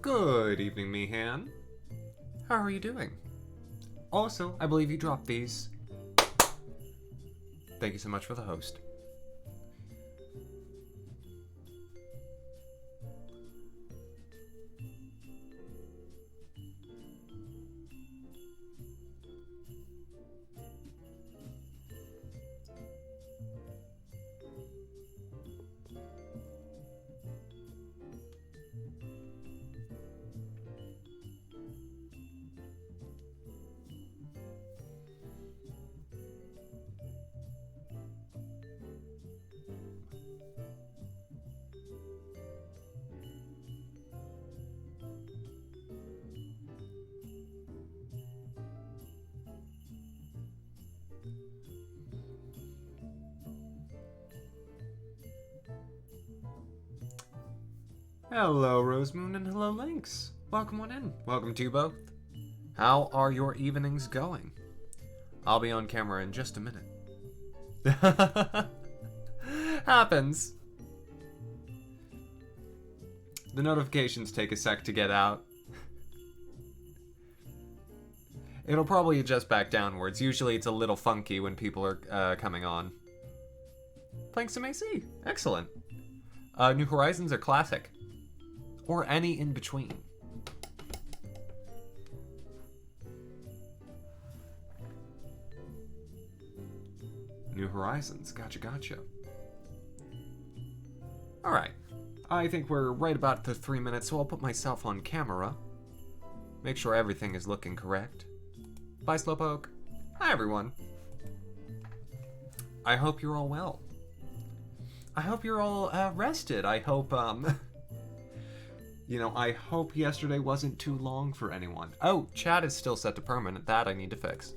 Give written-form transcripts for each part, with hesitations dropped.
Good evening, Meehan. How are you doing? Also, I believe you dropped these. Thank you so much for the host. Hello, Rosemoon, and hello, Lynx. Welcome on in. Welcome to you both. How are your evenings going? I'll be on camera in just a minute. Happens. The notifications take a sec to get out. It'll probably adjust back downwards. Usually it's a little funky when people are coming on. Playing some AC. Excellent. New Horizons are classic. Or any in between. New Horizons. Gotcha. Alright. I think we're right about the 3 minutes, so I'll put myself on camera. Make sure everything is looking correct. Bye, Slowpoke. Hi, everyone. I hope you're all well. I hope you're all rested. I hope, I hope yesterday wasn't too long for anyone. Oh, chat is still set to permanent. That I need to fix.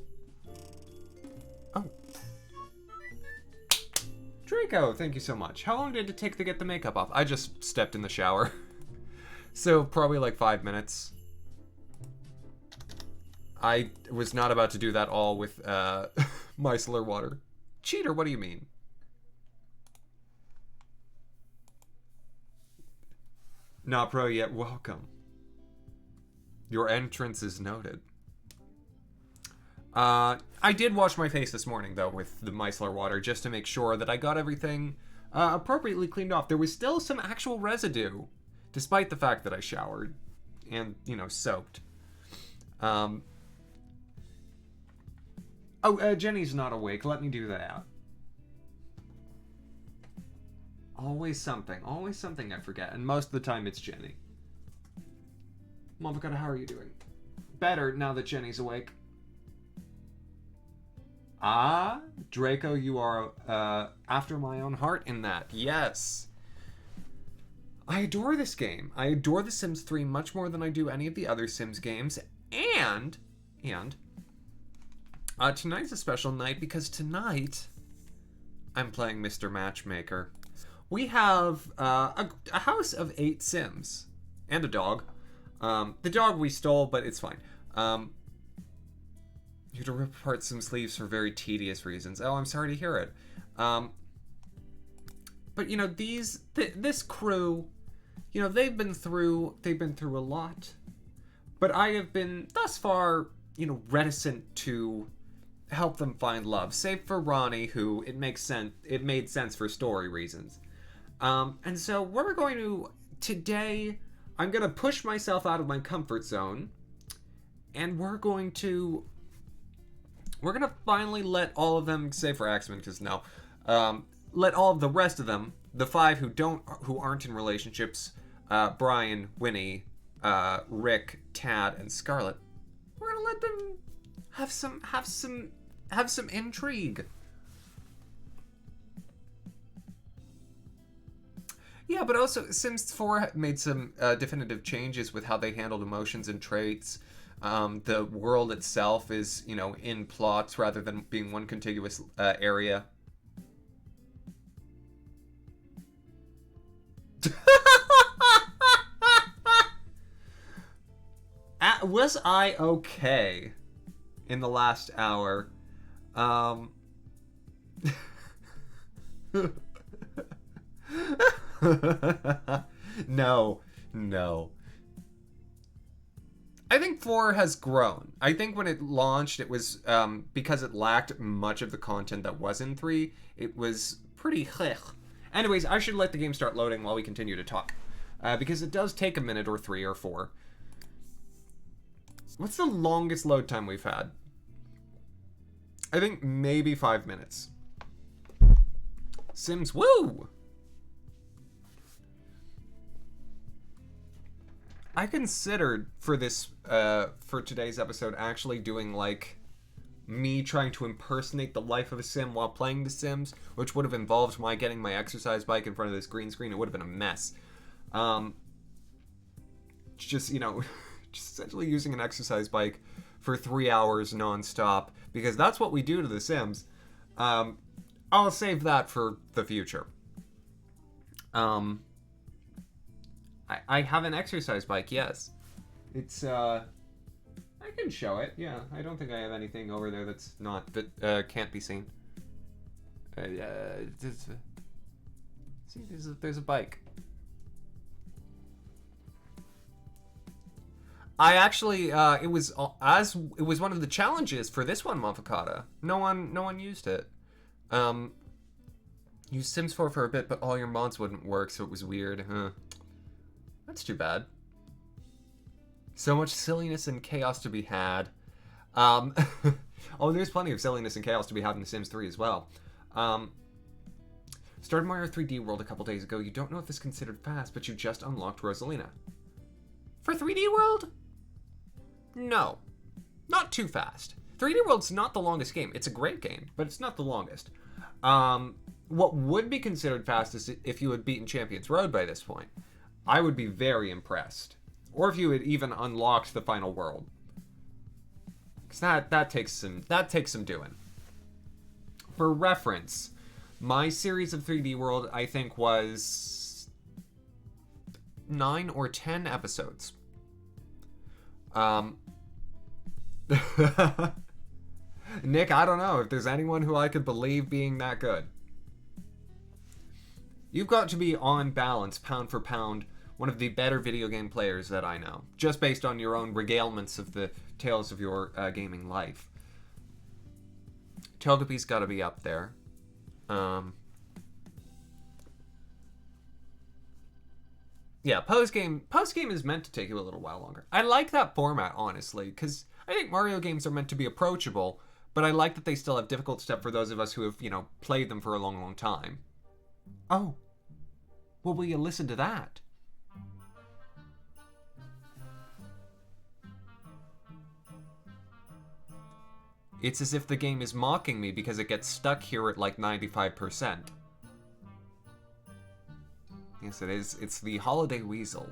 Oh. Draco, thank you so much. How long did it take to get the makeup off? I just stepped in the shower. So, probably like 5 minutes. I was not about to do that all with micellar water. Cheater, what do you mean? Not pro yet, welcome. Your entrance is noted. I did wash my face this morning, though, with the micellar water, just to make sure that I got everything appropriately cleaned off. There was still some actual residue, despite the fact that I showered and, soaked. Jenny's not awake. Let me do that. Always something I forget, and most of the time it's Jenny. Mavocado, how are you doing? Better now that Jenny's awake. Ah, Draco, you are after my own heart in that. Yes. I adore this game. I adore The Sims 3 much more than I do any of the other Sims games, and tonight's a special night because tonight I'm playing Mr. Matchmaker. We have a house of 8 Sims and a dog. The dog we stole, but it's fine. You have to rip apart some sleeves for very tedious reasons. Oh, I'm sorry to hear it. But this crew, they've been through a lot. But I have been thus far, reticent to help them find love, save for Ronnie, who it made sense for story reasons. And so we're going to, today, I'm going to push myself out of my comfort zone, and we're going to finally let all of them, save for Axamin, because no, let all of the rest of them, the 5 who aren't in relationships, Brian, Winnie, Rick, Tad, and Scarlett, we're going to let them have some intrigue. Yeah, but also Sims 4 made some definitive changes with how they handled emotions and traits. The world itself is, in plots rather than being one contiguous area. Was I okay in the last hour? No. I think 4 has grown. I think when it launched, it was because it lacked much of the content that was in 3. It was pretty hech. Anyways, I should let the game start loading while we continue to talk, because it does take a minute or 3 or 4. What's the longest load time we've had? I think maybe 5 minutes. Sims, woo! I considered for this, for today's episode, actually doing, like, me trying to impersonate the life of a sim while playing The Sims, which would have involved my getting my exercise bike in front of this green screen. It would have been a mess. Just, you know, just essentially using an exercise bike for 3 hours nonstop, because that's what we do to The Sims. I'll save that for the future. I have an exercise bike, yes. It's, I can show it, yeah. I don't think I have anything over there that's not, that can't be seen. See, there's a bike. I actually, it was one of the challenges for this one, Mafakata. No one used it. Used Sims 4 for a bit, but all your mods wouldn't work, so it was weird, huh? That's too bad. So much silliness and chaos to be had. Oh, there's plenty of silliness and chaos to be had in The Sims 3 as well. Started Mario 3D World a couple days ago. You don't know if it's considered fast, but you just unlocked Rosalina. For 3D World? No. Not too fast. 3D World's not the longest game. It's a great game, but it's not the longest. What would be considered fast is if you had beaten Champions Road by this point. I would be very impressed. Or if you had even unlocked the final world. Because that takes some doing. For reference, my series of 3D World, I think, was 9 or 10 episodes. Nick, I don't know if there's anyone who I could believe being that good. You've got to be, on balance, pound for pound, one of the better video game players that I know, just based on your own regalements of the tales of your gaming life. Togepi's got to be up there. Yeah, post-game is meant to take you a little while longer. I like that format, honestly, because I think Mario games are meant to be approachable, but I like that they still have difficult stuff for those of us who have, you know, played them for a long, long time. Oh. Well, will you listen to that? It's as if the game is mocking me because it gets stuck here at like 95%. Yes, it is. It's the Holiday Weasel.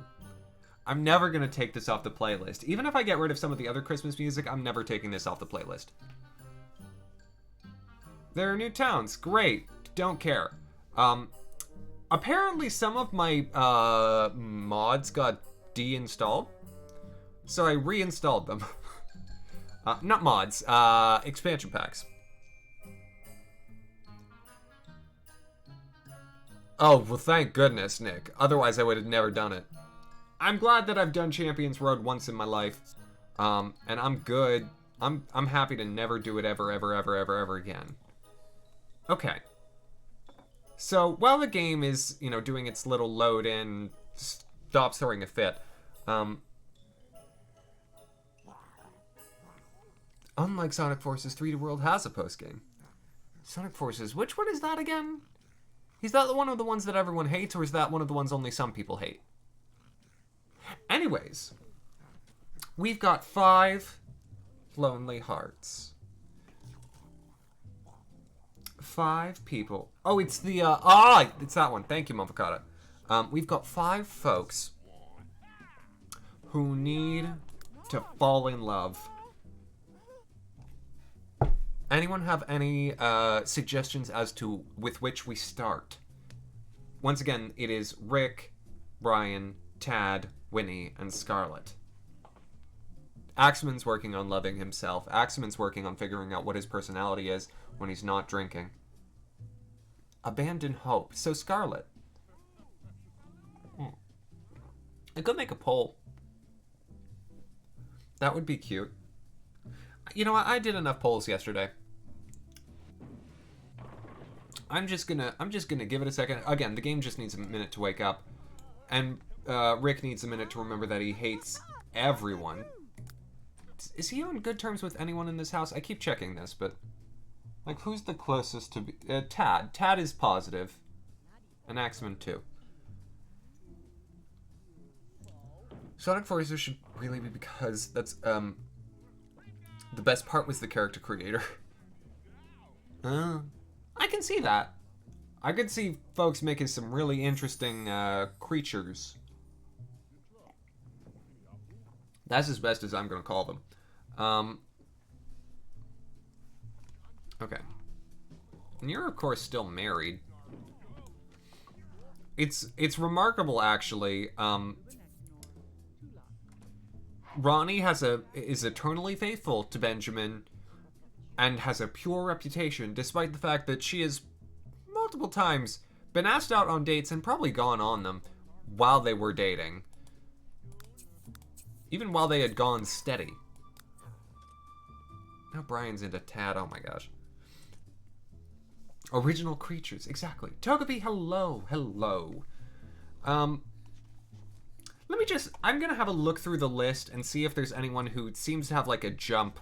I'm never going to take this off the playlist. Even if I get rid of some of the other Christmas music, I'm never taking this off the playlist. There are new towns. Great. Don't care. Apparently some of my mods got deinstalled. So I reinstalled them. Not mods, expansion packs. Oh, well, thank goodness, Nick. Otherwise, I would have never done it. I'm glad that I've done Champions Road once in my life. And I'm good. I'm happy to never do it ever again. Okay. So, while the game is, you know, doing its little load in, stops throwing a fit, unlike Sonic Forces, 3D World has a post-game. Sonic Forces, which one is that again? Is that one of the ones that everyone hates, or is that one of the ones only some people hate? Anyways, we've got 5 lonely hearts. 5 people. Oh, it's the, it's that one. Thank you, Mofakata. We've got 5 folks who need to fall in love. Anyone have any suggestions as to with which we start? Once again, it is Rick, Brian, Tad, Winnie, and Scarlett. Axamin's working on loving himself. Axamin's working on figuring out what his personality is when he's not drinking. Abandon hope. So Scarlett. I could make a poll. That would be cute. You know what? I did enough polls yesterday. I'm just gonna give it a second. Again, the game just needs a minute to wake up, and Rick needs a minute to remember that he hates everyone. Is he on good terms with anyone in this house? I keep checking this, but like, who's the closest to be? Tad. Tad is positive, and Axamin too. Sonic Forcer should really be, because that's the best part was the character creator. I can see that. I could see folks making some really interesting creatures. That's as best as I'm going to call them. Okay. And you're, of course, still married. It's remarkable, actually. Ronnie is eternally faithful to Benjamin and has a pure reputation, despite the fact that she has multiple times been asked out on dates and probably gone on them while they were dating. Even while they had gone steady. Now Brian's into Tad, oh my gosh. Original creatures, exactly. Togepi, hello, hello. Let me just, I'm gonna have a look through the list and see if there's anyone who seems to have like a jump.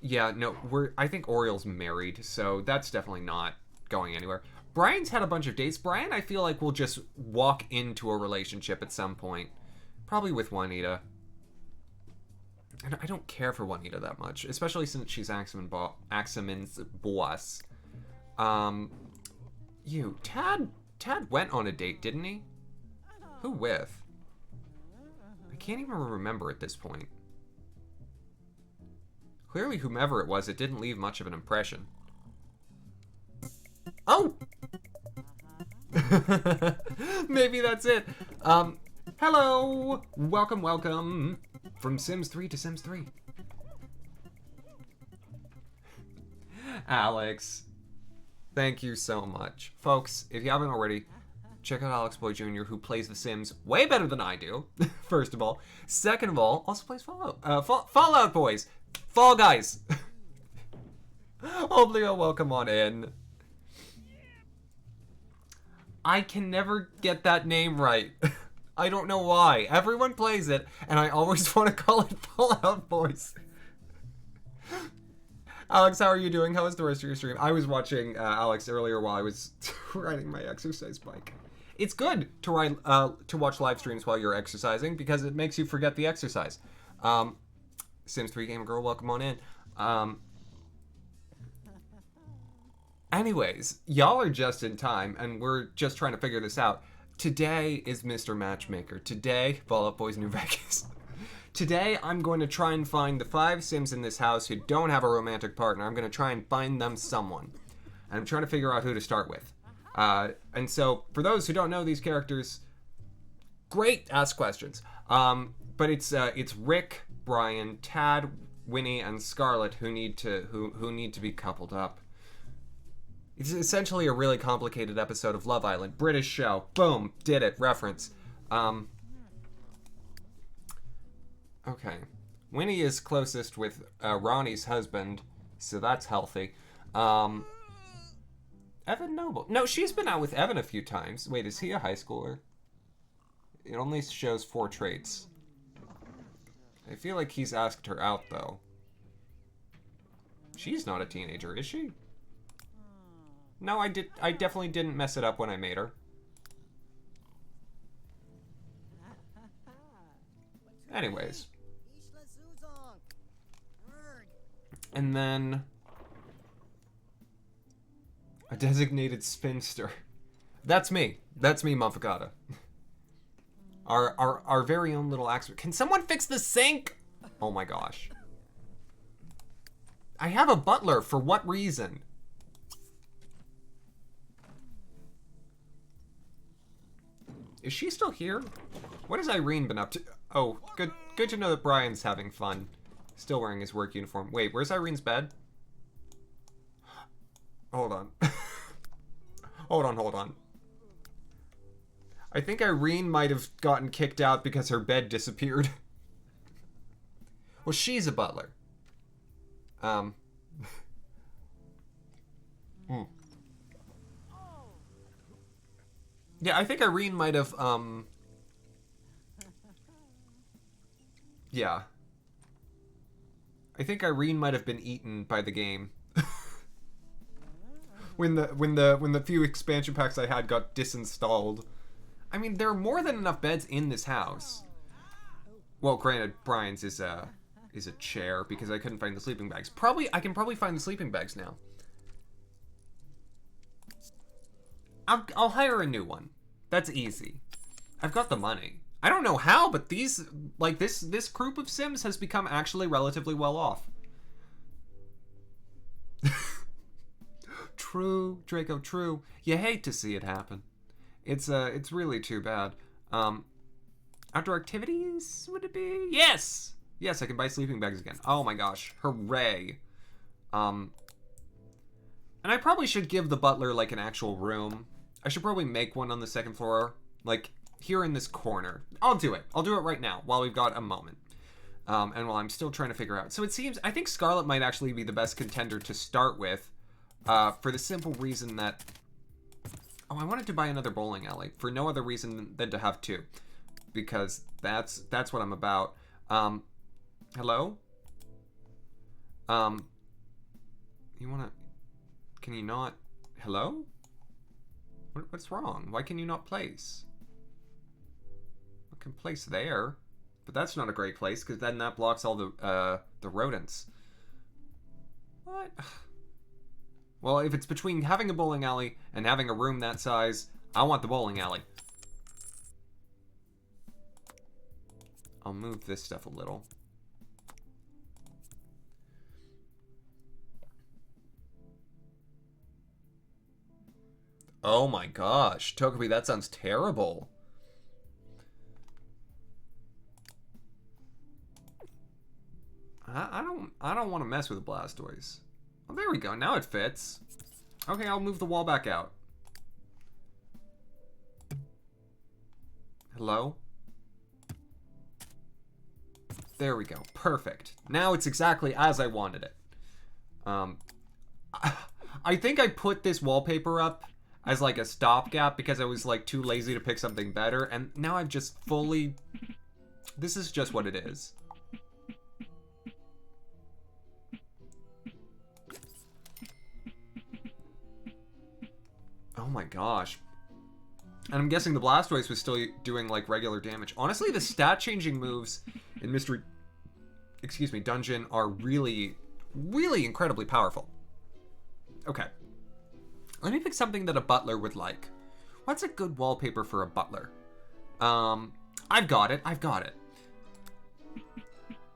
Yeah, no, I think Oriel's married, so that's definitely not going anywhere. Brian's had a bunch of dates. Brian, I feel like, will just walk into a relationship at some point. Probably with Juanita. And I don't care for Juanita that much, especially since she's Axamin's boss. Tad went on a date, didn't he? Who with? I can't even remember at this point. Clearly, whomever it was, it didn't leave much of an impression. Oh! Maybe that's it. Hello! Welcome, welcome. From Sims 3 to Sims 3. Alex. Thank you so much. Folks, if you haven't already, check out Alex Boy Jr., who plays The Sims way better than I do, first of all. Second of all, also plays Fallout. Fallout Boys! Fall Guys! Oblio, welcome on in. I can never get that name right. I don't know why. Everyone plays it, and I always want to call it Fallout Boys. Alex, how are you doing? How was the rest of your stream? I was watching Alex earlier while I was riding my exercise bike. It's good to watch live streams while you're exercising because it makes you forget the exercise. Sims 3 Gamer Girl, welcome on in. Anyways, y'all are just in time, and we're just trying to figure this out. Today is Mr. Matchmaker. Today, Fallout Boys New Vegas. Today, I'm going to try and find the 5 Sims in this house who don't have a romantic partner. I'm going to try and find them someone. And I'm trying to figure out who to start with. And so, for those who don't know these characters, great, ask questions. But it's Rick, Brian, Tad, Winnie, and Scarlett who need to be coupled up. It's essentially a really complicated episode of Love Island. British show. Boom. Did it. Reference. Okay. Winnie is closest with Ronnie's husband, so that's healthy. Evan Noble. No, she's been out with Evan a few times. Wait, is he a high schooler? It only shows 4 traits. I feel like he's asked her out, though. She's not a teenager, is she? No, I definitely didn't mess it up when I made her. Anyways. And then a designated spinster. That's me. That's me, Mafagata. Our very own little Axamin. Can someone fix the sink? Oh my gosh. I have a butler. For what reason? Is she still here? What has Irene been up to? Oh, good to know that Brian's having fun. Still wearing his work uniform. Wait, where's Irene's bed? Hold on. Hold on. I think Irene might have gotten kicked out because her bed disappeared. Well, she's a butler. Hmm. Yeah, I think Irene might have, yeah. I think Irene might have been eaten by the game. when the few expansion packs I had got disinstalled. I mean, there are more than enough beds in this house. Well, granted, Brian's is a chair because I couldn't find the sleeping bags. I can probably find the sleeping bags now. I'll hire a new one. That's easy. I've got the money. I don't know how, but these, like, this group of Sims has become actually relatively well off. True, Draco, true. You hate to see it happen. It's really too bad. Outdoor activities, would it be? Yes! Yes, I can buy sleeping bags again. Oh my gosh, hooray. And I probably should give the butler, like, an actual room. I should probably make one on the second floor, like, here in this corner. I'll do it. I'll do it right now, while we've got a moment. And while I'm still trying to figure out. So it seems, I think Scarlet might actually be the best contender to start with, for the simple reason that... Oh, I wanted to buy another bowling alley, for no other reason than to have two. Because that's what I'm about. Hello? You wanna... Can you not... Hello? What's wrong? Why can you not place? I can place there. But that's not a great place, because then that blocks all the rodents. What? Well, if it's between having a bowling alley and having a room that size, I want the bowling alley. I'll move this stuff a little. Oh my gosh, Togepi, that sounds terrible. I don't want to mess with the Blastoise. Oh, there we go. Now it fits. Okay, I'll move the wall back out. Hello? There we go. Perfect. Now it's exactly as I wanted it. I think I put this wallpaper up as like a stopgap because I was like too lazy to pick something better, and now I've just fully... This is just what it is. Oh my gosh. And I'm guessing the Blastoise was still doing like regular damage. Honestly, the stat changing moves in Mystery... Excuse me, Dungeon are really, really incredibly powerful. Okay. Let me pick something that a butler would like. What's a good wallpaper for a butler? I've got it.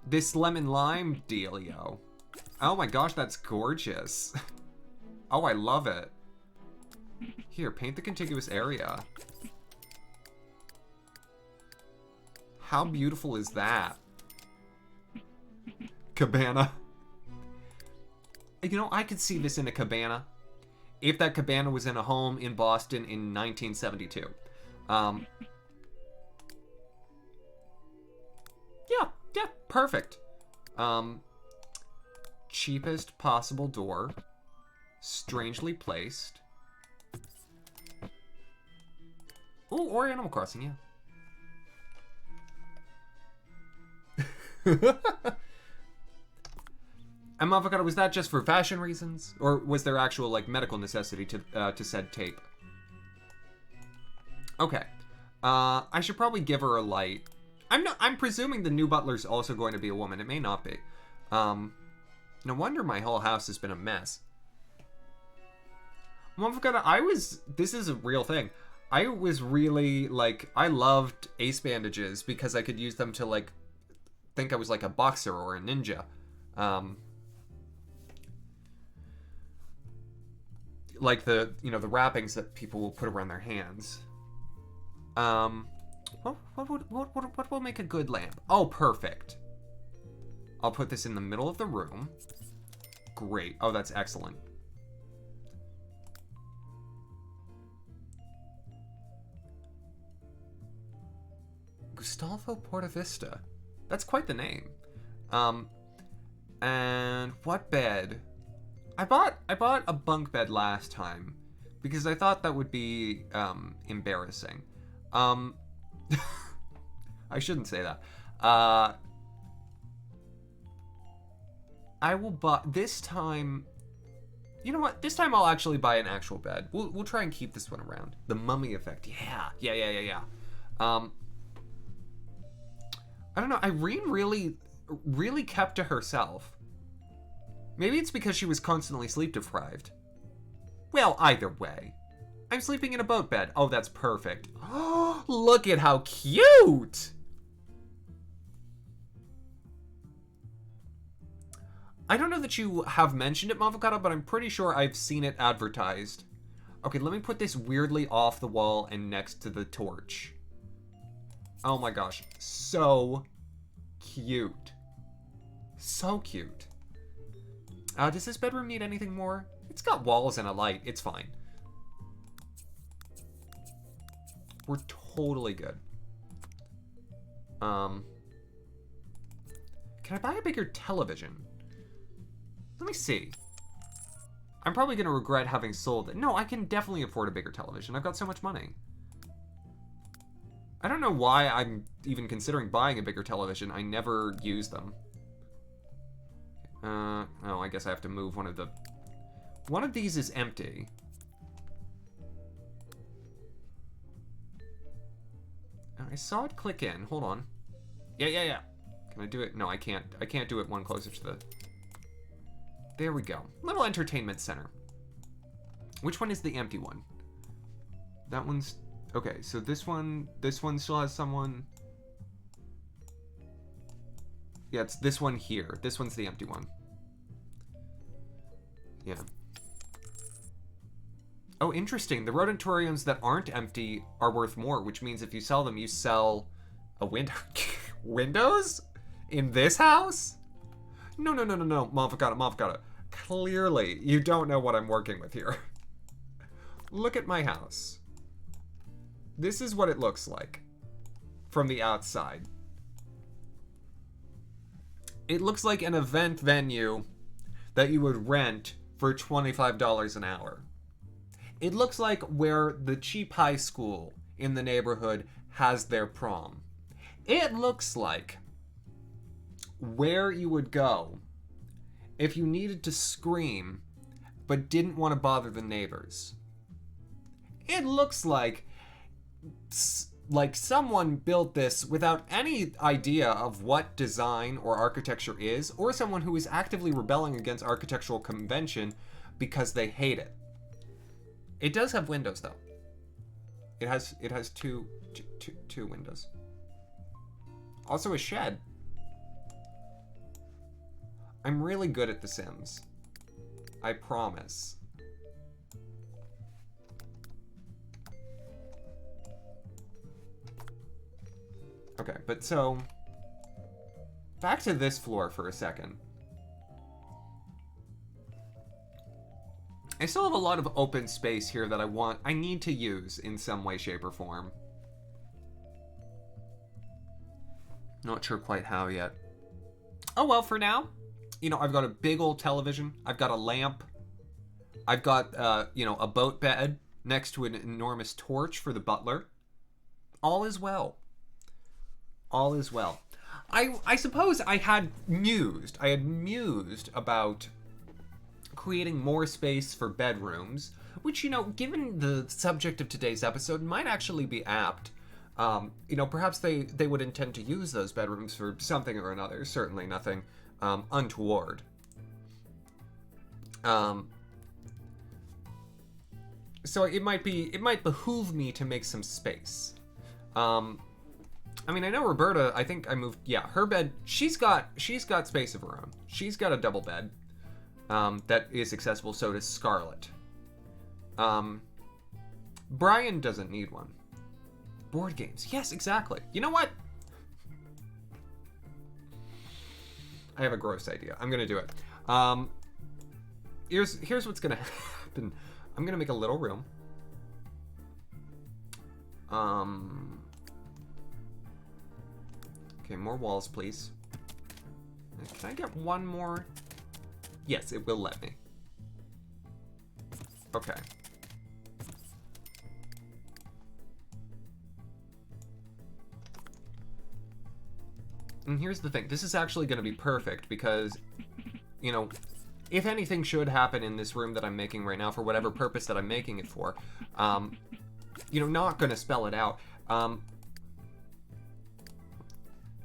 This lemon lime dealio. Oh my gosh, that's gorgeous. Oh, I love it. Here, paint the contiguous area. How beautiful is that? Cabana. You know, I could see this in a cabana. If that cabana was in a home in Boston in 1972. Yeah, perfect. Cheapest possible door. Strangely placed. Ooh, or Animal Crossing, yeah. And Avocado, was that just for fashion reasons? Or was there actual, like, medical necessity to said tape? Okay. I should probably give her a light. I'm presuming the new butler's also going to be a woman. It may not be. No wonder my whole house has been a mess. Avocado, this is a real thing. I was really, like, I loved ace bandages because I could use them to, like, think I was like a boxer or a ninja. Like the wrappings that people will put around their hands. What will make a good lamp? Oh, perfect. I'll put this in the middle of the room. Great. Oh, that's excellent. Gustavo Portavista. That's quite the name. And what bed? I bought a bunk bed last time because I thought that would be embarrassing. I shouldn't say that. I will buy this time. You know what? This time I'll actually buy an actual bed. We'll try and keep this one around. The mummy effect. Yeah. I don't know. Irene really kept to herself. Maybe it's because she was constantly sleep deprived. Well, either way. I'm sleeping in a boat bed. Oh, that's perfect. Oh, look at how cute! I don't know that you have mentioned it, Mavocado, but I'm pretty sure I've seen it advertised. Okay, let me put this weirdly off the wall and next to the torch. Oh my gosh. So cute. So cute. Does this bedroom need anything more? It's got walls and a light. It's fine. We're totally good. Can I buy a bigger television? Let me see. I'm probably going to regret having sold it. No, I can definitely afford a bigger television. I've got so much money. I don't know why I'm even considering buying a bigger television. I never use them. Oh, I guess I have to move one of the... One of these is empty. I saw it click in. Hold on. Yeah. Can I do it? No, I can't. I can't do it one closer to the... There we go. Little entertainment center. Which one is the empty one? That one's... Okay, so this one still has someone... Yeah, it's this one here. This one's the empty one. Yeah. Oh, interesting. The rodentoriums that aren't empty are worth more, which means if you sell them, you sell a window. Windows? In this house? No. Mavocado. Clearly, you don't know what I'm working with here. Look at my house. This is what it looks like from the outside. It looks like an event venue that you would rent for $25 an hour. It looks like where the cheap high school in the neighborhood has their prom. It looks like where you would go if you needed to scream but didn't want to bother the neighbors. It looks like someone built this without any idea of what design or architecture is, or someone who is actively rebelling against architectural convention because they hate it. It does have windows though. It has two windows. Also a shed. I'm really good at The Sims. I promise. Okay, but so... Back to this floor for a second. I still have a lot of open space here that I need to use in some way, shape, or form. Not sure quite how yet. Oh well, for now, you know, I've got a big old television. I've got a lamp. I've got, you know, a boat bed next to an enormous torch for the butler. All is well. All is well. I suppose I had mused about creating more space for bedrooms, which, you know, given the subject of today's episode, might actually be apt. You know, perhaps they would intend to use those bedrooms for something or another. Certainly nothing untoward. So it might behoove me to make some space. I mean, I know Roberta, I think I moved, yeah, her bed, she's got space of her own. She's got a double bed that is accessible, so does Scarlett. Brian doesn't need one. Board games, yes, exactly. You know what? I have a gross idea. I'm gonna do it. Here's what's gonna happen. I'm gonna make a little room. Okay, more walls, please. Can I get one more? Yes, it will let me. Okay. And here's the thing. This is actually going to be perfect because, you know, if anything should happen in this room that I'm making right now for whatever purpose that I'm making it for, you know, not going to spell it out.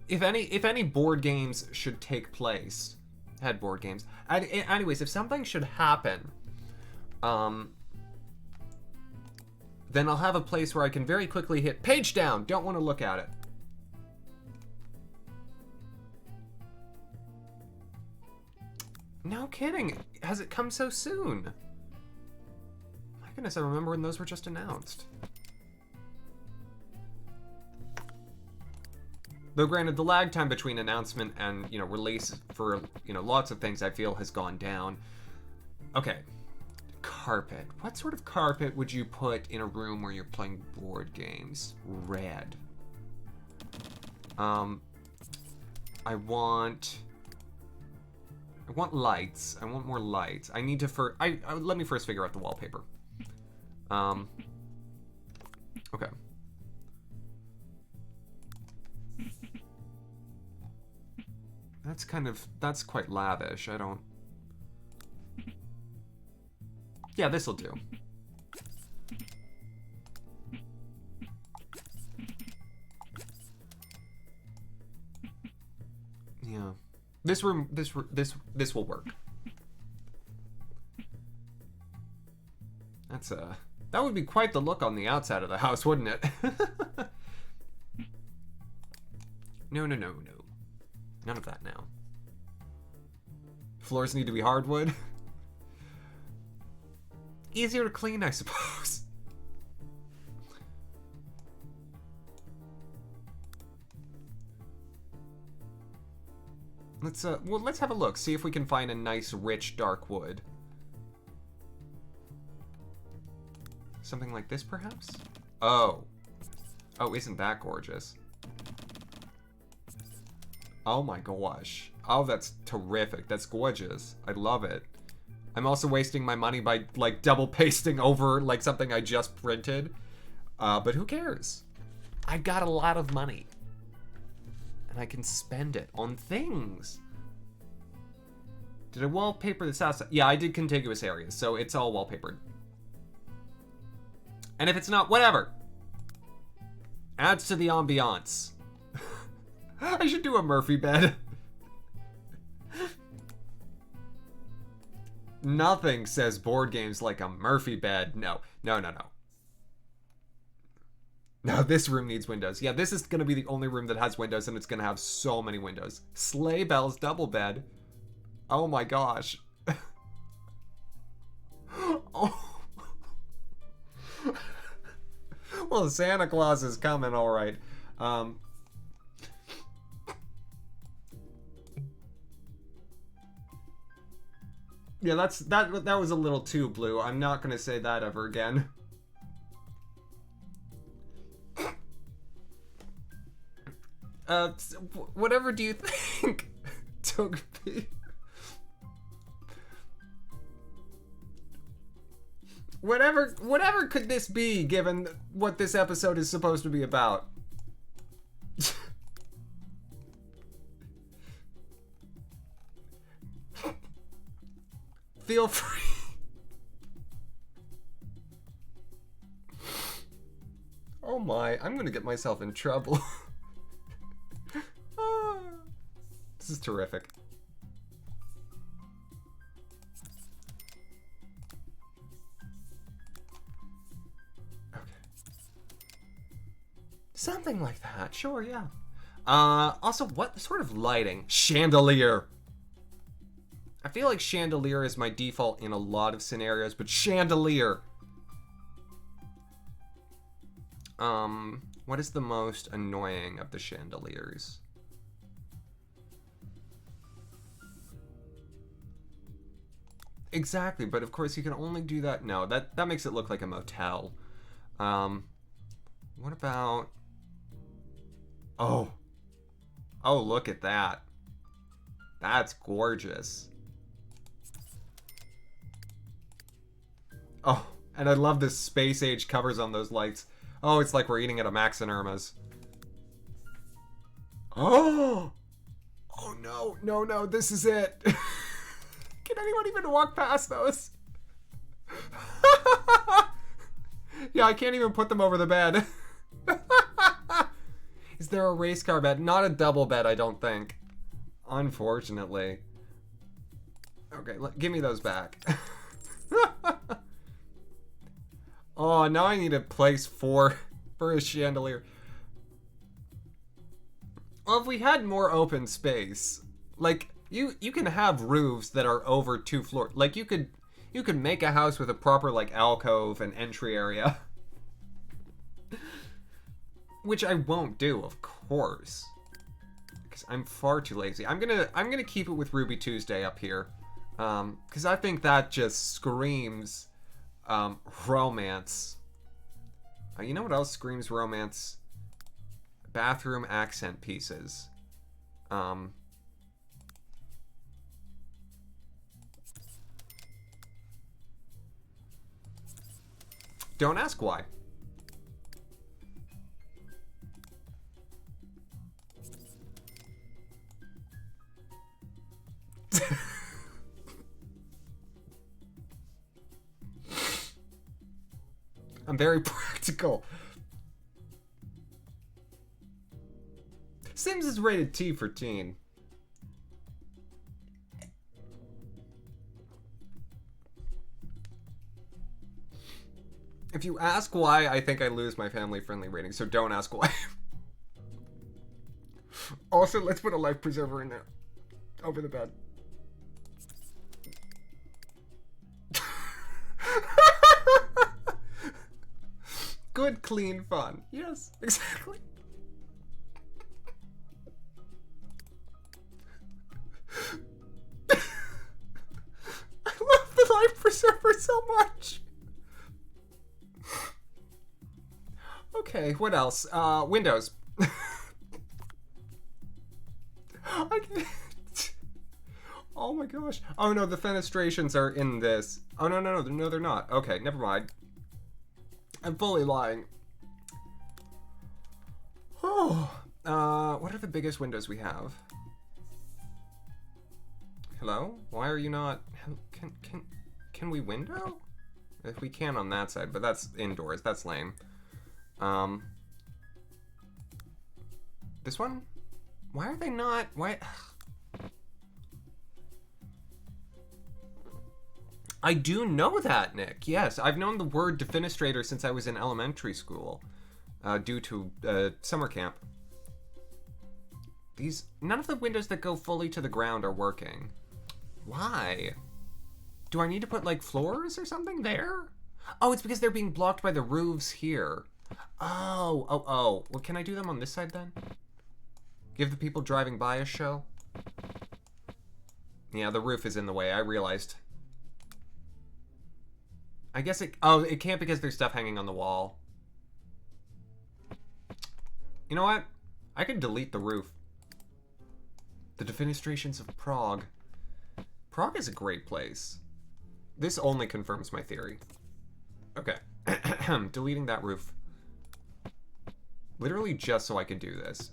If any board games should take place, board games. Anyways, if something should happen, then I'll have a place where I can very quickly hit page down. Don't want to look at it. No kidding. Has it come so soon? My goodness, I remember when those were just announced. Though granted, the lag time between announcement and, you know, release for, you know, lots of things I feel has gone down. Okay. Carpet. What sort of carpet would you put in a room where you're playing board games? Red. I want lights. I want more lights. I need to let me first figure out the wallpaper. Okay. That's quite lavish. I don't... Yeah, this'll do. Yeah. This room, this will work. That would be quite the look on the outside of the house, wouldn't it? No. None of that now. Floors need to be hardwood. Easier to clean, I suppose. Let's have a look. See if we can find a nice, rich, dark wood. Something like this, perhaps? Oh, isn't that gorgeous? Oh my gosh. Oh, that's terrific. That's gorgeous. I love it. I'm also wasting my money by, like, double pasting over, like, something I just printed. But who cares? I've got a lot of money. And I can spend it on things. Did I wallpaper this house? Yeah, I did contiguous areas, so it's all wallpapered. And if it's not, whatever. Adds to the ambiance. I should do a Murphy bed. Nothing says board games like a Murphy bed. No. No, this room needs windows. Yeah, this is going to be the only room that has windows, and it's going to have so many windows. Sleigh Bells double bed. Oh my gosh. Oh. Well, Santa Claus is coming, all right. Yeah, that was a little too blue. I'm not gonna say that ever again. Whatever do you think, Togepi? Whatever could this be, given what this episode is supposed to be about? Feel free. Oh my, I'm gonna get myself in trouble. This is terrific. Okay. Something like that, sure, yeah. Also, what sort of lighting? Chandelier. I feel like chandelier is my default in a lot of scenarios, but chandelier. What is the most annoying of the chandeliers? Exactly, but of course you can only do that. No, that makes it look like a motel. What about... Oh, look at that. That's gorgeous. Oh, and I love the space age covers on those lights. Oh, it's like we're eating at a Max and Irma's. Oh! Oh no, no, no, this is it. Can anyone even walk past those? Yeah, I can't even put them over the bed. Is there a race car bed? Not a double bed, I don't think. Unfortunately. Okay, give me those back. Oh, now I need a place for a chandelier. Well, if we had more open space, like you can have roofs that are over 2 floors. Like you could make a house with a proper like alcove and entry area. Which I won't do, of course. Because I'm far too lazy. I'm gonna keep it with Ruby Tuesday up here. Because I think that just screams romance. You know what else screams romance? Bathroom accent pieces. Don't ask why. I'm very practical. Sims is rated T for teen. If you ask why, I think I lose my family-friendly rating, so don't ask why. Also, let's put a life preserver in there. Over the bed. Good, clean fun. Yes, exactly. I love the life preserver so much. Okay, what else? Windows. I can't. Oh my gosh. Oh no, the fenestrations are in this. Oh no, no, no, no, they're not. Okay, never mind. I'm fully lying. Oh, what are the biggest windows we have? Hello? Why are you not? Can we window? If we can on that side, but that's indoors. That's lame. This one? Why are they not? Why? I do know that, Nick. Yes, I've known the word defenestrator since I was in elementary school, due to summer camp. None of the windows that go fully to the ground are working. Why? Do I need to put like floors or something there? Oh, it's because they're being blocked by the roofs here. Oh. Well, can I do them on this side then? Give the people driving by a show? Yeah, the roof is in the way, I realized. I guess it can't because there's stuff hanging on the wall. You know what? I could delete the roof. The defenestrations of Prague. Prague is a great place. This only confirms my theory. Okay. Deleting that roof. Literally just so I could do this.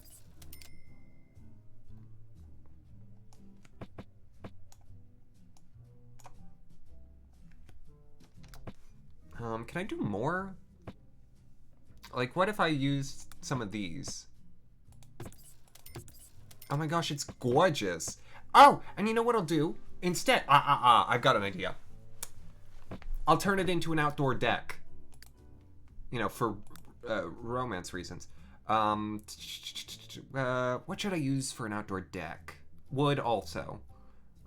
Can I do more? Like, what if I used some of these? Oh my gosh, it's gorgeous. Oh, and you know what I'll do? Instead, I've got an idea. I'll turn it into an outdoor deck. You know, for romance reasons. What should I use for an outdoor deck? Wood also.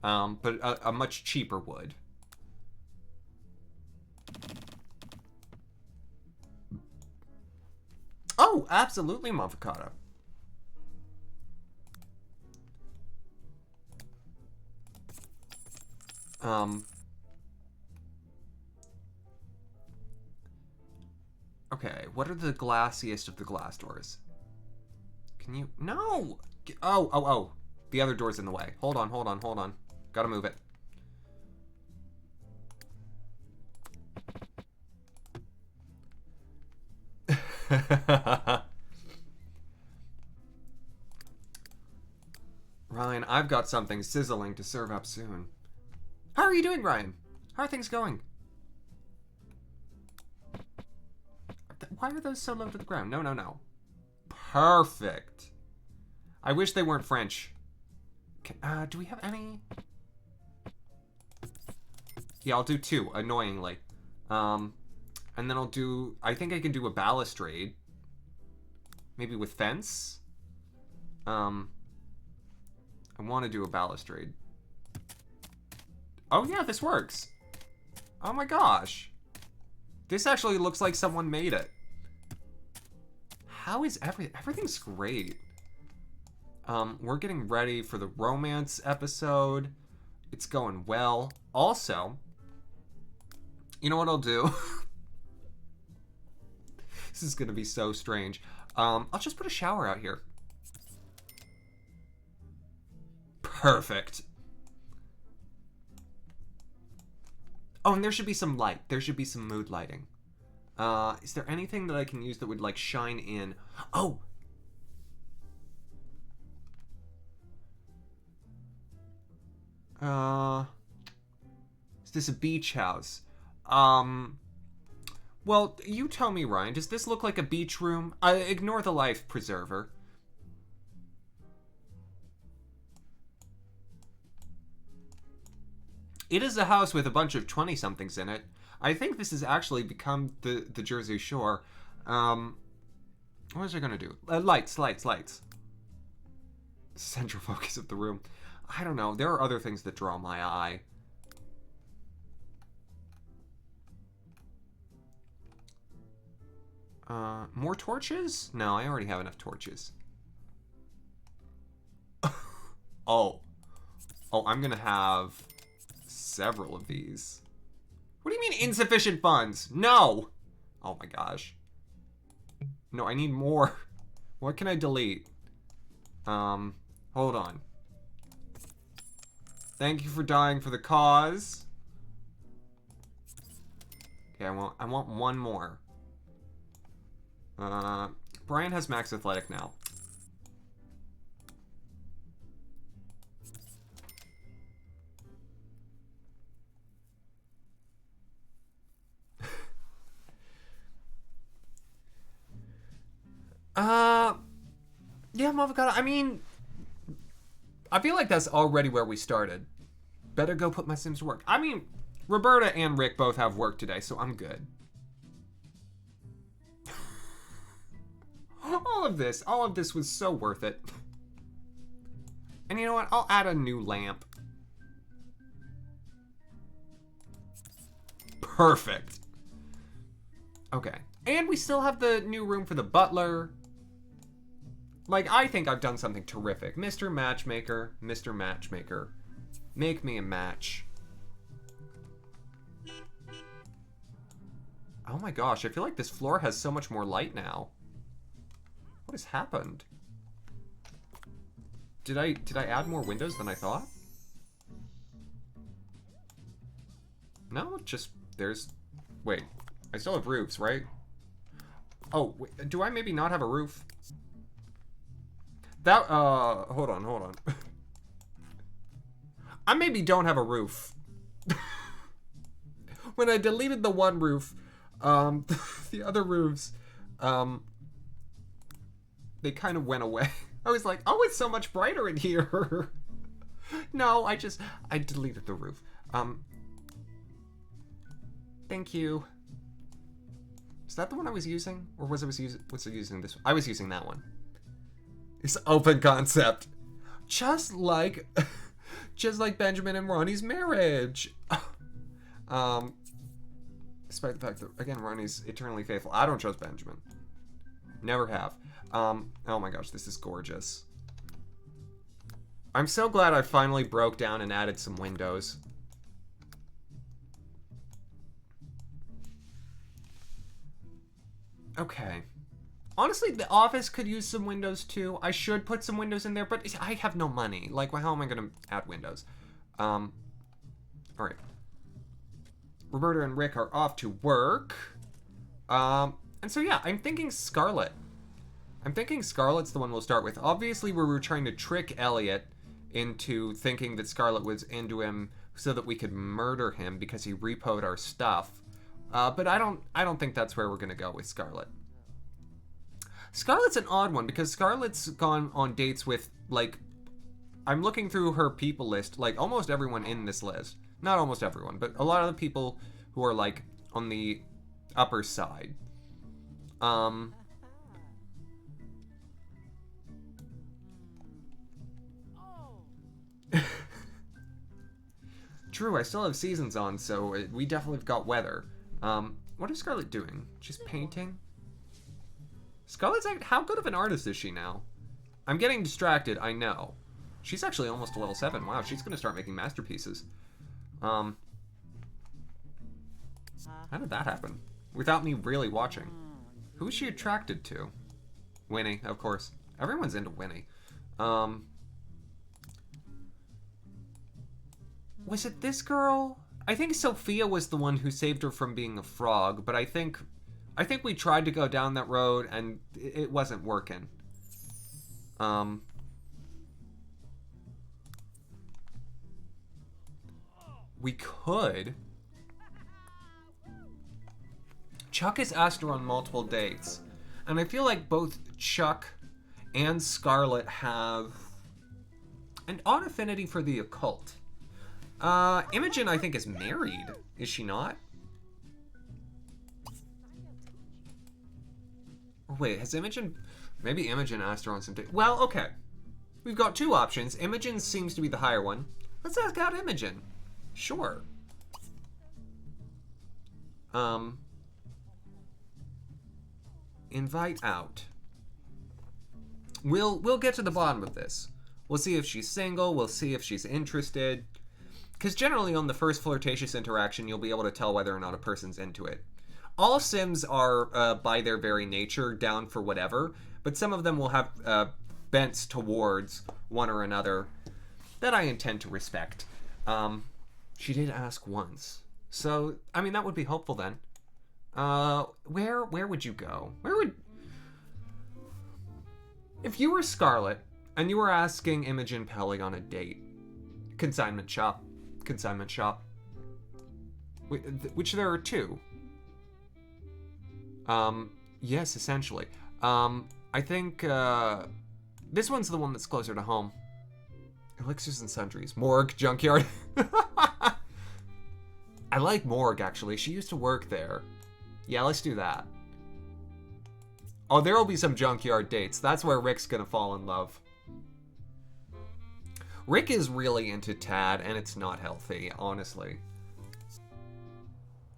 But a much cheaper wood. Oh, absolutely, Mavocata. Okay, what are the glassiest of the glass doors? Can you... No! Oh. The other door's in the way. Hold on, hold on, hold on. Gotta move it. Ryan, I've got something sizzling to serve up soon. How are you doing, Ryan? How are things going? Why are those so low to the ground? No, no, no. Perfect. I wish they weren't French. Do we have any? Yeah, I'll do 2, annoyingly. And then I'll do... I think I can do a balustrade. Maybe with fence? I want to do a balustrade. Oh yeah, this works. Oh my gosh. This actually looks like someone made it. How is everything's great. We're getting ready for the romance episode. It's going well. Also, you know what I'll do? This is gonna be so strange. I'll just put a shower out here. Perfect. Oh, and there should be some light. There should be some mood lighting. Is there anything that I can use that would, like, shine in? Oh! Is this a beach house? Well, you tell me, Ryan. Does this look like a beach room? Ignore the life preserver. It is a house with a bunch of 20-somethings in it. I think this has actually become the Jersey Shore. What is it gonna do? Lights. Central focus of the room. I don't know. There are other things that draw my eye. More torches? No, I already have enough torches. Oh, I'm gonna have several of these. What do you mean insufficient funds? No! Oh my gosh. No, I need more. What can I delete? Hold on. Thank you for dying for the cause. Okay, I want one more. Brian has max athletic now. Yeah, avocado. I mean, I feel like that's already where we started. Better go put my Sims to work. I mean, Roberta and Rick both have work today, so I'm good. All of this was so worth it. And you know what? I'll add a new lamp. Perfect. Okay. And we still have the new room for the butler. Like, I think I've done something terrific. Mr. Matchmaker, make me a match. Oh my gosh, I feel like this floor has so much more light now. What has happened? Did I add more windows than I thought? No, just there's... Wait, I still have roofs, right? Oh, wait, do I maybe not have a roof? That, hold on. I maybe don't have a roof. When I deleted the one roof, the other roofs, they kind of went away. I was like, oh, it's so much brighter in here. No, I deleted the roof. Thank you. Is that the one I was using? Or was I using this one? I was using that one. It's open concept. Just like Benjamin and Ronnie's marriage. Despite the fact that, again, Ronnie's eternally faithful. I don't trust Benjamin. Never have. Oh my gosh, this is gorgeous. I'm so glad I finally broke down and added some windows. Okay. Honestly, the office could use some windows too. I should put some windows in there, but I have no money. Like, well, how am I going to add windows? All right. Roberta and Rick are off to work. And so, yeah, I'm thinking Scarlet. I'm thinking Scarlet's the one we'll start with. Obviously, we were trying to trick Elliot into thinking that Scarlet was into him so that we could murder him because he repoed our stuff. But I don't think that's where we're going to go with Scarlet. Scarlet's an odd one because Scarlet's gone on dates with, like, I'm looking through her people list, like, almost everyone in this list. Not almost everyone, but a lot of the people who are, like, on the upper side. True, I still have seasons on, so we definitely have got weather. What is Scarlet doing? She's painting? Scarlet's like, how good of an artist is she now? I'm getting distracted, I know. She's actually almost to level 7. Wow, she's gonna start making masterpieces. How did that happen? Without me really watching. Who is she attracted to? Winnie, of course. Everyone's into Winnie. Was it this girl? I think Sophia was the one who saved her from being a frog, but I think we tried to go down that road and it wasn't working. We could. Chuck has asked her on multiple dates, and I feel like both Chuck and Scarlet have an odd affinity for the occult. Imogen, I think, is married. Is she not? Wait, has Imogen... Maybe Imogen asked her on some date. Well, okay. We've got two options. Imogen seems to be the higher one. Let's ask out Imogen. Sure. Invite out. We'll get to the bottom of this. We'll see if she's single. We'll see if she's interested. Because generally on the first flirtatious interaction, you'll be able to tell whether or not a person's into it. All Sims are, by their very nature, down for whatever, but some of them will have bents towards one or another that I intend to respect. She did ask once. So, I mean, that would be hopeful then. Where would you go? If you were Scarlet, and you were asking Imogen Pelly on a date, consignment shop. Consignment shop. Which there are two. Yes, essentially. I think, this one's the one that's closer to home. Elixirs and Sundries. Morgue, junkyard. I like Morgue, actually. She used to work there. Yeah, let's do that. Oh, there'll be some junkyard dates. That's where Rick's gonna fall in love. Rick is really into Tad, and it's not healthy, honestly.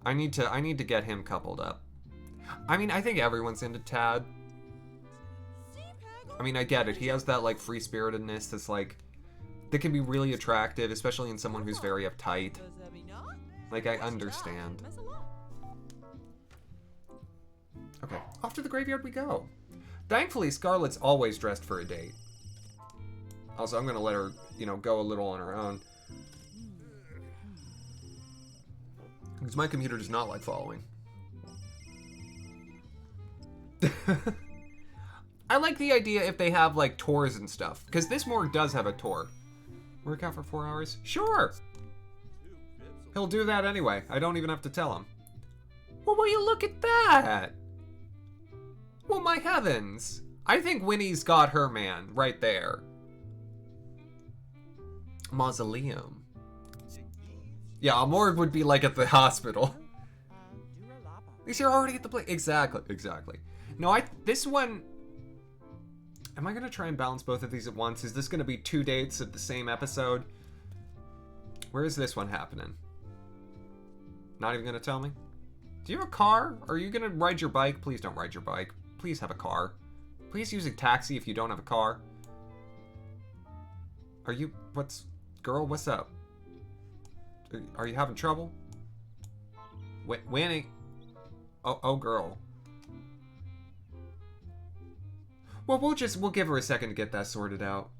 I need to get him coupled up. I mean, I think everyone's into Tad. I mean, I get it. He has that, like, free-spiritedness that's, like, that can be really attractive, especially in someone who's very uptight. Like, I understand. Okay, off to the graveyard we go. Thankfully, Scarlet's always dressed for a date. Also, I'm gonna let her, you know, go a little on her own. Because my computer does not like following. I like the idea if they have, like, tours and stuff. Because this morgue does have a tour. Work out for 4 hours? Sure! He'll do that anyway. I don't even have to tell him. Well, will you look at that? Well, my heavens. I think Winnie's got her man right there. Mausoleum. Yeah, a morgue would be like at the hospital. At least you're already at the place. Exactly. No, this one... Am I going to try and balance both of these at once? Is this going to be 2 dates at the same episode? Where is this one happening? Not even going to tell me? Do you have a car? Are you going to ride your bike? Please don't ride your bike. Please have a car. Please use a taxi if you don't have a car. Are you... Girl, what's up? Are you having trouble? Winnie. Oh, girl. Well, we'll give her a second to get that sorted out.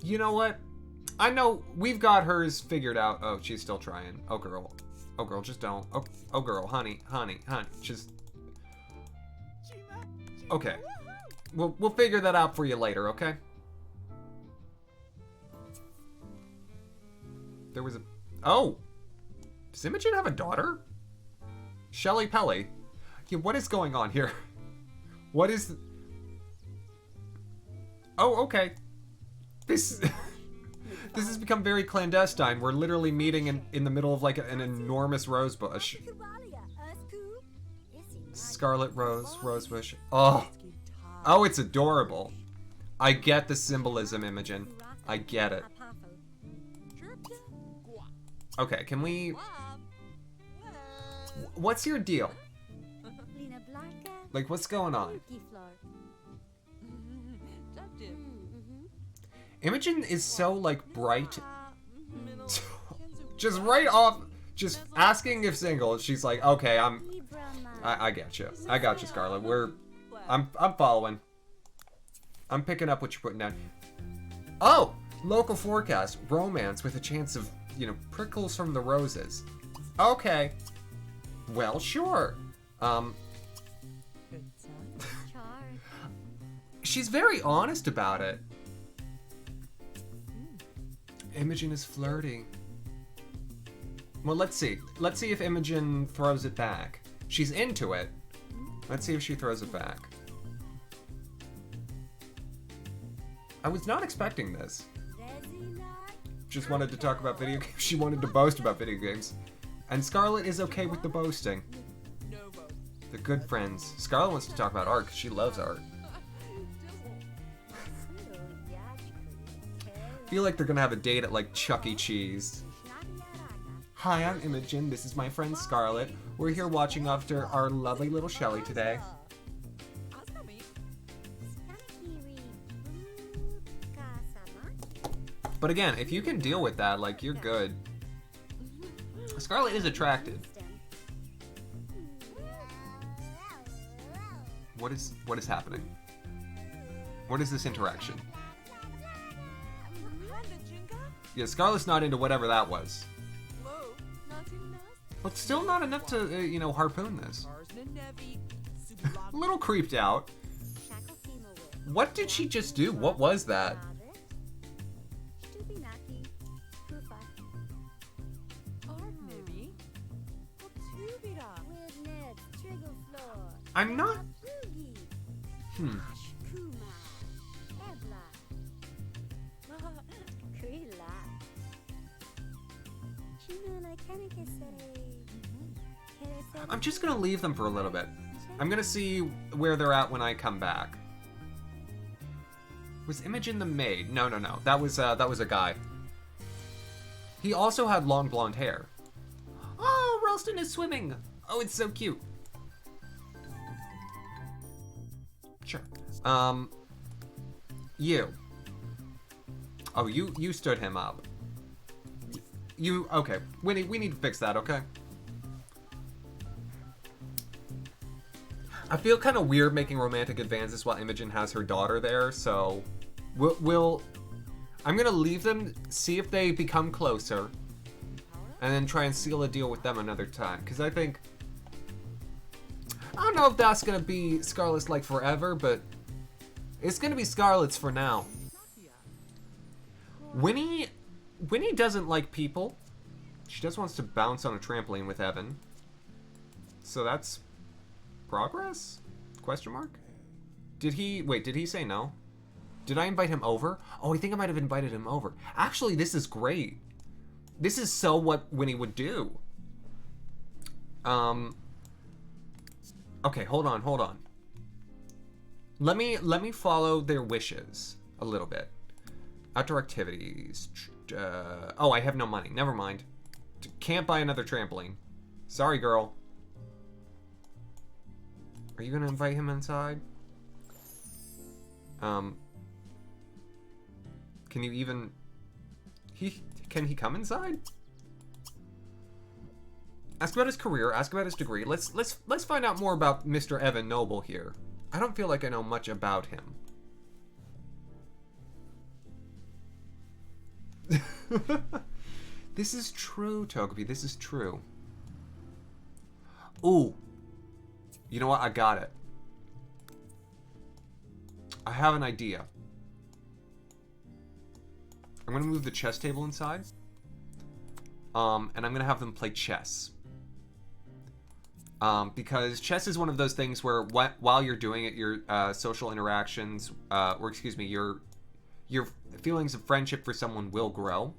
You know what? I know we've got hers figured out. Oh, she's still trying. Oh, girl. Oh, girl, just don't. Oh, oh girl, honey. Just... Okay. We'll figure that out for you later, okay? There was a... Oh! Does Imogen have a daughter? Shelly Pelly. Yeah, what is going on here? What is... Oh, okay. This... This has become very clandestine. We're literally meeting in the middle of like an enormous rose bush. Scarlet rose bush. Oh. Oh, it's adorable. I get the symbolism, Imogen. I get it. Okay, can we... What's your deal? Like, what's going on? Imogen is so, like, bright. Just right off, just asking if single, she's like, okay, I get you. I got you, Scarlet. I'm following. I'm picking up what you're putting down. Oh! Local forecast. Romance with a chance of, you know, prickles from the roses. Okay. Well, sure. She's very honest about it. Imogen is flirty. Well, let's see. Let's see if Imogen throws it back. She's into it. Let's see if she throws it back. I was not expecting this. Just wanted to talk about video games. She wanted to boast about video games. And Scarlet is okay with the boasting. The good friends. Scarlet wants to talk about art because she loves art. I feel like they're gonna have a date at like Chuck E. Cheese. Hi, I'm Imogen. This is my friend Scarlet. We're here watching after our lovely little Shelly today. But again, if you can deal with that, like, you're good. Scarlet is attractive. What is happening? What is this interaction? Yeah, Scarlet's not into whatever that was. But still not enough to, you know, harpoon this. A little creeped out. What did she just do? What was that? I'm not... I'm just gonna leave them for a little bit. I'm gonna see where they're at when I come back. Was Imogen the maid? No. That was a guy. He also had long blonde hair. Oh, Ralston is swimming. Oh, it's so cute. Sure. You. Oh, you stood him up. Okay. We need to fix that, okay? I feel kind of weird making romantic advances while Imogen has her daughter there, so I'm gonna leave them, see if they become closer, and then try and seal a deal with them another time. Because I think, I don't know if that's gonna be Scarlet's like forever, but it's gonna be Scarlet's for now. Winnie doesn't like people. She just wants to bounce on a trampoline with Evan. So that's progress? Question mark? Did he say no? Did I invite him over? Oh, I think I might have invited him over. Actually, this is great. This is so what Winnie would do. Okay, hold on. Let me follow their wishes a little bit. Outdoor activities. Oh, I have no money. Never mind. Can't buy another trampoline. Sorry, girl. Are you gonna invite him inside? Can you even... Can he come inside? Ask about his career, ask about his degree. Let's find out more about Mr. Evan Noble here. I don't feel like I know much about him. This is true, Togepi. This is true. Ooh. You know what? I got it. I have an idea. I'm going to move the chess table inside. And I'm going to have them play chess. Because chess is one of those things where while you're doing it, your social interactions, or excuse me, your feelings of friendship for someone will grow.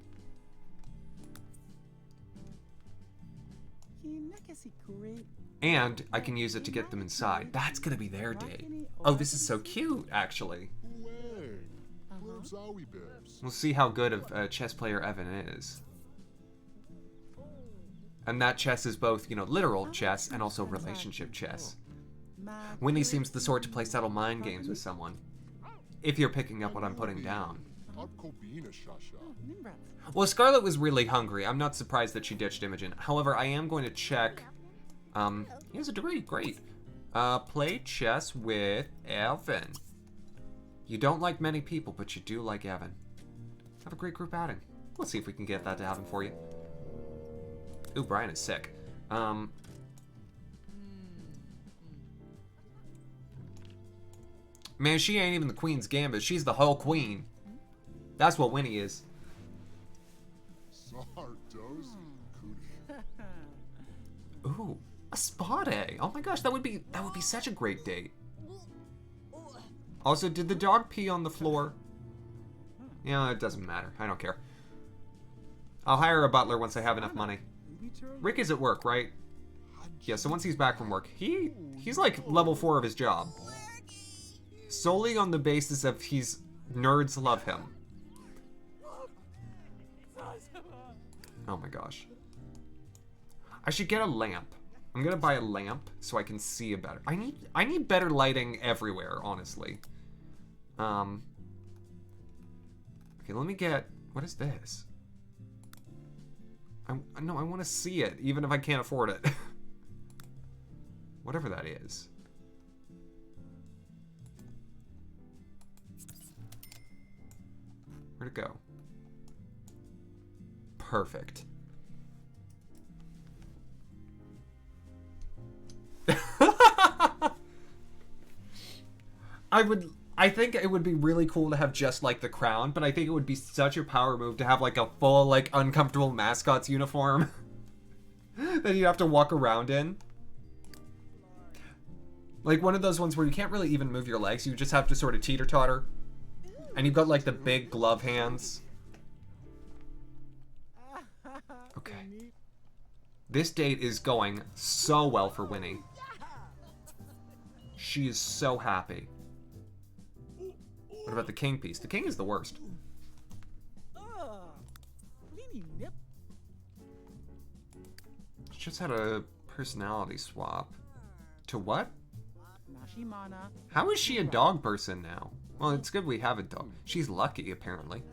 And I can use it to get them inside. That's gonna be their date. Oh, this is so cute, actually. We'll see how good of a chess player Evan is. And that chess is both, you know, literal chess and also relationship chess. Winnie seems the sort to play subtle mind games with someone. If you're picking up what I'm putting down. Well, Scarlet was really hungry. I'm not surprised that she ditched Imogen. However, I am going to check... he has a degree. Great. Play chess with Evan. You don't like many people, but you do like Evan. Have a great group outing. Let's see if we can get that to happen for you. Ooh, Brian is sick. Man, she ain't even the Queen's Gambit. She's the whole queen. That's what Winnie is. Ooh, a spa day. Oh my gosh, that would be such a great date. Also, did the dog pee on the floor? Yeah, it doesn't matter. I don't care. I'll hire a butler once I have enough money. Rick is at work, right? Yeah, so once he's back from work, he's like level 4 of his job. Solely on the basis of nerds love him. Oh my gosh. I should get a lamp. I'm gonna buy a lamp so I can see better. I need better lighting everywhere, honestly. Okay, let me get... What is this? No, I want to see it, even if I can't afford it. Whatever that is. Where'd it go? Perfect. I think it would be really cool to have just like the crown, but I think it would be such a power move to have like a full like uncomfortable mascot's uniform that you have to walk around in. Like one of those ones where you can't really even move your legs, you just have to sort of teeter-totter. And you've got like the big glove hands. Okay. This date is going so well for Winnie. She is so happy. What about the king piece? The king is the worst. She just had a personality swap. To what? How is she a dog person now? Well, it's good we have a dog. She's lucky, apparently.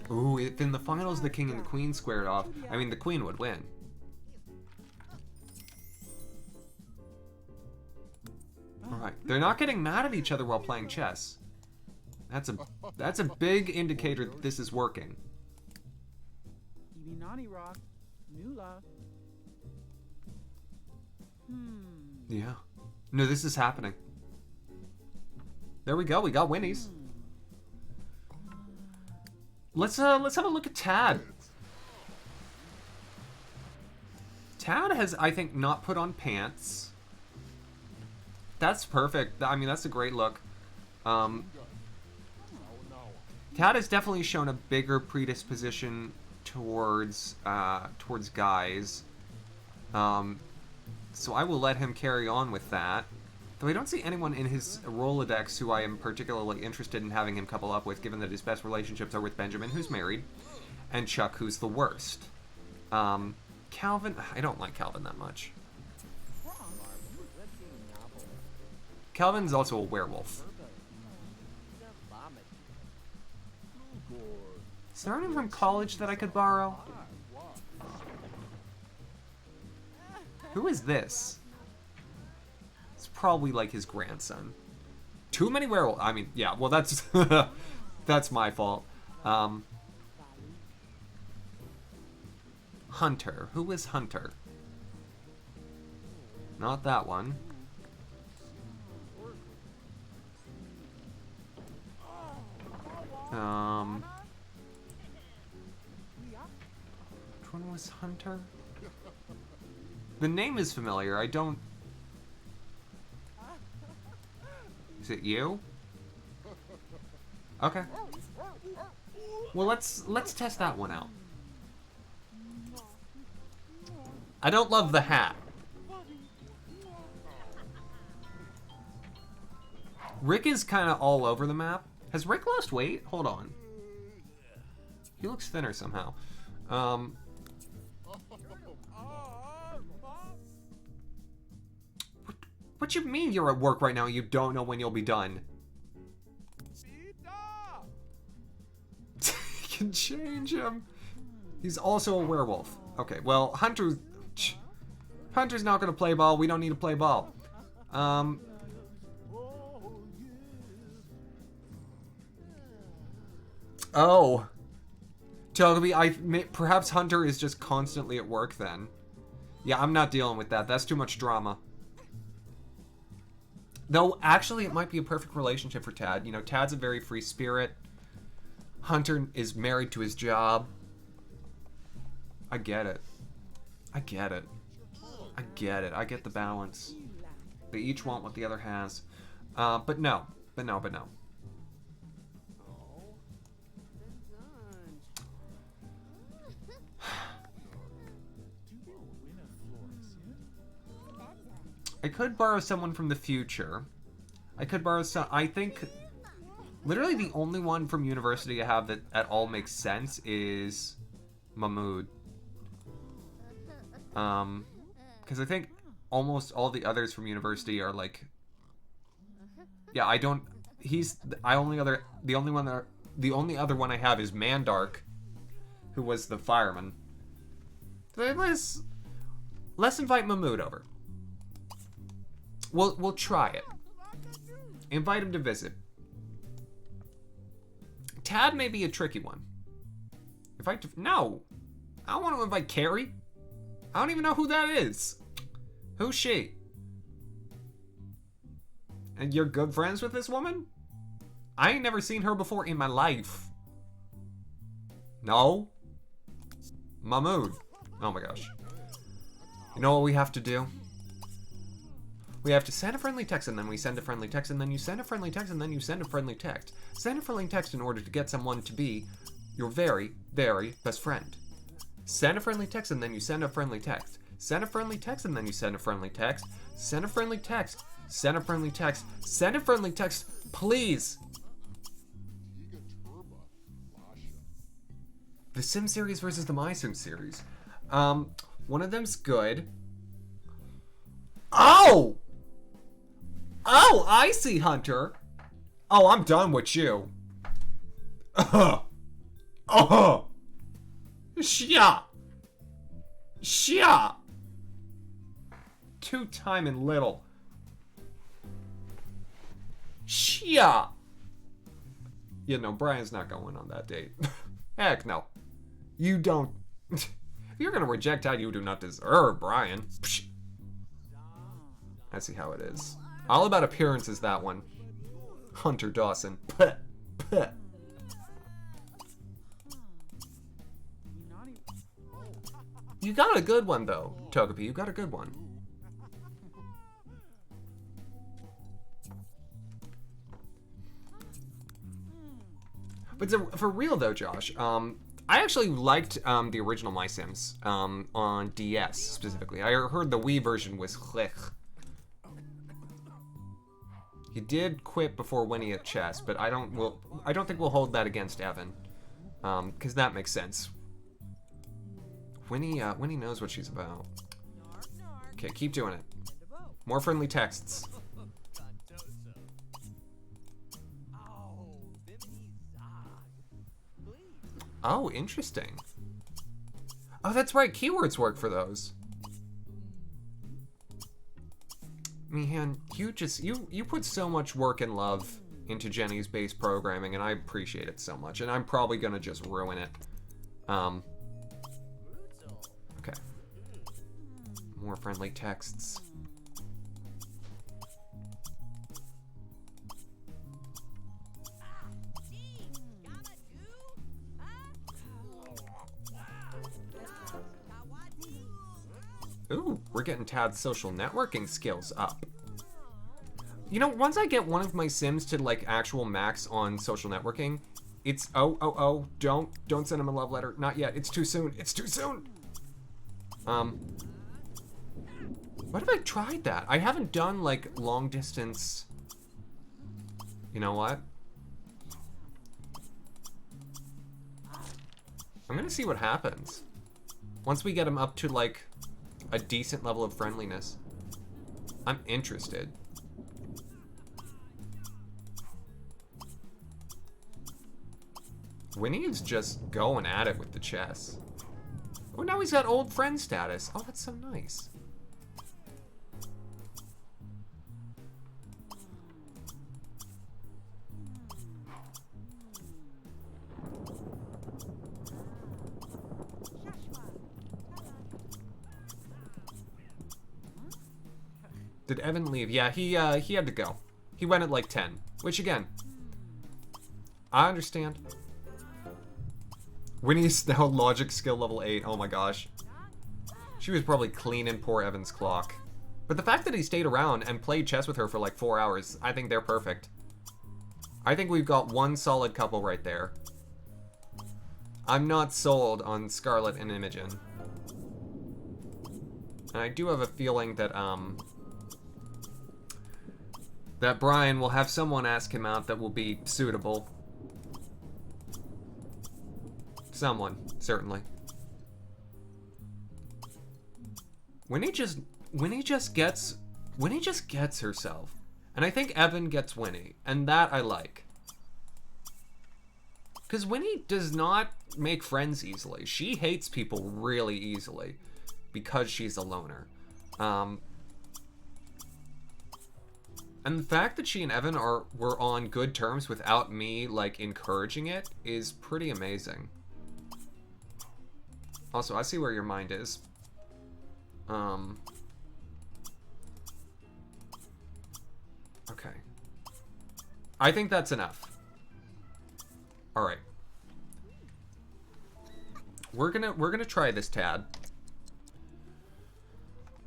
Ooh, if in the finals the king and the queen squared off, I mean, the queen would win. Alright, they're not getting mad at each other while playing chess. That's a big indicator that this is working. Yeah. No, this is happening. There we go, we got Winnie's. Let's have a look at Tad. Tad has, I think, not put on pants. That's perfect. I mean, that's a great look. Tad has definitely shown a bigger predisposition towards guys. So I will let him carry on with that. Though I don't see anyone in his Rolodex who I am particularly interested in having him couple up with, given that his best relationships are with Benjamin, who's married, and Chuck, who's the worst. Calvin, I don't like Calvin that much. Calvin's also a werewolf. Is there anyone from college that I could borrow? Who is this? It's probably like his grandson. Too many werewolves. I mean, yeah, well, that's that's my fault. Hunter. Who is Hunter? Not that one. Which one was Hunter? The name is familiar. I don't... Is it you? Okay. Well, let's test that one out. I don't love the hat. Rick is kind of all over the map. Has Rick lost weight? Hold on. He looks thinner somehow. What you mean you're at work right now and you don't know when you'll be done? You can change him. He's also a werewolf. Okay, well, Hunter's not gonna play ball. We don't need to play ball. Oh. Togepi, perhaps Hunter is just constantly at work then. Yeah, I'm not dealing with that. That's too much drama. Though, actually, it might be a perfect relationship for Tad. You know, Tad's a very free spirit. Hunter is married to his job. I get it. I get it. I get it. I get the balance. They each want what the other has. But no. But no. I could borrow someone from the future. I could borrow some... I think... Literally the only one from university I have that at all makes sense is... Mahmood. Because I think almost all the others from university are like... Yeah, I don't... The only other one I have is Mandark, who was the fireman. Let's invite Mahmood over. We'll try it. Invite him to visit. Tad may be a tricky one. No. I don't want to invite Carrie. I don't even know who that is. Who's she? And you're good friends with this woman? I ain't never seen her before in my life. No? Mahmood. Oh my gosh. You know what we have to do? We have to send a friendly text, and then we send a friendly text, and then you send a friendly text, and then you send a friendly text. Send a friendly text in order to get someone to be your very, very best friend. Send a friendly text, and then you send a friendly text. Send a friendly text, and then you send a friendly text. Send a friendly text. Send a friendly text. Send a friendly text, please. The Sim series versus the My Sim series. One of them's good. Oh! Oh, I see, Hunter. Oh, I'm done with you. Shia. Two-time and little. Shia. Yeah, no, Brian's not going on that date. Heck no. You don't. If you're gonna reject Tad, you do not deserve Brian. Psh. I see how it is. All about appearances, that one. Hunter Dawson. Puh. Puh. You got a good one, though, Togepi. You got a good one. But for real, though, Josh, I actually liked the original My Sims on DS, specifically. I heard the Wii version was click. He did quit before winning at chess, but I don't think we'll hold that against Evan, because that makes sense. Winnie knows what she's about. Okay, keep doing it. More friendly texts. Oh, interesting. Oh, that's right. Keywords work for those. Man, you put so much work and love into Jenny's base programming, and I appreciate it so much. And I'm probably gonna just ruin it. Okay. More friendly texts. Ooh, we're getting Tad's social networking skills up. You know, once I get one of my Sims to like actual max on social networking, it's don't send him a love letter. Not yet. It's too soon. It's too soon. What if I tried that? I haven't done like long distance. You know what? I'm gonna see what happens. Once we get him up to like a decent level of friendliness. I'm interested. Winnie is just going at it with the chess. Oh, now he's got old friend status. Oh, that's so nice. Did Evan leave? Yeah, he had to go. He went at like 10, which again, I understand. Winnie's now logic skill level 8. Oh my gosh. She was probably cleaning poor Evan's clock. But the fact that he stayed around and played chess with her for like 4 hours, I think they're perfect. I think we've got one solid couple right there. I'm not sold on Scarlett and Imogen. And I do have a feeling that, that Brian will have someone ask him out that will be suitable. Someone, certainly. Winnie just gets herself. And I think Evan gets Winnie, and that I like. Because Winnie does not make friends easily. She hates people really easily because she's a loner. And the fact that she and Evan were on good terms without me, like, encouraging it is pretty amazing. Also, I see where your mind is. Okay. I think that's enough. All right. We're gonna try this, Tad.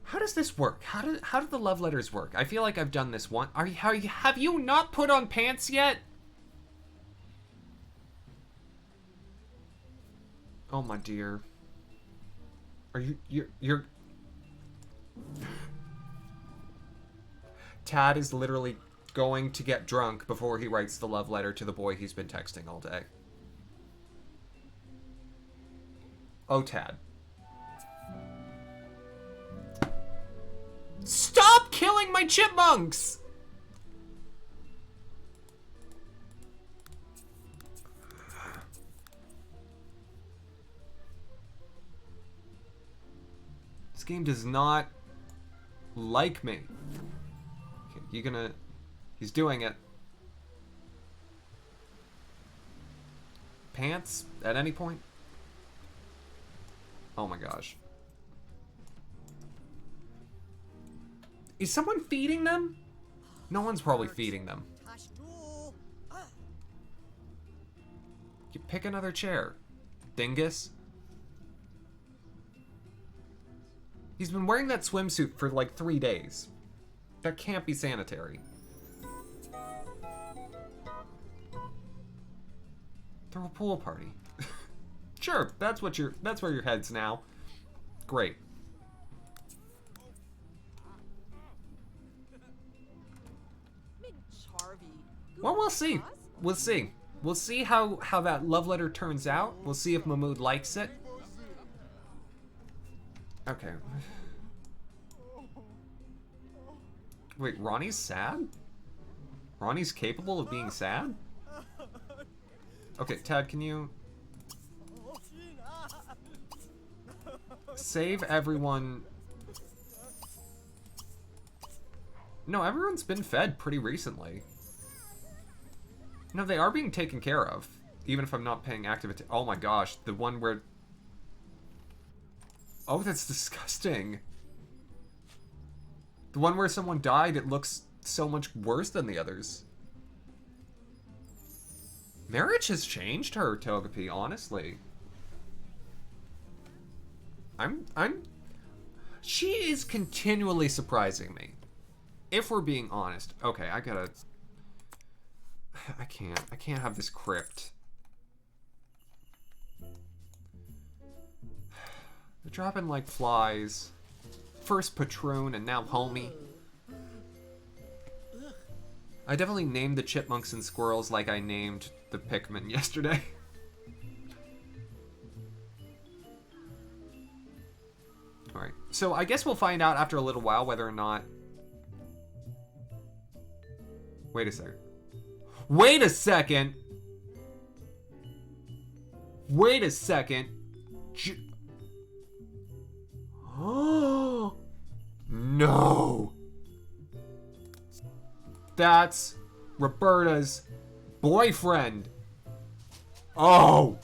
How does this work? How do the love letters work? I feel like I've done this one. Have you not put on pants yet? Oh my dear. Are you're Tad is literally going to get drunk before he writes the love letter to the boy he's been texting all day. Oh, Tad. Stop killing my chipmunks! This game does not like me. Okay, he's doing it. Pants at any point? Oh my gosh. Is someone feeding them? No one's probably feeding them. You pick another chair, dingus. He's been wearing that swimsuit for like 3 days. That can't be sanitary. Throw a pool party. Sure, that's where your head's now. Great. Well, we'll see. We'll see. We'll see how that love letter turns out. We'll see if Mahmood likes it. Okay. Wait, Ronnie's sad? Ronnie's capable of being sad? Okay, Tad, can you... Save everyone. No, everyone's been fed pretty recently. No, they are being taken care of. Even if I'm not paying active attention. Oh my gosh, the one where... Oh, that's disgusting. The one where someone died, it looks so much worse than the others. Marriage has changed her, Togepi, honestly. She is continually surprising me. If we're being honest. Okay, I can't have this crypt. They're dropping like flies. First Patroon and now Homie. I definitely named the chipmunks and squirrels like I named the Pikmin yesterday. Alright, so I guess we'll find out after a little while whether or not... Wait a second. Wait a second! Wait a second! Oh no! That's Roberta's boyfriend. Oh!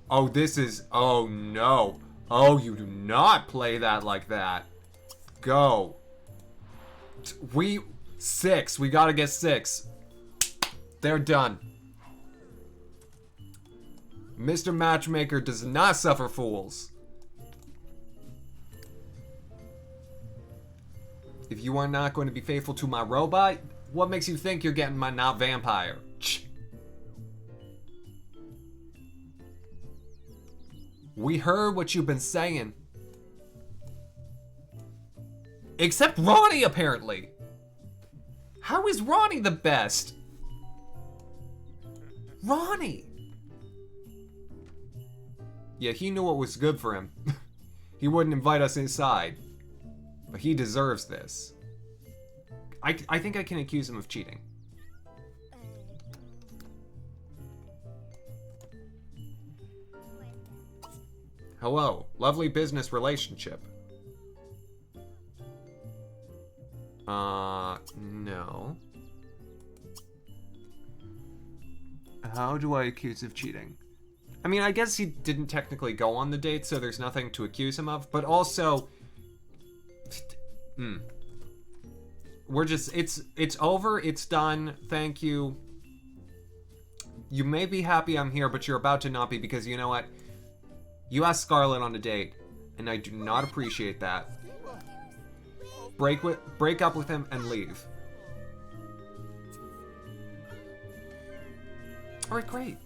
Oh, this is... Oh no. Oh, you do not play that like that. Go. We... 6. We gotta get 6. They're done. Mr. Matchmaker does not suffer fools. If you are not going to be faithful to my robot, what makes you think you're getting my not vampire? We heard what you've been saying. Except Ronnie, apparently. How is Ronnie the best? Ronnie! Yeah, he knew what was good for him. He wouldn't invite us inside. But he deserves this. I think I can accuse him of cheating. Hello, lovely business relationship. No. How do I accuse of cheating? I mean, I guess he didn't technically go on the date, so there's nothing to accuse him of, but also... We're just, it's over, it's done, thank you. You may be happy I'm here, but you're about to not be, because you know what? You asked Scarlet on a date, and I do not appreciate that. Break up with him and leave. Alright, great.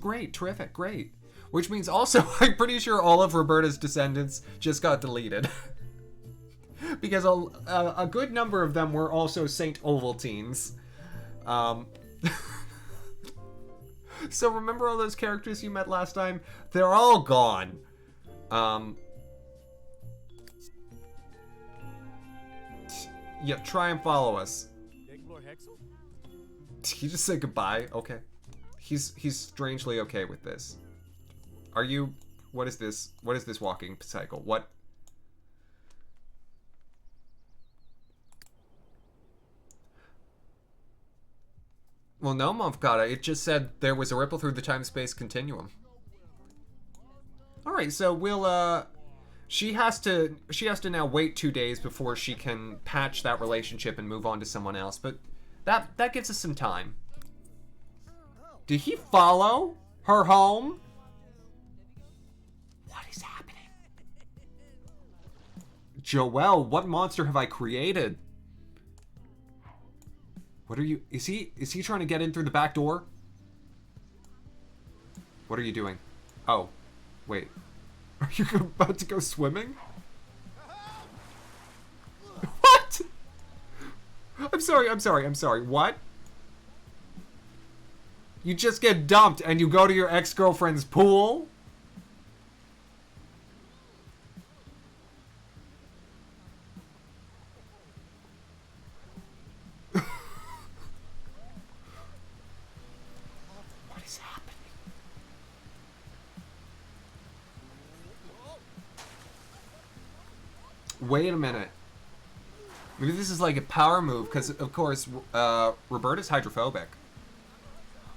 Great, terrific, great. Which means also, I'm pretty sure all of Roberta's descendants just got deleted. Because a good number of them were also Saint Ovaltines. So remember all those characters you met last time? They're all gone. Yeah, try and follow us. Did you just say goodbye? Okay. He's strangely okay with this. Are you... What is this? What is this walking cycle? What? Well, no, Momfkata. It just said there was a ripple through the time-space continuum. Alright, so we'll, She has to now wait 2 days before she can patch that relationship and move on to someone else, but that gives us some time. Did he follow her home? What is happening? Joelle, what monster have I created? What are you... Is he trying to get in through the back door? What are you doing? Oh. Wait. Are you about to go swimming? What? I'm sorry. What? You just get dumped and you go to your ex-girlfriend's pool? Wait a minute. Maybe this is like a power move, because, of course, Roberta's hydrophobic.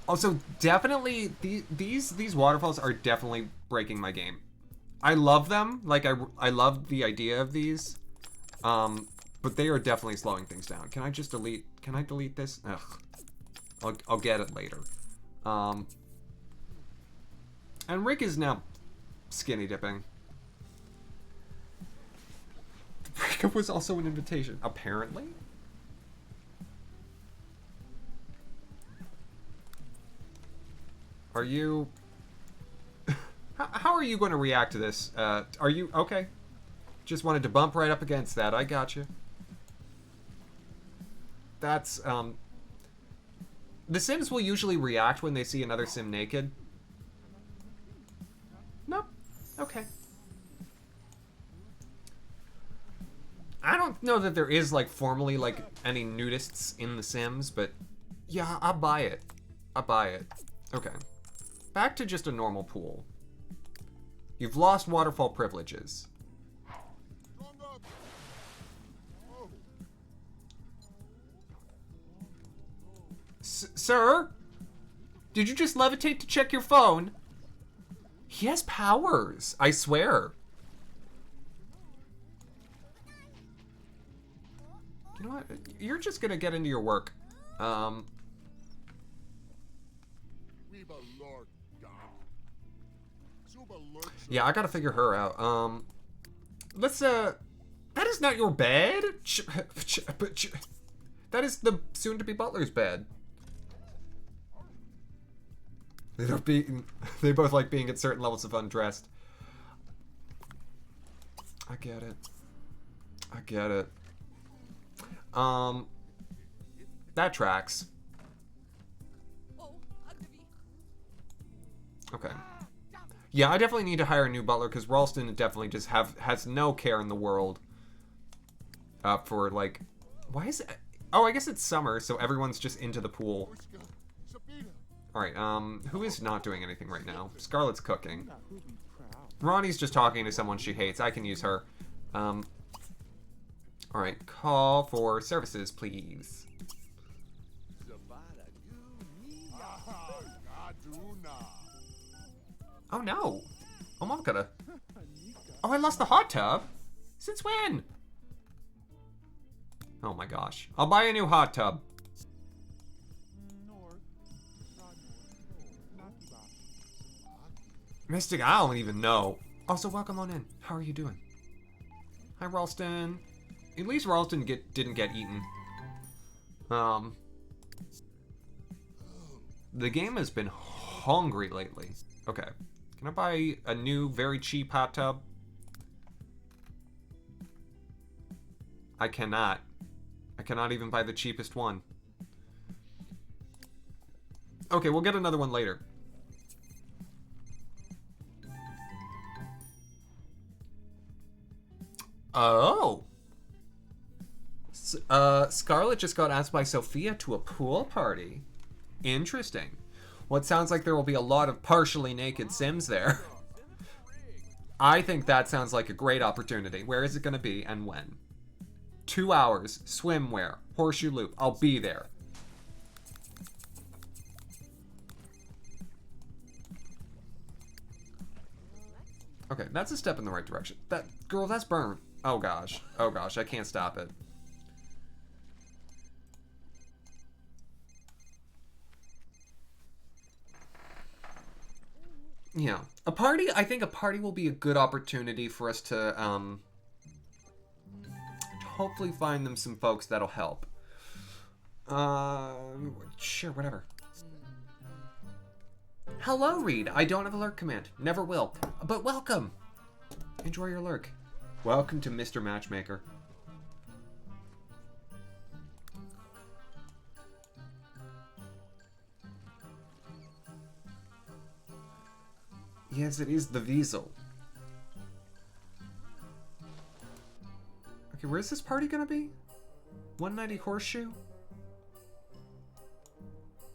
Also, definitely, these waterfalls are definitely breaking my game. I love them. Like, I love the idea of these. But they are definitely slowing things down. Can I just delete... Can I delete this? Ugh. I'll get it later. And Rick is now skinny dipping. The breakup was also an invitation, apparently. Are you... How are you going to react to this? Are you... Okay. Just wanted to bump right up against that. I got you. That's, The Sims will usually react when they see another Sim naked. Nope. Okay. I don't know that there is, like, formally, like, any nudists in The Sims, but yeah, I'll buy it. I'll buy it. Okay. Back to just a normal pool. You've lost waterfall privileges. Sir? Did you just levitate to check your phone? He has powers, I swear. You know what? You're just gonna get into your work. Yeah, I gotta figure her out. Let's, that is not your bed? That is the soon-to-be butler's bed. They both like being at certain levels of undressed. I get it. I get it. That tracks. Okay. Yeah, I definitely need to hire a new butler because Ralston definitely just has no care in the world. For like, why is it? Oh, I guess it's summer, so everyone's just into the pool. Alright, who is not doing anything right now? Scarlett's cooking. Ronnie's just talking to someone she hates. I can use her. Alright, call for services, please. Oh no! Oh my god. Oh, I lost the hot tub? Since when? Oh my gosh. I'll buy a new hot tub. Mystic, I don't even know. Also, welcome on in. How are you doing? Hi, Ralston. At least Ralston didn't get eaten. The game has been hungry lately. Okay. Can I buy a new, very cheap hot tub? I cannot. I cannot even buy the cheapest one. Okay, we'll get another one later. Oh. Scarlett just got asked by Sophia to a pool party. Interesting. Well, it sounds like there will be a lot of partially naked Sims there. I think that sounds like a great opportunity. Where is it going to be and when? 2 hours, swimwear, horseshoe loop. I'll be there. Okay, that's a step in the right direction. That girl, that's burnt. Oh gosh. Oh gosh, I can't stop it. Yeah. A party, I think a party will be a good opportunity for us to hopefully find them some folks that'll help. Sure, whatever. Hello, Reed. I don't have a lurk command. Never will. But welcome. Enjoy your lurk. Welcome to Mr. Matchmaker. Yes, it is the Weasel. Okay, where's this party gonna be? 190 Horseshoe?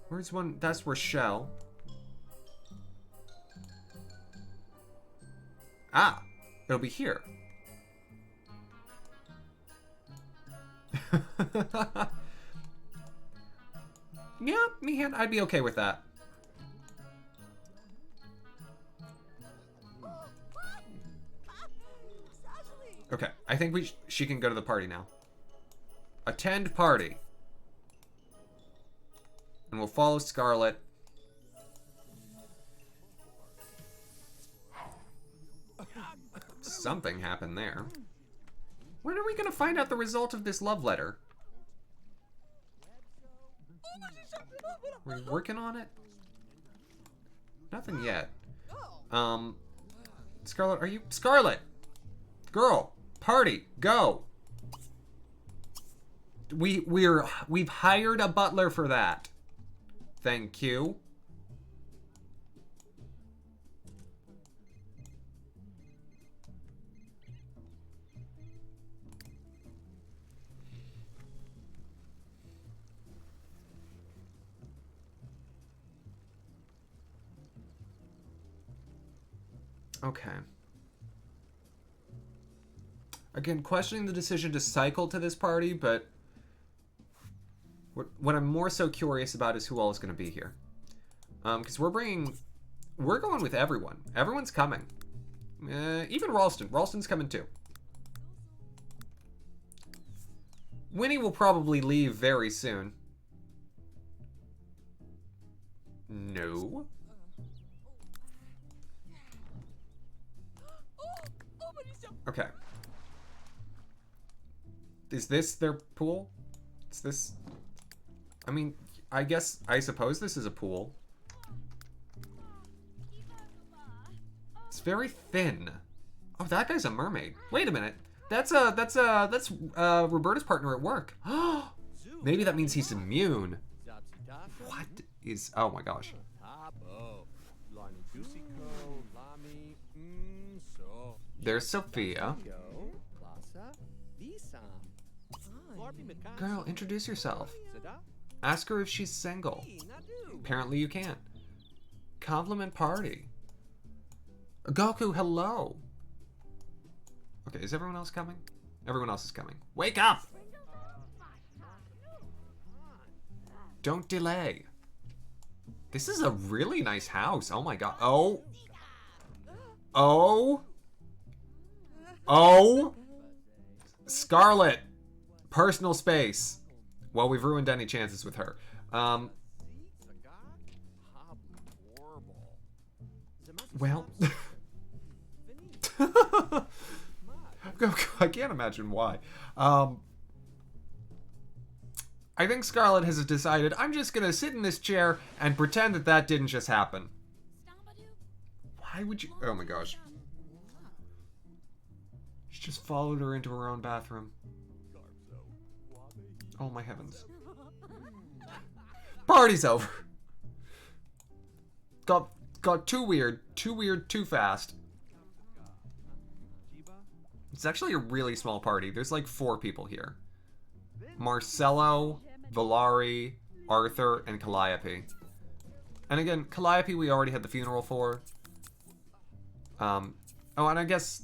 Where's one? That's Rochelle. Ah, it'll be here. Yeah, Mihan, I'd be okay with that. Okay, I think she can go to the party now. Attend party. And we'll follow Scarlet. Something happened there. When are we gonna find out the result of this love letter? Are we working on it? Nothing yet. Scarlet, are you... Scarlet! Girl! Party! Go! We've hired a butler for that. Thank you. Okay. Again, questioning the decision to cycle to this party, but what I'm more so curious about is who all is going to be here. Because we're going with everyone. Everyone's coming. Even Ralston. Ralston's coming too. Winnie will probably leave very soon. No. Okay. Is this their pool? Is this... I mean, I suppose this is a pool. It's very thin. Oh, that guy's a mermaid. Wait a minute. That's Roberta's partner at work. Maybe that means he's immune. What is... Oh my gosh. There's Sophia. Girl, introduce yourself. Ask her if she's single. Apparently you can't. Compliment party. Goku, hello. Okay, is everyone else coming? Everyone else is coming. Wake up! Don't delay. This is a really nice house. Oh my god. Oh. Oh. Oh. Scarlet. Personal space. Well, we've ruined any chances with her. Well. I can't imagine why. I think Scarlet has decided, I'm just gonna sit in this chair and pretend that that didn't just happen. Why would you... Oh my gosh. She just followed her into her own bathroom. Oh my heavens. Party's over. Got too weird, too fast. It's actually a really small party. There's like 4 people here. Marcelo, Valari, Arthur, and Calliope. And again, Calliope we already had the funeral for. Oh, and I guess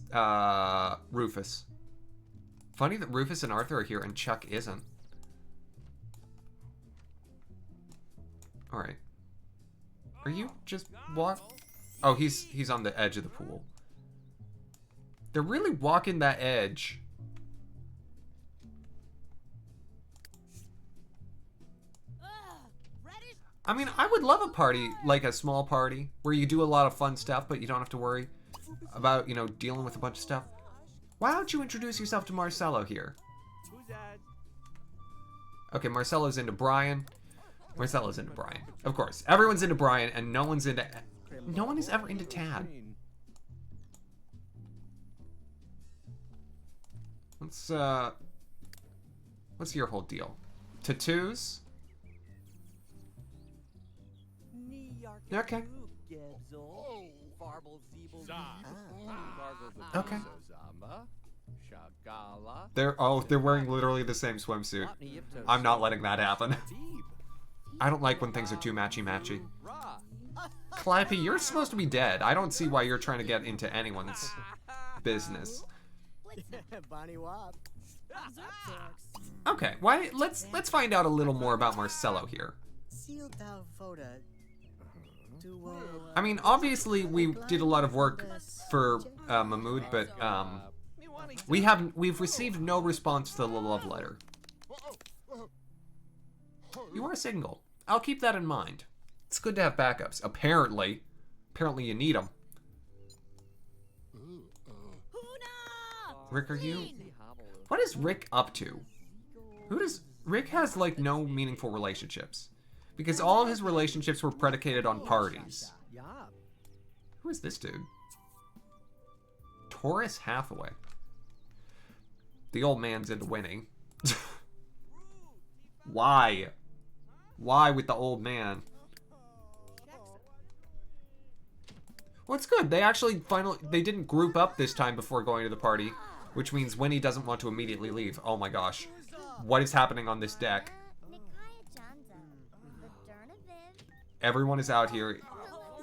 Rufus. Funny that Rufus and Arthur are here and Chuck isn't. Alright. Are you just walk? Oh, he's on the edge of the pool. They're really walking that edge. I mean, I would love a party, like a small party, where you do a lot of fun stuff, but you don't have to worry about, you know, dealing with a bunch of stuff. Why don't you introduce yourself to Marcelo here? Okay, Marcelo's into Brian. Marcelo's into Brian. Of course. Everyone's into Brian, and no one is ever into Tad. What's your whole deal? Tattoos? Okay. Okay. They're wearing literally the same swimsuit. I'm not letting that happen. I don't like when things are too matchy-matchy. Calliope, you're supposed to be dead. I don't see why you're trying to get into anyone's business. Okay, why? Let's find out a little more about Marcello here. I mean, obviously we did a lot of work for Mahmoud, but we've received no response to the love letter. You are single. I'll keep that in mind. It's good to have backups. Apparently you need them. Rick, are you? What is Rick up to? Rick has like no meaningful relationships. Because all of his relationships were predicated on parties. Who is this dude? Taurus Hathaway. The old man's into winning. Why? Why with the old man? Well, it's good. They actually they didn't group up this time before going to the party, which means Winnie doesn't want to immediately leave. Oh my gosh. What is happening on this deck? Everyone is out here.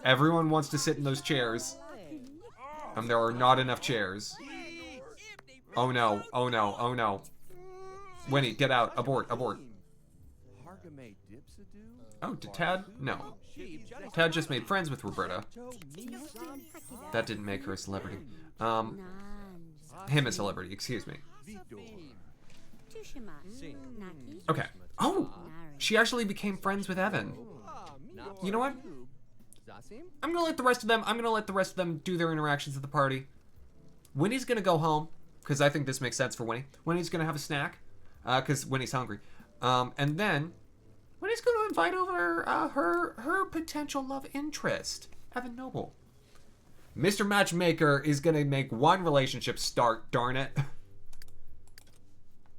Everyone wants to sit in those chairs. There are not enough chairs. Oh no, oh no, oh no. Winnie, get out. Abort, abort. Oh, did Tad? No. Tad just made friends with Roberta. That didn't make her a celebrity. Him a celebrity, excuse me. Okay. Oh! She actually became friends with Evan. You know what? I'm gonna let the rest of them do their interactions at the party. Winnie's gonna go home, because I think this makes sense for Winnie. Winnie's gonna have a snack, because Winnie's hungry. And then Winnie's gonna invite over her potential love interest, Evan Noble. Mr. Matchmaker is gonna make one relationship start, darn it.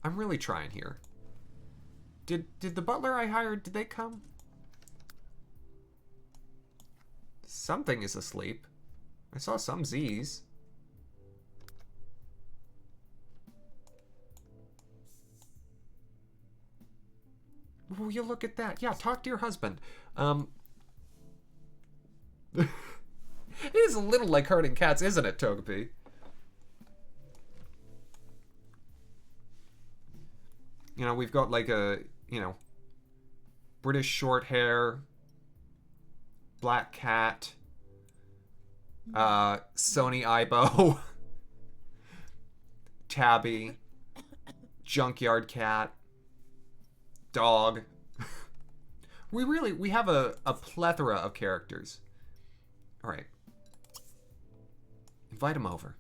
I'm really trying here. Did the butler I hired, did they come? Something is asleep. I saw some Z's. Will you look at that? Yeah, talk to your husband. It is a little like herding cats, isn't it, Togepi? You know, we've got like a, you know, British short hair, black cat, Sony Aibo, Tabby, junkyard cat, dog. We have a plethora of characters. All right. Invite him over.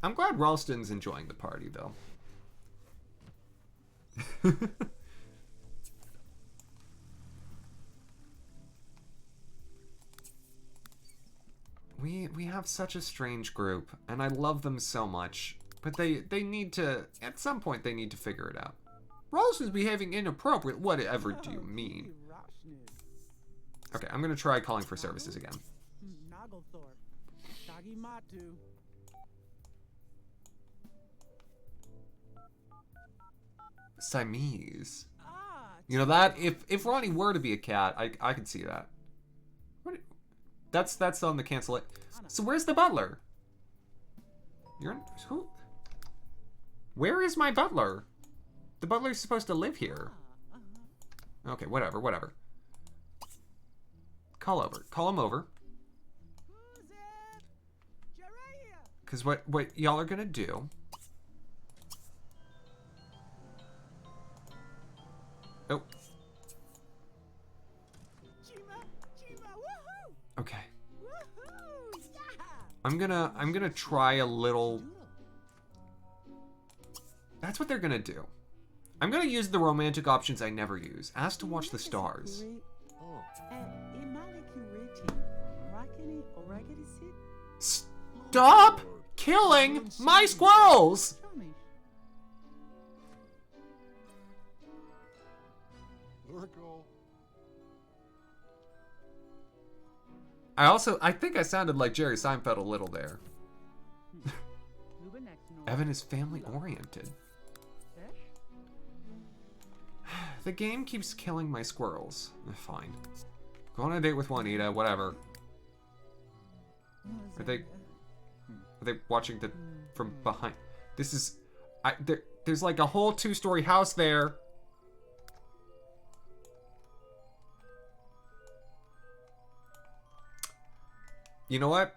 I'm glad Ralston's enjoying the party, though. We have such a strange group, and I love them so much. But they need to, at some point, they need to figure it out. Ralston's behaving inappropriate. Whatever do you mean? Okay, I'm gonna try calling for services again. Siamese. You know that if Ronnie were to be a cat, I could see that. That's on the cancel it. So where's the butler? Who? Where is my butler? The butler's supposed to live here. Okay, whatever. Call him over. Cause what y'all are gonna do? Oh. Okay. I'm gonna try a little. That's what they're gonna do. I'm gonna use the romantic options I never use. Ask to watch the stars. Stop killing my squirrels! I think I sounded like Jerry Seinfeld a little there. Evan is family oriented. The game keeps killing my squirrels. Fine. Go on a date with Juanita, whatever. Are they watching the from behind? This is there's like a whole 2-story house there. You know what?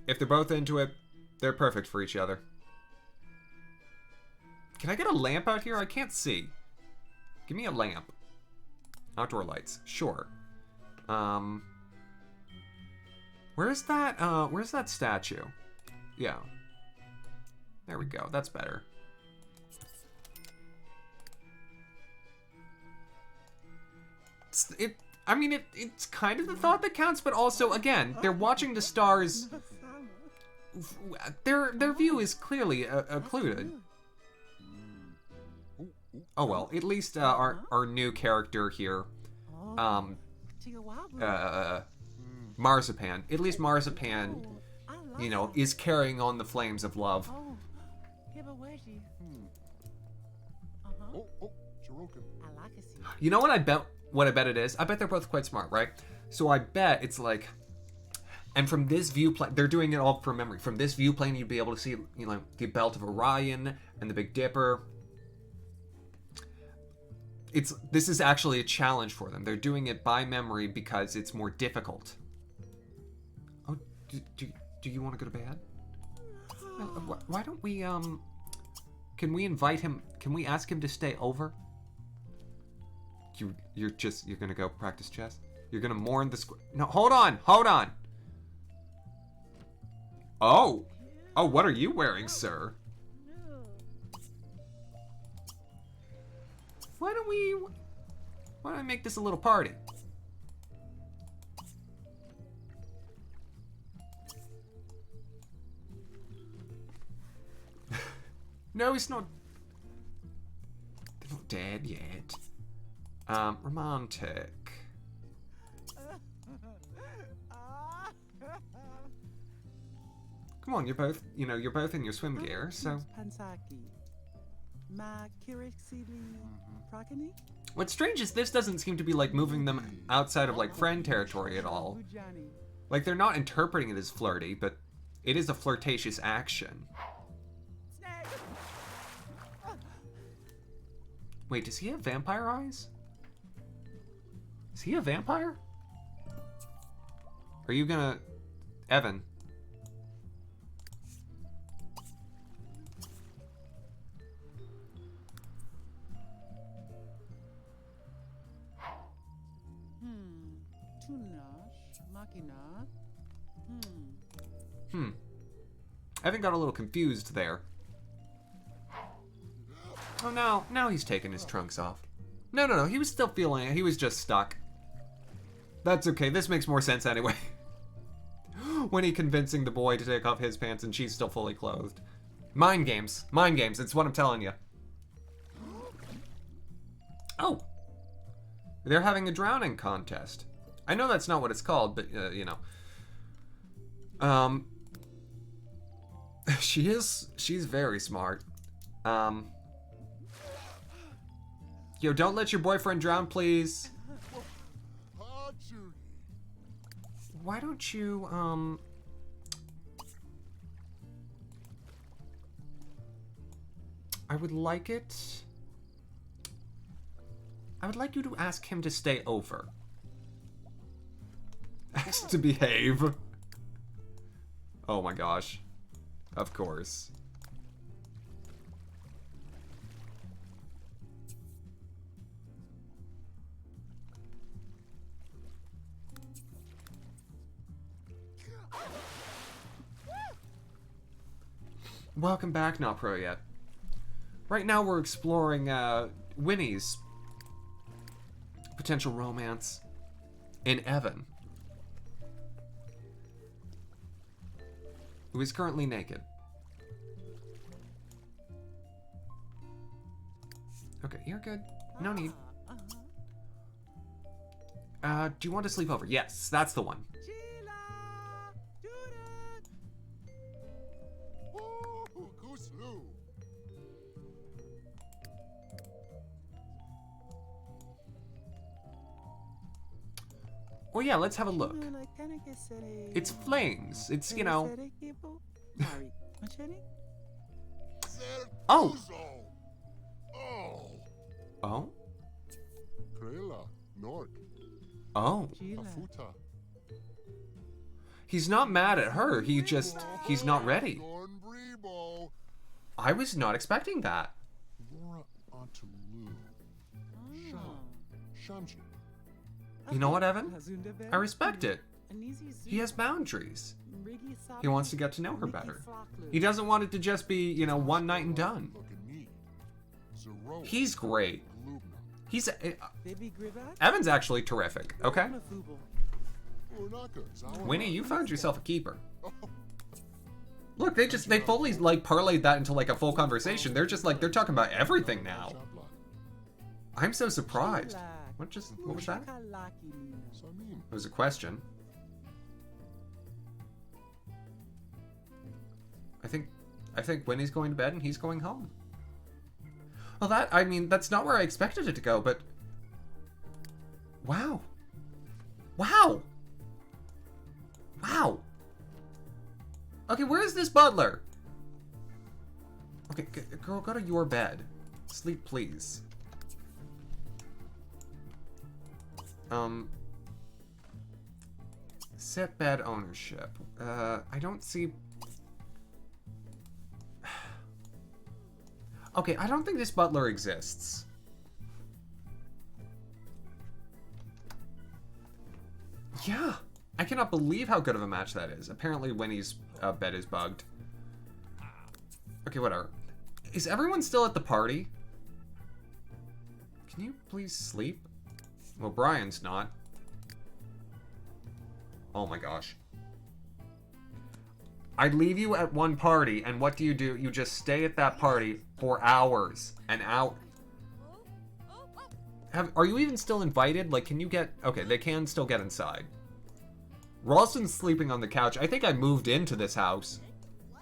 If they're both into it, they're perfect for each other. Can I get a lamp out here? I can't see. Give me a lamp. Outdoor lights. Sure. Where's that statue? Yeah. There we go. That's better. It's kind of the thought that counts, but also, again, they're watching the stars. Their view is clearly occluded. Oh well, at least our new character here, Marzipan. At least Marzipan, you know, is carrying on the flames of love. You know what I bet? What I bet it is? I bet they're both quite smart, right? So I bet it's like, and from this view plane, they're doing it all from memory. From this view plane, you'd be able to see, you know, the Belt of Orion and the Big Dipper. This is actually a challenge for them. They're doing it by memory because it's more difficult. Oh, do you want to go to bed? Why don't we, can we invite him, can we ask him to stay over? You're gonna go practice chess? You're gonna mourn the no, hold on! Oh, what are you wearing, sir? Why don't I make this a little party? No, he's not. They're not dead yet. Romantic. Come on, you're both in your swim gear, so. What's strange is this doesn't seem to be like moving them outside of like friend territory at all. Like they're not interpreting it as flirty, but it is a flirtatious action. Wait, does he have vampire eyes? Is he a vampire? Are you gonna... Evan. Evan got a little confused there. Oh, now he's taking his trunks off. No, he was still feeling it. He was just stuck. That's okay, this makes more sense anyway. When he convincing the boy to take off his pants and she's still fully clothed. Mind games, it's what I'm telling you. Oh, they're having a drowning contest. I know that's not what it's called, but you know. She's very smart. Yo, don't let your boyfriend drown, please. Why don't you, I would like you to ask him to stay over. Ask to behave. Oh my gosh. Of course. Welcome back, not pro yet. Right now we're exploring Winnie's potential romance in Evan, who is currently naked. Okay, you're good. No need. Do you want to sleep over? Yes, that's the one. Oh yeah, let's have a look. It's flames. It's, you know... Oh! Oh? Oh. He's not mad at her. He's not ready. I was not expecting that. You know what, Evan? I respect it. He has boundaries. He wants to get to know her better. He doesn't want it to just be, you know, one night and done. He's great. He's... Evan's actually terrific, okay? Winnie, you found yourself a keeper. Look, they fully, like, parlayed that into, like, a full conversation. They're just, like, they're talking about everything now. I'm so surprised. What was that? It was a question. I think Winnie's going to bed and he's going home. Well, I mean, that's not where I expected it to go, but... Wow. Wow! Wow! Okay, where's this butler? Okay, girl, go to your bed. Sleep, please. Set bed ownership. I don't see... Okay, I don't think this butler exists. Yeah! I cannot believe how good of a match that is. Apparently Winnie's bed is bugged. Okay, whatever. Is everyone still at the party? Can you please sleep? Well, Brian's not. Oh my gosh. I leave you at one party, and what do? You just stay at that party for hours and hours. Are you even still invited? Like, can you get... Okay, they can still get inside. Ralston's sleeping on the couch. I think I moved into this house.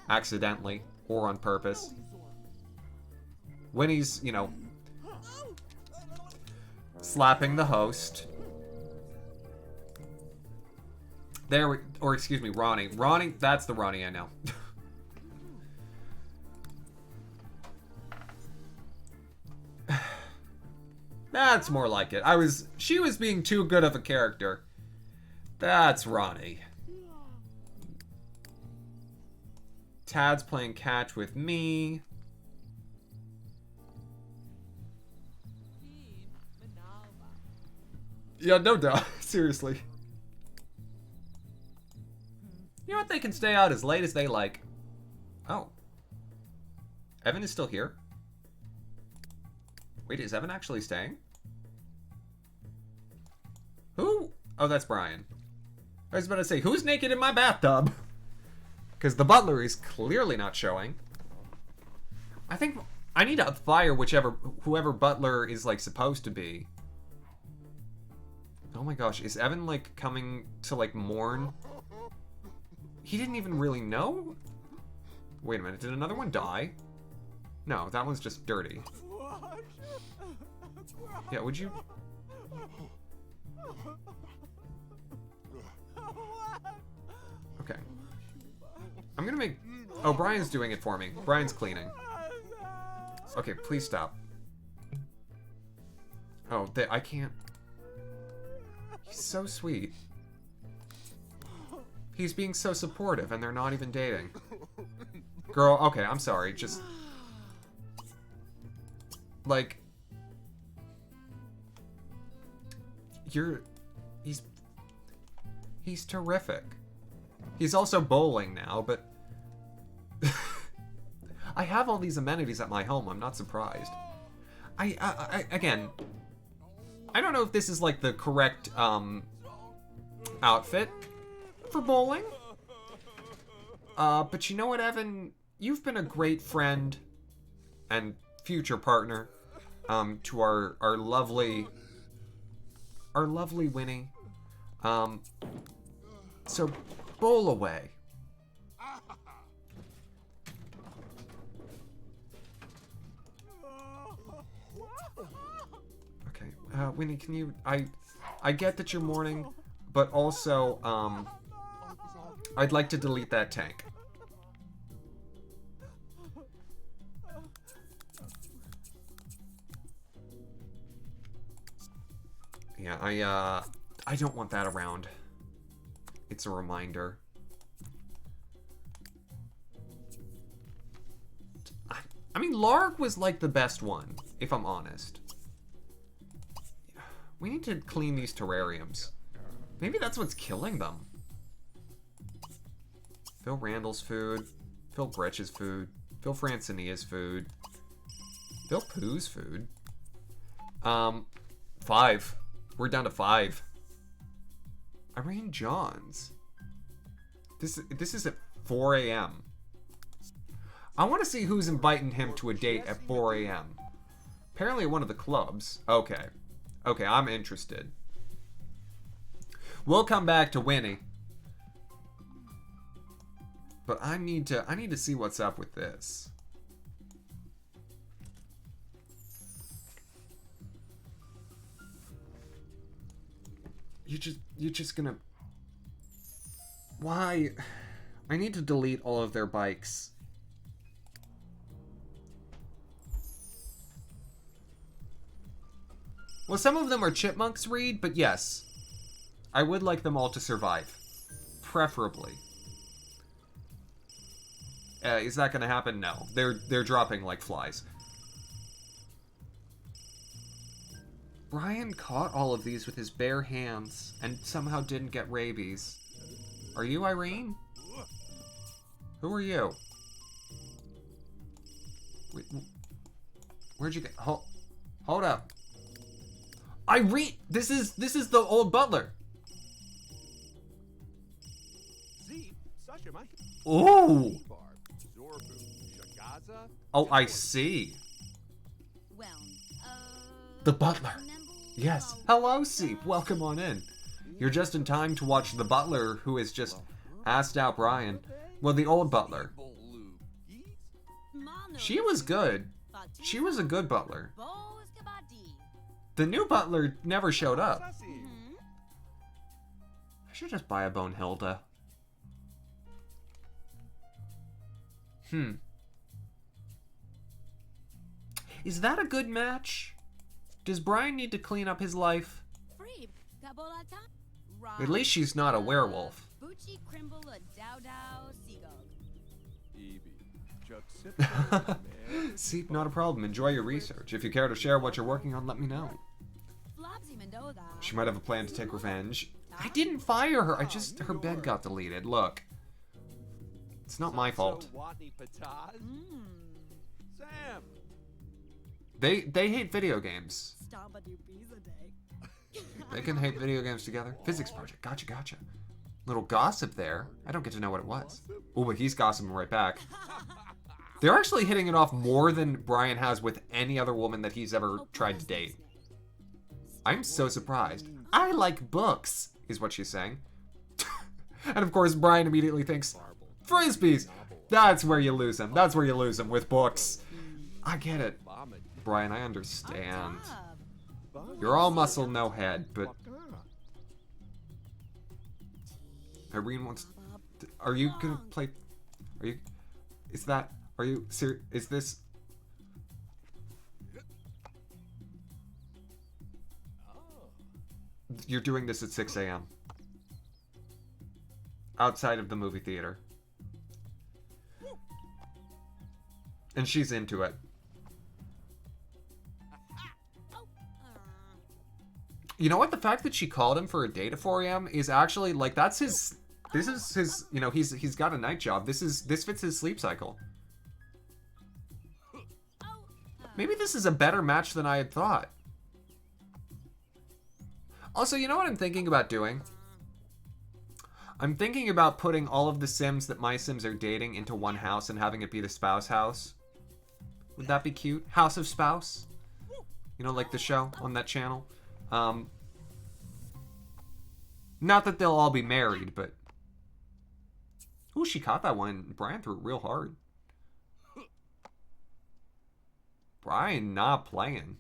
Accidentally. Or on purpose. Winnie's, you know... slapping the host. Or excuse me, Ronnie. Ronnie, that's the Ronnie I know. That's more like it. She was being too good of a character. That's Ronnie. Tad's playing catch with me. Yeah, no doubt. Seriously. You know what? They can stay out as late as they like. Oh. Evan is still here? Wait, is Evan actually staying? Who? Oh, that's Brian. I was about to say, who's naked in my bathtub? Because the butler is clearly not showing. I think I need to fire whoever butler is, like, supposed to be. Oh my gosh, is Evan, like, coming to, like, mourn? He didn't even really know? Wait a minute, did another one die? No, that one's just dirty. Yeah, would you... Okay. I'm gonna make... Oh, Brian's doing it for me. Brian's cleaning. Okay, please stop. Oh, I can't... He's so sweet. He's being so supportive, and they're not even dating. Girl, okay, I'm sorry, just... Like... He's terrific. He's also bowling now, but... I have all these amenities at my home, I'm not surprised. Again... I don't know if this is, like, the correct, outfit for bowling. But you know what, Evan? You've been a great friend and future partner, to our lovely Winnie. So bowl away. Okay, Winnie, can you... I get that you're mourning, but also, I'd like to delete that tank. Yeah, I don't want that around. It's a reminder. I mean, Larg was like the best one, if I'm honest. We need to clean these terrariums. Maybe that's what's killing them. Phil Randall's food. Phil Gretch's food. Phil Francinia's food. Phil Pooh's food. 5. We're down to 5. Irene Johns. This is at 4 a.m. I want to see who's inviting him to a date at 4 a.m. Apparently at one of the clubs. Okay. Okay, I'm interested. We'll come back to Winnie. But I need to see what's up with this. You're just gonna... Why? I need to delete all of their bikes. Well, some of them are chipmunks, Reed, but yes. I would like them all to survive. Preferably. Is that gonna happen? No. They're dropping like flies. Brian caught all of these with his bare hands and somehow didn't get rabies. Are you Irene? Who are you? Wait, where'd you get? Hold up. Irene, this is the old butler. Ooh. Oh, I see. The butler. Yes. Hello, Seep. Welcome on in. You're just in time to watch the butler who has just asked out Brian. Well, the old butler. She was good. She was a good butler. The new butler never showed up. I should just buy a Bone Hilda. Is that a good match? Does Brian need to clean up his life? At least she's not a werewolf. See, not a problem. Enjoy your research. If you care to share what you're working on, let me know. She might have a plan to take revenge. I didn't fire her. Her bed got deleted. Look. It's not my fault. They hate video games. They can hate video games together. Physics project. Gotcha. Little gossip there. I don't get to know what it was. Oh, but he's gossiping right back. They're actually hitting it off more than Brian has with any other woman that he's ever tried to date. I'm so surprised. I like books, is what she's saying. And of course, Brian immediately thinks, Frisbees! That's where you lose him. That's where you lose him, with books. I get it. Brian, I understand. You're all muscle, no head, but... Irene wants... Are you gonna play... Are you... Is that... Are you... Is this... You're doing this at 6 a.m. Outside of the movie theater. And she's into it. You know what? The fact that she called him for a date at 4 a.m. is actually, like, that's his... This is his... You know, he's got a night job. This fits his sleep cycle. Maybe this is a better match than I had thought. Also, you know what I'm thinking about doing? I'm thinking about putting all of the Sims that my Sims are dating into one house and having it be the spouse house. Would that be cute? House of Spouse? You know, like the show on that channel? Not that they'll all be married, but... Ooh, she caught that one. Brian threw it real hard. Brian not playing.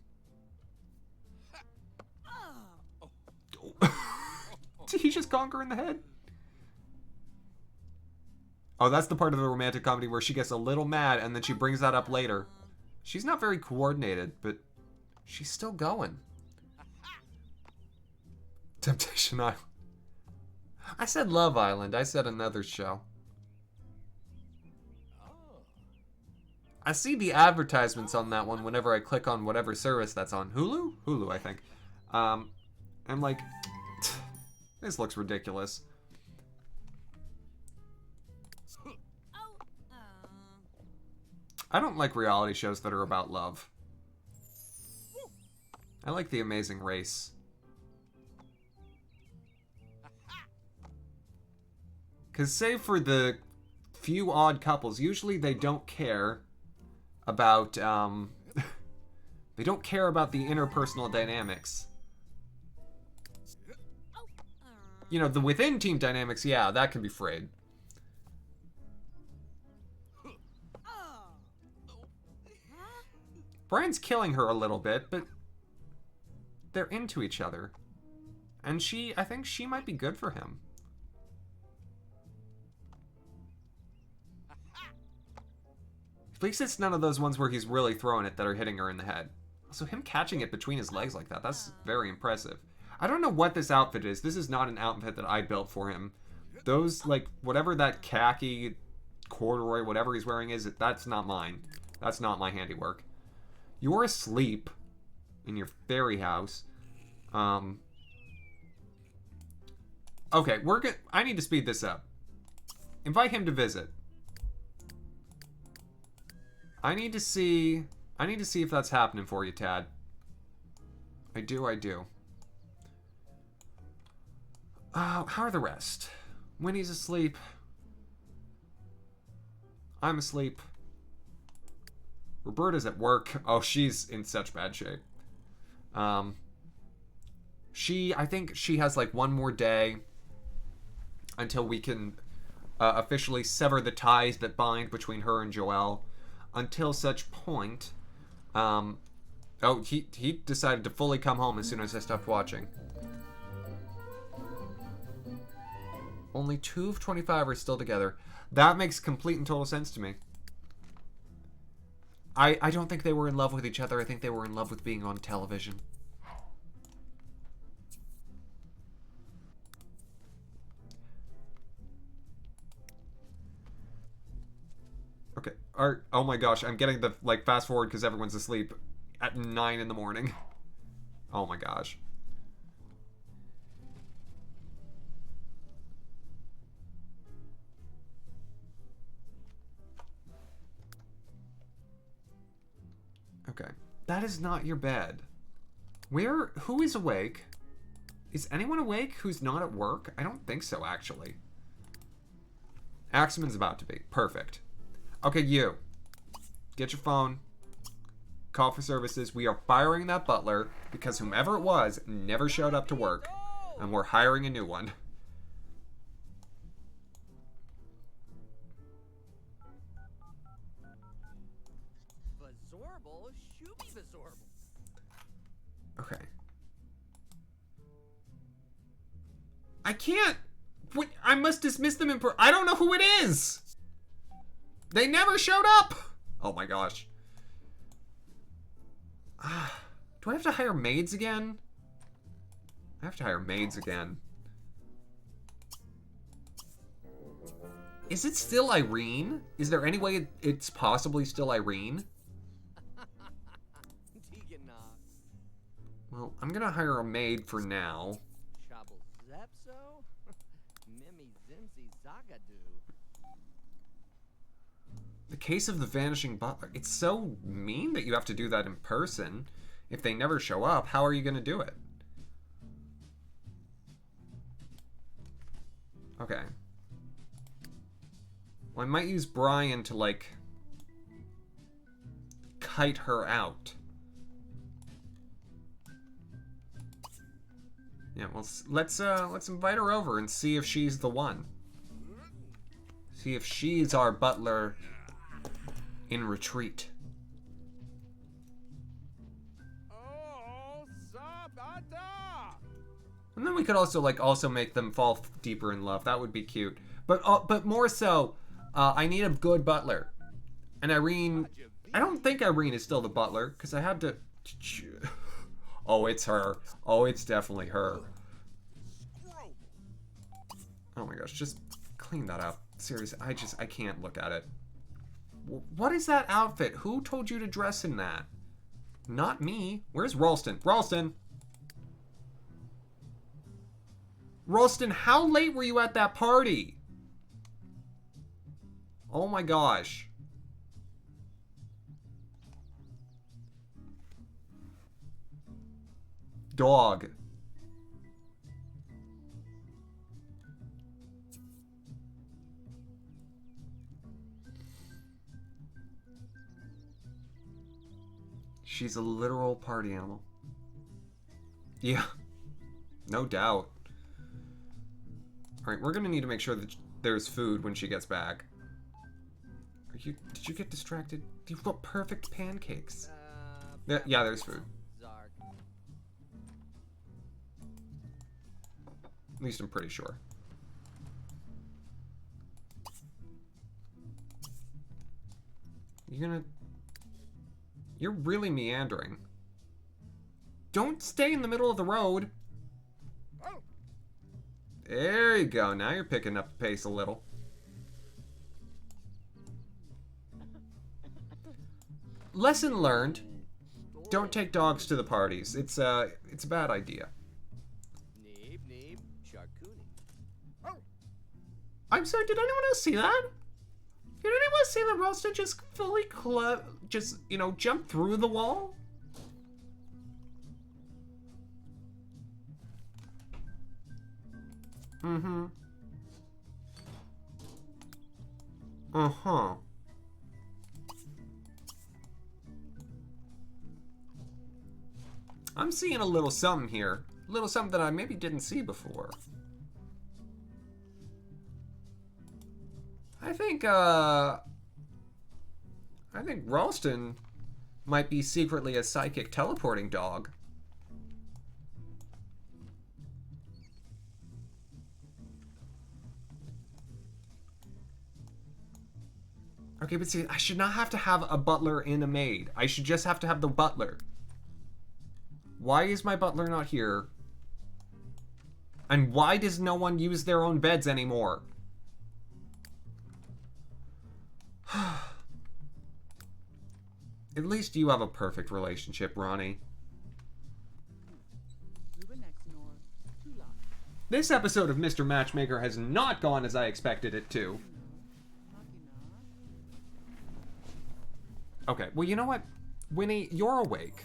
Did he just conquer in the head? Oh, that's the part of the romantic comedy where she gets a little mad and then she brings that up later. She's not very coordinated, but she's still going. Temptation Island. I said Love Island. I said another show. I see the advertisements on that one whenever I click on whatever service that's on. Hulu? Hulu, I think. I'm like, this looks ridiculous. I don't like reality shows that are about love. I like The Amazing Race. Because save for the few odd couples, usually they don't care about, they don't care about the interpersonal dynamics. You know, the within team dynamics, yeah, that can be frayed. Brian's killing her a little bit, but they're into each other. And I think she might be good for him. At least it's none of those ones where he's really throwing it that are hitting her in the head. Also, him catching it between his legs like that, that's very impressive. I don't know what this outfit is. This is not an outfit that I built for him. Those, like, whatever that khaki, corduroy, whatever he's wearing is, that's not mine. That's not my handiwork. You're asleep in your fairy house. Okay, I need to speed this up. Invite him to visit. I need to see if that's happening for you, Tad. I do. How are the rest? Winnie's asleep. I'm asleep. Roberta's at work. Oh, she's in such bad shape. I think she has like one more day until we can officially sever the ties that bind between her and Joelle. Until such point, oh, he decided to fully come home as soon as I stopped watching. Only 2 of 25 are still together. That makes complete and total sense to me. I don't think they were in love with each other. I think they were in love with being on television. Okay. Oh my gosh, I'm getting the, like, fast forward because everyone's asleep at 9 in the morning. Oh my gosh. Okay. That is not your bed. Who is awake? Is anyone awake who's not at work? I don't think so, actually. Axamin's about to be. Perfect. Okay, you. Get your phone. Call for services. We are firing that butler because whomever it was never showed up to work. And we're hiring a new one. Okay. I can't. What? I must dismiss them I don't know who it is. They never showed up. Oh my gosh. Do I have to hire maids again? I have to hire maids again. Is it still Irene? Is there any way it's possibly still Irene? Well, I'm gonna hire a maid for now. The case of the vanishing butler. It's so mean that you have to do that in person. If they never show up, how are you gonna do it? Okay. Well, I might use Brian to, like, kite her out. Yeah, well, let's invite her over and see if she's the one. See if she's our butler in retreat. And then we could also, like, make them fall deeper in love. That would be cute. But more so, I need a good butler. And Irene... I don't think Irene is still the butler, because I had to... Oh, it's her. Oh, it's definitely her. Oh my gosh, just clean that up. Seriously, I can't look at it. What is that outfit? Who told you to dress in that? Not me. Where's Ralston? Ralston! Ralston, how late were you at that party? Oh my gosh. Dog. She's a literal party animal. Yeah, no doubt. Alright, we're gonna need to make sure that there's food when she gets back. Did you get distracted? You've got perfect pancakes. Yeah, there's food. At least I'm pretty sure. You're really meandering. Don't stay in the middle of the road. There you go. Now you're picking up the pace a little. Lesson learned. Don't take dogs to the parties. It's a bad idea. I'm sorry, did anyone else see that? Did anyone see that Ralston just fully jump through the wall? Mm-hmm. Uh-huh. I'm seeing a little something here. A little something that I maybe didn't see before. I think Ralston might be secretly a psychic teleporting dog. Okay, but see, I should not have to have a butler and a maid. I should just have to have the butler. Why is my butler not here? And why does no one use their own beds anymore? At least you have a perfect relationship, Ronnie. This episode of Mr. Matchmaker has not gone as I expected it to. Okay, well, you know what? Winnie, you're awake.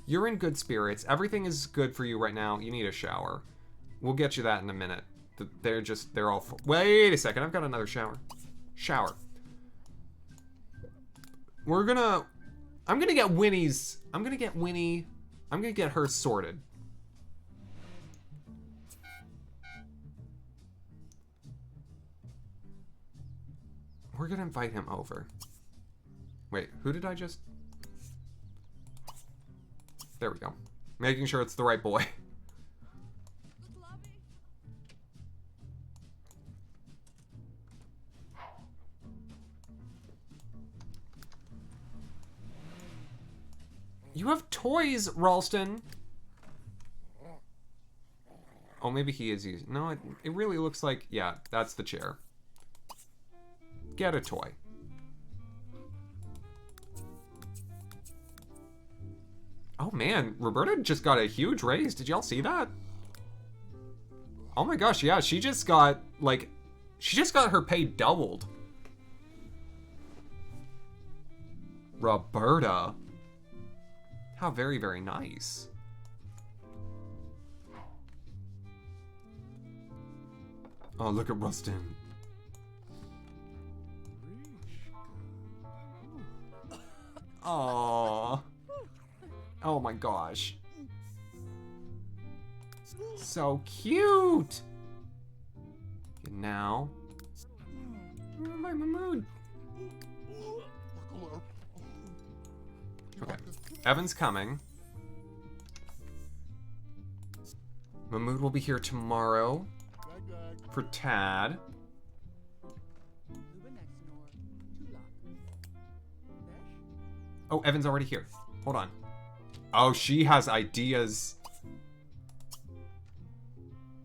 You're in good spirits. Everything is good for you right now. You need a shower. We'll get you that in a minute. They're all full. Wait a second, I've got another shower. Shower. I'm gonna get Winnie's, I'm gonna get her sorted. We're gonna invite him over. Wait, who did I just... There we go. Making sure it's the right boy. You have toys, Ralston. Oh, maybe he is using... No, it really looks like... Yeah, that's the chair. Get a toy. Oh man, Roberta just got a huge raise. Did y'all see that? Oh my gosh, yeah, she just got her pay doubled. Roberta. How very, very nice. Oh, look at Rustin. Aww. Oh my gosh. So cute! And now... my mood. Okay. Evan's coming. Mahmood will be here tomorrow for Tad. Oh, Evan's already here. Hold on. Oh, she has ideas.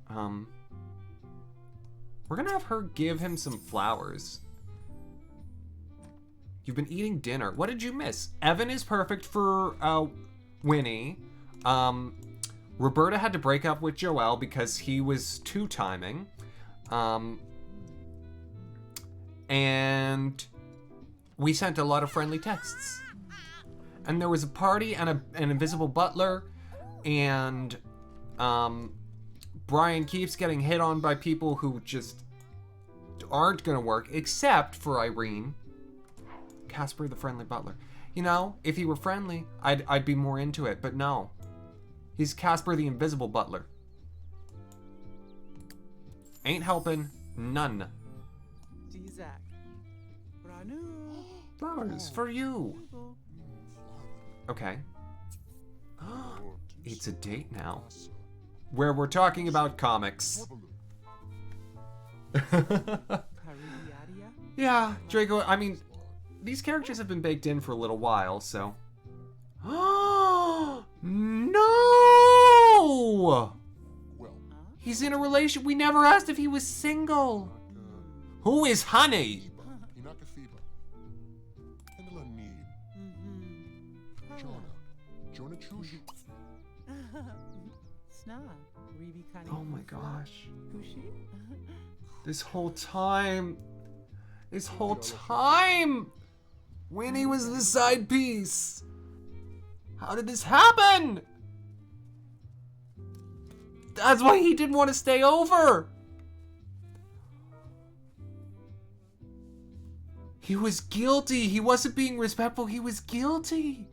We're gonna have her give him some flowers. You've been eating dinner. What did you miss? Evan is perfect for Winnie. Roberta had to break up with Joel because he was two-timing. And we sent a lot of friendly texts. And there was a party and an invisible butler. And Brian keeps getting hit on by people who just aren't gonna work, except for Irene. Casper the friendly butler. You know, if he were friendly, I'd be more into it, but no. He's Casper the invisible butler. Ain't helping none. Flowers for you. Okay. It's a date now. Where we're talking about comics. Yeah, Draco, I mean, these characters have been baked in for a little while, so. No! He's in a relation. We never asked if he was single. Who is Honey? Oh my gosh. This whole time, Winnie was the side piece. How did this happen? That's why he didn't want to stay over. He was guilty. He wasn't being respectful. He was guilty.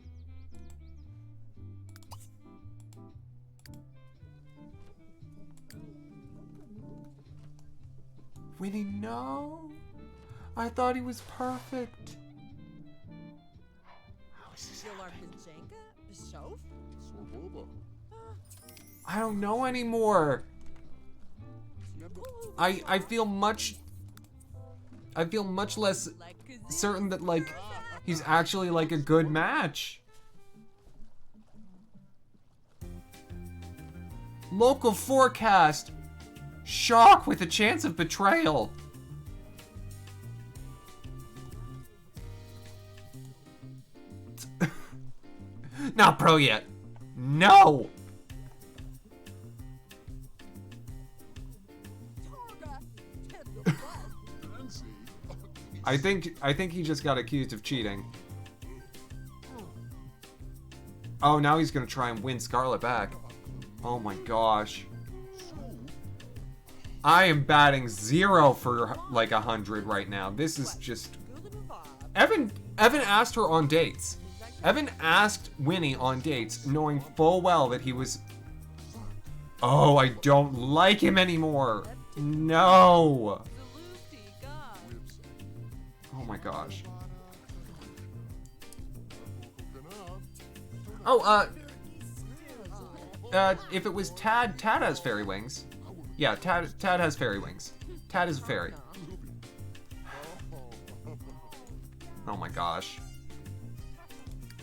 Winnie, no. I thought he was perfect. How is this happening? I don't know anymore. I feel much less certain that, like, he's actually, like, a good match. Local forecast. Shock with a chance of betrayal. Not pro yet. No. I think he just got accused of cheating. Oh, now he's gonna try and win Scarlet back. Oh my gosh. I am batting 0 for like 100 right now. This is just... Evan asked her on dates. Evan asked Winnie on dates, knowing full well that he was... Oh, I don't like him anymore. No. Oh my gosh. Oh, if it was Tad has fairy wings. Yeah, Tad has fairy wings. Tad is a fairy. Oh my gosh.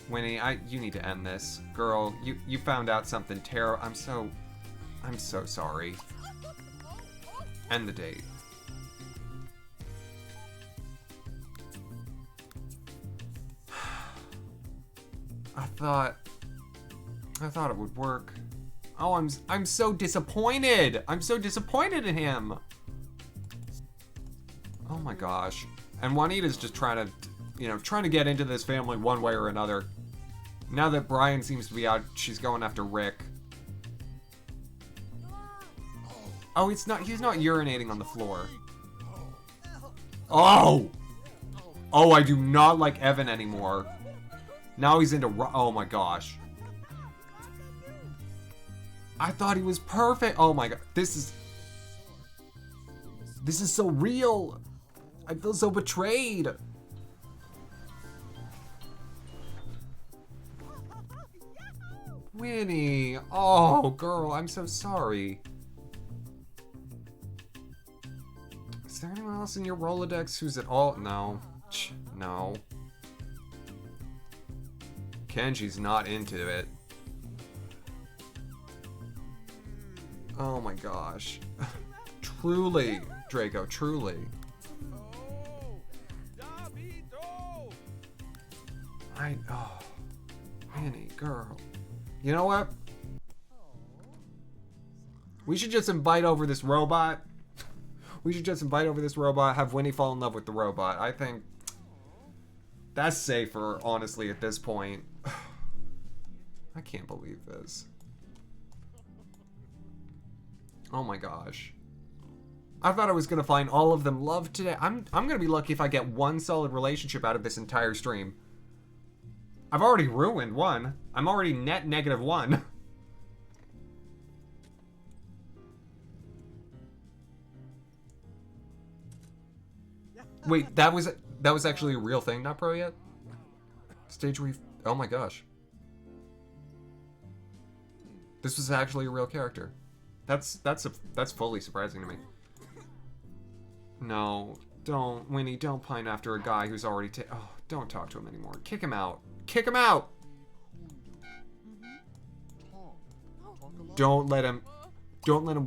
Winnie, you need to end this. Girl, you found out something terrible. I'm so sorry. End the date. I thought it would work. Oh, I'm so disappointed. I'm so disappointed in him. Oh my gosh. And Juanita's just trying to get into this family one way or another. Now that Brian seems to be out, she's going after Rick. Oh, he's not urinating on the floor. Oh! Oh, I do not like Evan anymore. Now he's into... Oh my gosh. I thought he was perfect. Oh my god. This is so real. I feel so betrayed. Winnie. Oh, girl, I'm so sorry. Is there anyone else in your Rolodex who's at all... No. No. Kenji's not into it. Oh my gosh. Truly, Draco, truly. Oh, Minnie, girl. You know what? We should just invite over this robot. We should just invite over this robot, have Winnie fall in love with the robot. I think that's safer, honestly, at this point. I can't believe this. Oh my gosh. I thought I was gonna find all of them love today. I'm gonna be lucky if I get one solid relationship out of this entire stream. I've already ruined one. I'm already net -1. Wait, that was actually a real thing, not pro yet? Stage oh my gosh. This was actually a real character. That's fully surprising to me. No, don't, Winnie, don't pine after a guy who's already oh, don't talk to him anymore. Kick him out. Kick him out! Don't let him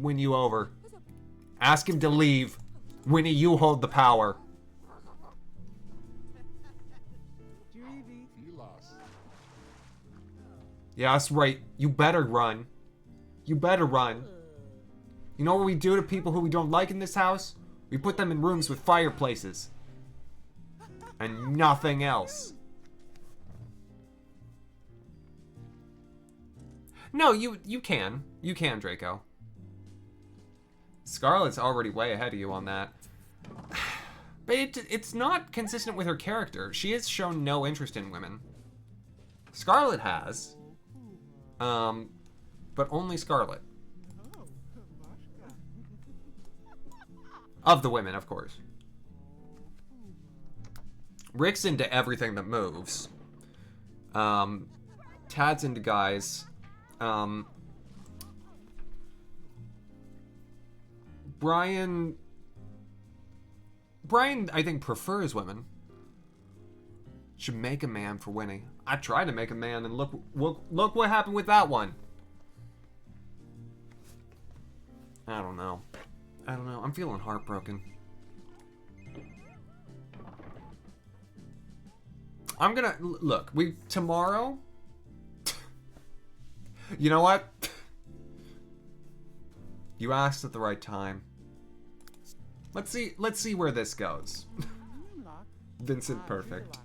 win you over. Ask him to leave. Winnie, you hold the power. Yeah, that's right. You better run. You better run. You know what we do to people who we don't like in this house? We put them in rooms with fireplaces. And nothing else. No, you can. You can, Draco. Scarlett's already way ahead of you on that. But it's not consistent with her character. She has shown no interest in women. Scarlett has. But only Scarlett. Of the women, of course. Rick's into everything that moves. Tad's into guys. Brian, I think, prefers women. Should make a man for Winnie. I tried to make a man, and look what happened with that one. I don't know. I'm feeling heartbroken. I'm gonna look. Tomorrow. You know what? You asked at the right time. Let's see where this goes. Vincent Perfect.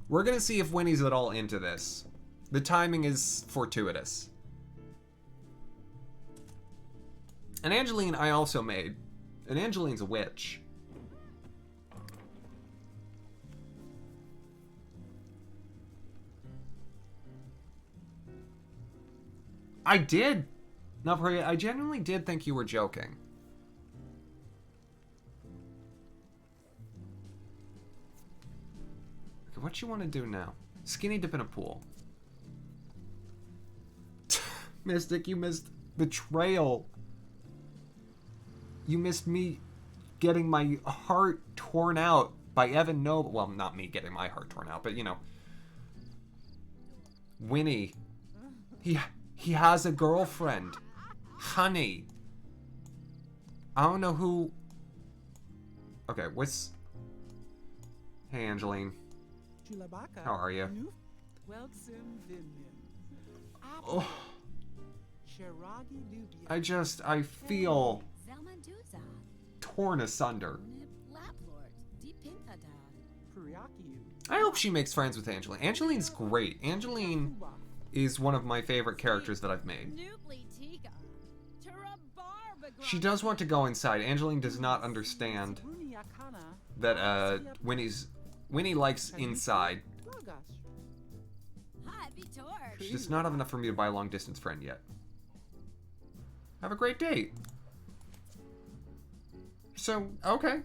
We're gonna see if Winnie's at all into this. The timing is fortuitous. And Angeline I also made. And Angeline's a witch. I did. No, Priya, I genuinely did think you were joking. Okay, what you want to do now? Skinny dip in a pool. Mystic, you missed betrayal. You missed me getting my heart torn out by Evan Noble. Well, not me getting my heart torn out, but you know. Winnie. He has a girlfriend. Honey. I don't know who... Okay, what's... Hey, Angeline. How are you? Oh. I feel... torn asunder. I hope she makes friends with Angeline. Angeline's great. Angeline is one of my favorite characters that I've made. She does want to go inside. Angeline does not understand that Winnie likes inside. She's just not have enough for me to buy a long distance friend yet. Have a great date. So, okay.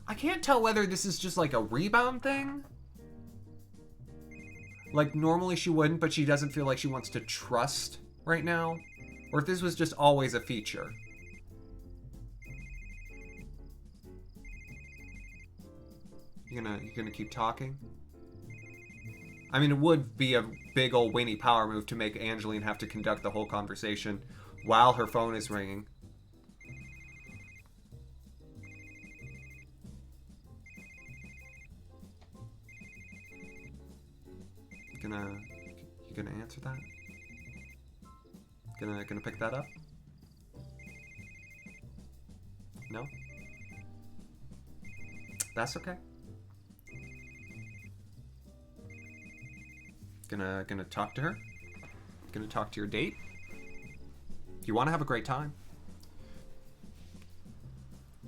I can't tell whether this is just like a rebound thing. Like normally she wouldn't, but she doesn't feel like she wants to trust right now. Or if this was just always a feature. You gonna keep talking? I mean, it would be a big old Winnie power move to make Angeline have to conduct the whole conversation while her phone is ringing. You gonna answer that? Gonna pick that up? No? That's okay. Gonna talk to her? Gonna talk to your date? You want to have a great time?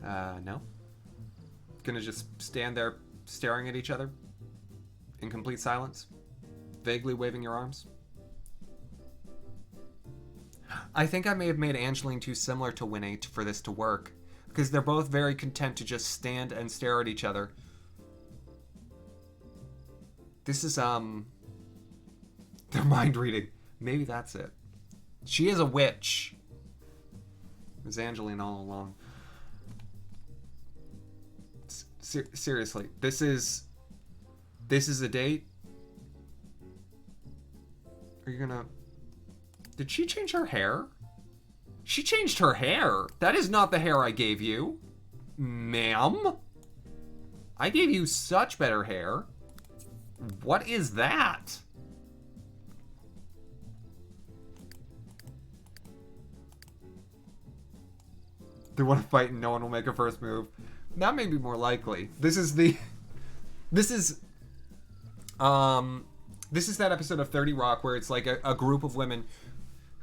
No. Gonna just stand there staring at each other in complete silence, vaguely waving your arms? I think I may have made Angeline too similar to Winnie for this to work, because they're both very content to just stand and stare at each other. This is, their mind reading. Maybe that's it. She is a witch. It was Angeline all along. Seriously, this is a date? Are you gonna... Did she change her hair? She changed her hair. That is not the hair I gave you. Ma'am? I gave you such better hair. What is that? They want to fight and no one will make a first move. That may be more likely. This is that episode of 30 Rock where it's like a group of women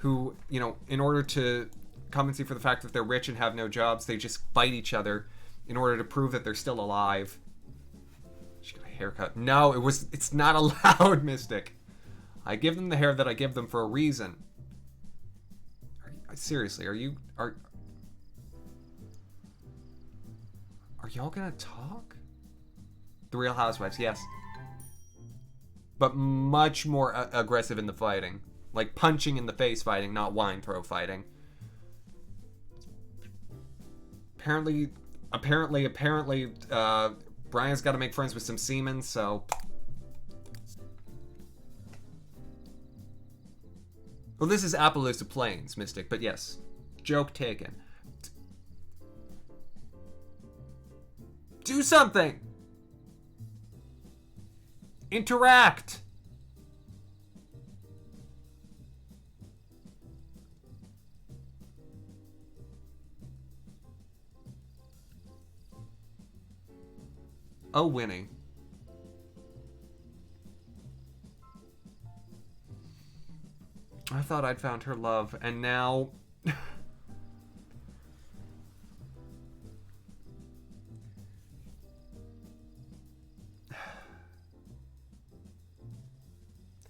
who, you know, in order to compensate for the fact that they're rich and have no jobs, they just fight each other in order to prove that they're still alive. She got a haircut. No, it's not allowed, Mystic. I give them the hair that I give them for a reason. Seriously, are y'all gonna talk? The Real Housewives, yes. But much more aggressive in the fighting. Like punching in the face fighting, not wine throw fighting. Apparently, Brian's got to make friends with some seamen, so... Well, this is Appaloosa Plains, Mystic, but yes. Joke taken. Do something! Interact! Oh, Winnie. I thought I'd found her love, and now...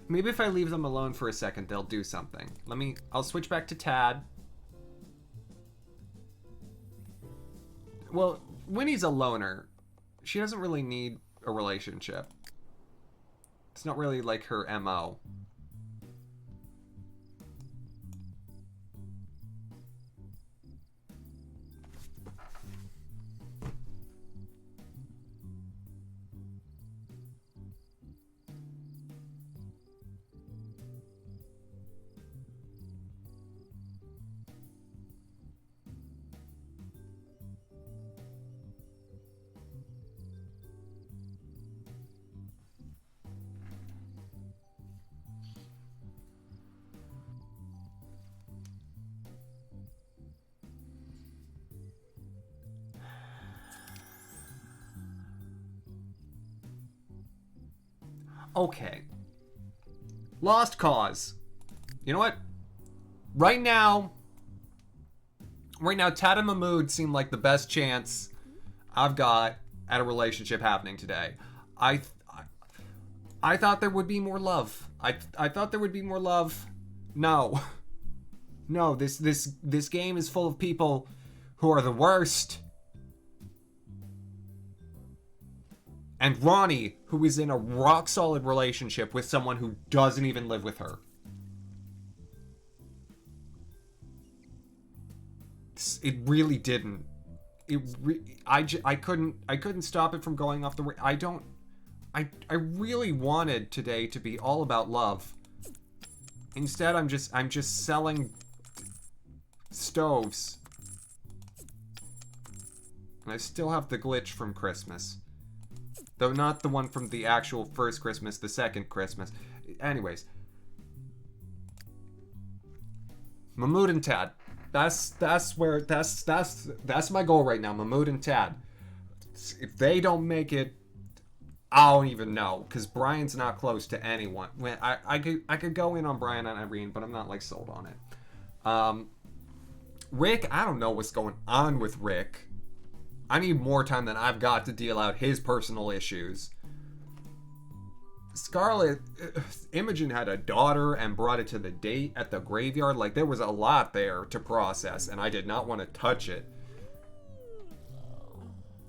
Maybe if I leave them alone for a second, they'll do something. I'll switch back to Tad. Well, Winnie's a loner. She doesn't really need a relationship. It's not really like her MO. Okay. Lost cause. You know what? Right now, Tad and Mahmood seem like the best chance I've got at a relationship happening today. I thought there would be more love. I thought there would be more love. No. No, this game is full of people who are the worst. And Ronnie, who is in a rock-solid relationship with someone who doesn't even live with her. It really didn't I couldn't stop it from going off the. I really wanted today to be all about love. Instead, I'm just selling stoves. And I still have the glitch from Christmas. Though not the one from the actual first Christmas, the second Christmas. Anyways. Mahmoud and Tad. That's my goal right now, Mahmoud and Tad. If they don't make it, I don't even know, because Brian's not close to anyone. I could go in on Brian and Irene, but I'm not like sold on it. Rick, I don't know what's going on with Rick. I need more time than I've got to deal out his personal issues. Scarlett, Imogen had a daughter and brought it to the date at the graveyard. Like, there was a lot there to process, and I did not want to touch it.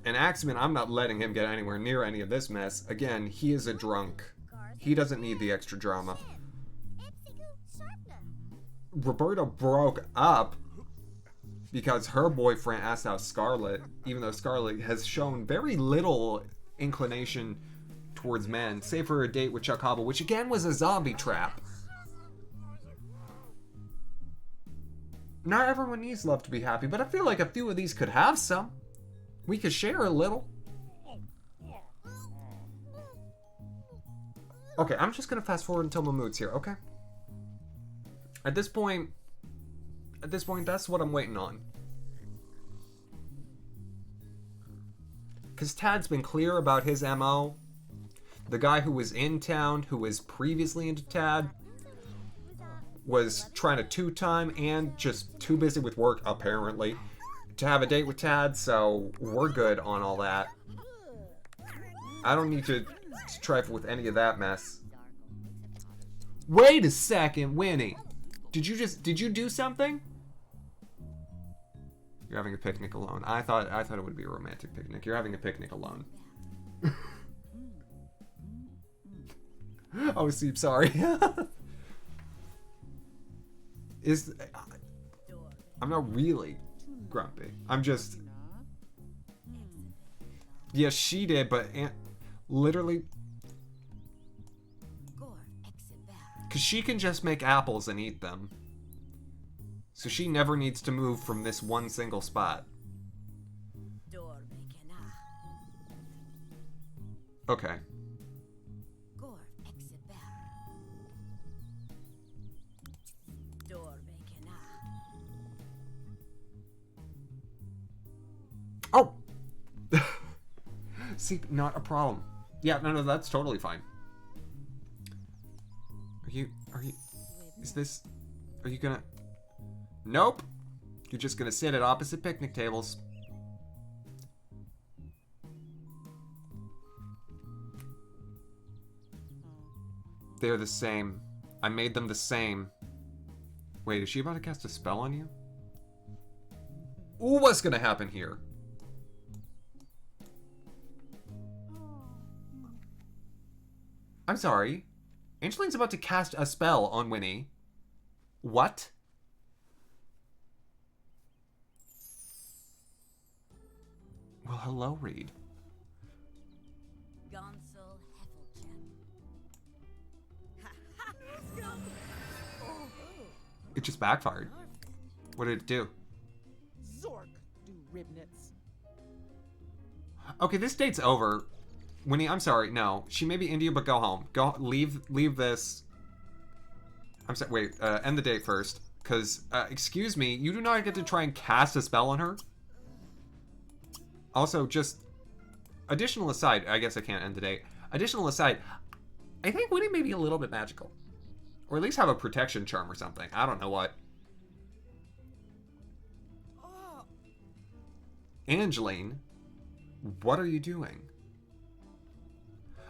And Axamin, I'm not letting him get anywhere near any of this mess. Again, he is a drunk. He doesn't need the extra drama. Roberta broke up because her boyfriend asked out Scarlett, even though Scarlett has shown very little inclination towards men, save for a date with Chuck Hobble, which again was a zombie trap. Not everyone needs love to be happy, but I feel like a few of these could have some. We could share a little. Okay, I'm just gonna fast forward until Mahmoud's here, okay? At this point, that's what I'm waiting on. Because Tad's been clear about his MO. The guy who was in town, who was previously into Tad, was trying to two-time and just too busy with work, apparently, to have a date with Tad, so we're good on all that. I don't need to trifle with any of that mess. Wait a second, Winnie. Did you do something? You're having a picnic alone. I thought it would be a romantic picnic. You're having a picnic alone. Oh, Seep, sorry. I'm not really grumpy. I'm just... Yeah, she did, but literally... Because she can just make apples and eat them. So she never needs to move from this one single spot. Okay. Oh! See, not a problem. Yeah, no, that's totally fine. Are you gonna... Nope. You're just gonna sit at opposite picnic tables. They're the same. I made them the same. Wait, is she about to cast a spell on you? Ooh, what's gonna happen here? I'm sorry. Angeline's about to cast a spell on Winnie. What? Well, hello, Reed. It just backfired. What did it do? Zork, do ribnits. Okay, this date's over. Winnie, I'm sorry. No, she may be India, but go home. Leave this. I'm sorry. Wait, end the date first. Because, excuse me, you do not get to try and cast a spell on her. Also, just additional aside, I guess I can't end the date. Additional aside, I think Winnie may be a little bit magical. Or at least have a protection charm or something. I don't know what. Angeline, what are you doing?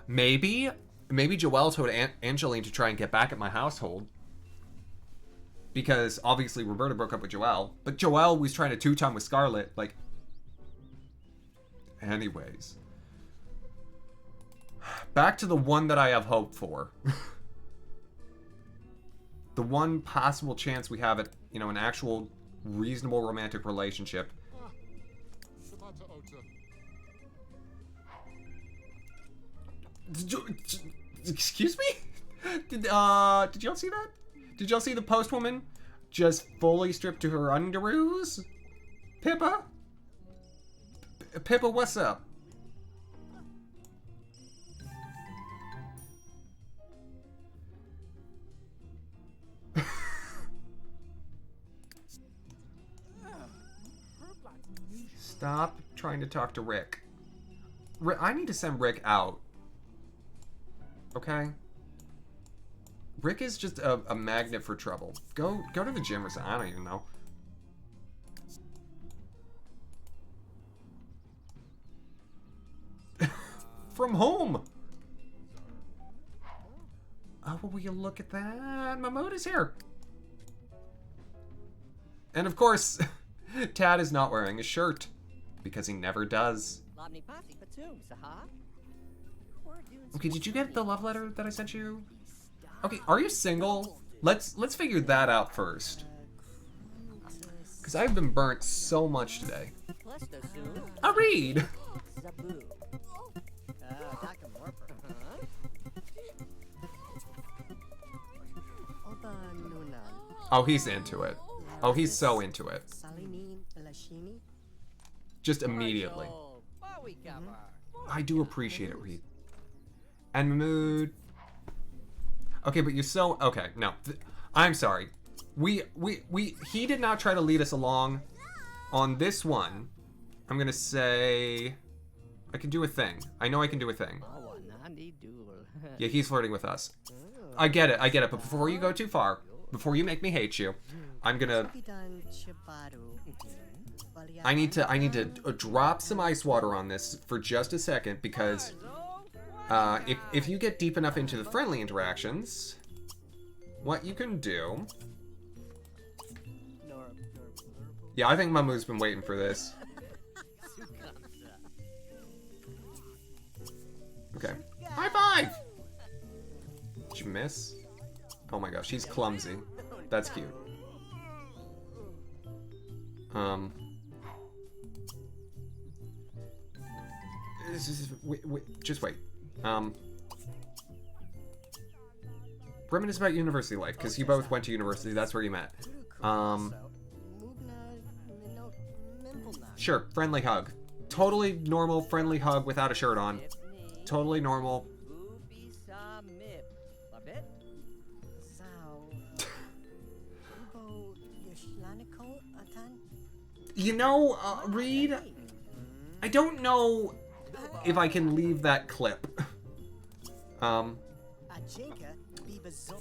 Maybe Joelle told Angeline to try and get back at my household. Because obviously Roberta broke up with Joelle. But Joelle was trying to two-time with Scarlett. Like, anyways. Back to the one that I have hope for. The one possible chance we have at, an actual reasonable romantic relationship. Excuse me? Did y'all see that? Did y'all see the postwoman just fully stripped to her underoos? Pippa? Pippa, what's up? Stop trying to talk to Rick. I need to send Rick out. Okay? Rick is just a magnet for trouble. Go to the gym or something. I don't even know. From home. Oh, will you look at that? Mahmoud is here. And of course, Tad is not wearing a shirt. Because he never does. Okay, did you get the love letter that I sent you? Okay, are you single? Let's figure that out first. Because I've been burnt so much today. A read! Oh, he's into it. Oh, he's so into it. Just immediately. I do appreciate it, Reed. And Mahmood. Okay, but you're so... Okay, no. I'm sorry. He did not try to lead us along. On this one, I'm gonna say... I can do a thing. I know I can do a thing. Yeah, he's flirting with us. I get it, but before you go too far, before you make me hate you, I'm gonna... I need to drop some ice water on this for just a second because if you get deep enough into the friendly interactions, what you can do... Yeah, I think Mamu's been waiting for this. Okay. High five! Did you miss? Oh my gosh, she's clumsy. That's cute. Just wait. Reminisce about university life, because you both went to university, that's where you met. Sure, friendly hug. Totally normal, friendly hug without a shirt on. Totally normal. You know, Reed, I don't know if I can leave that clip.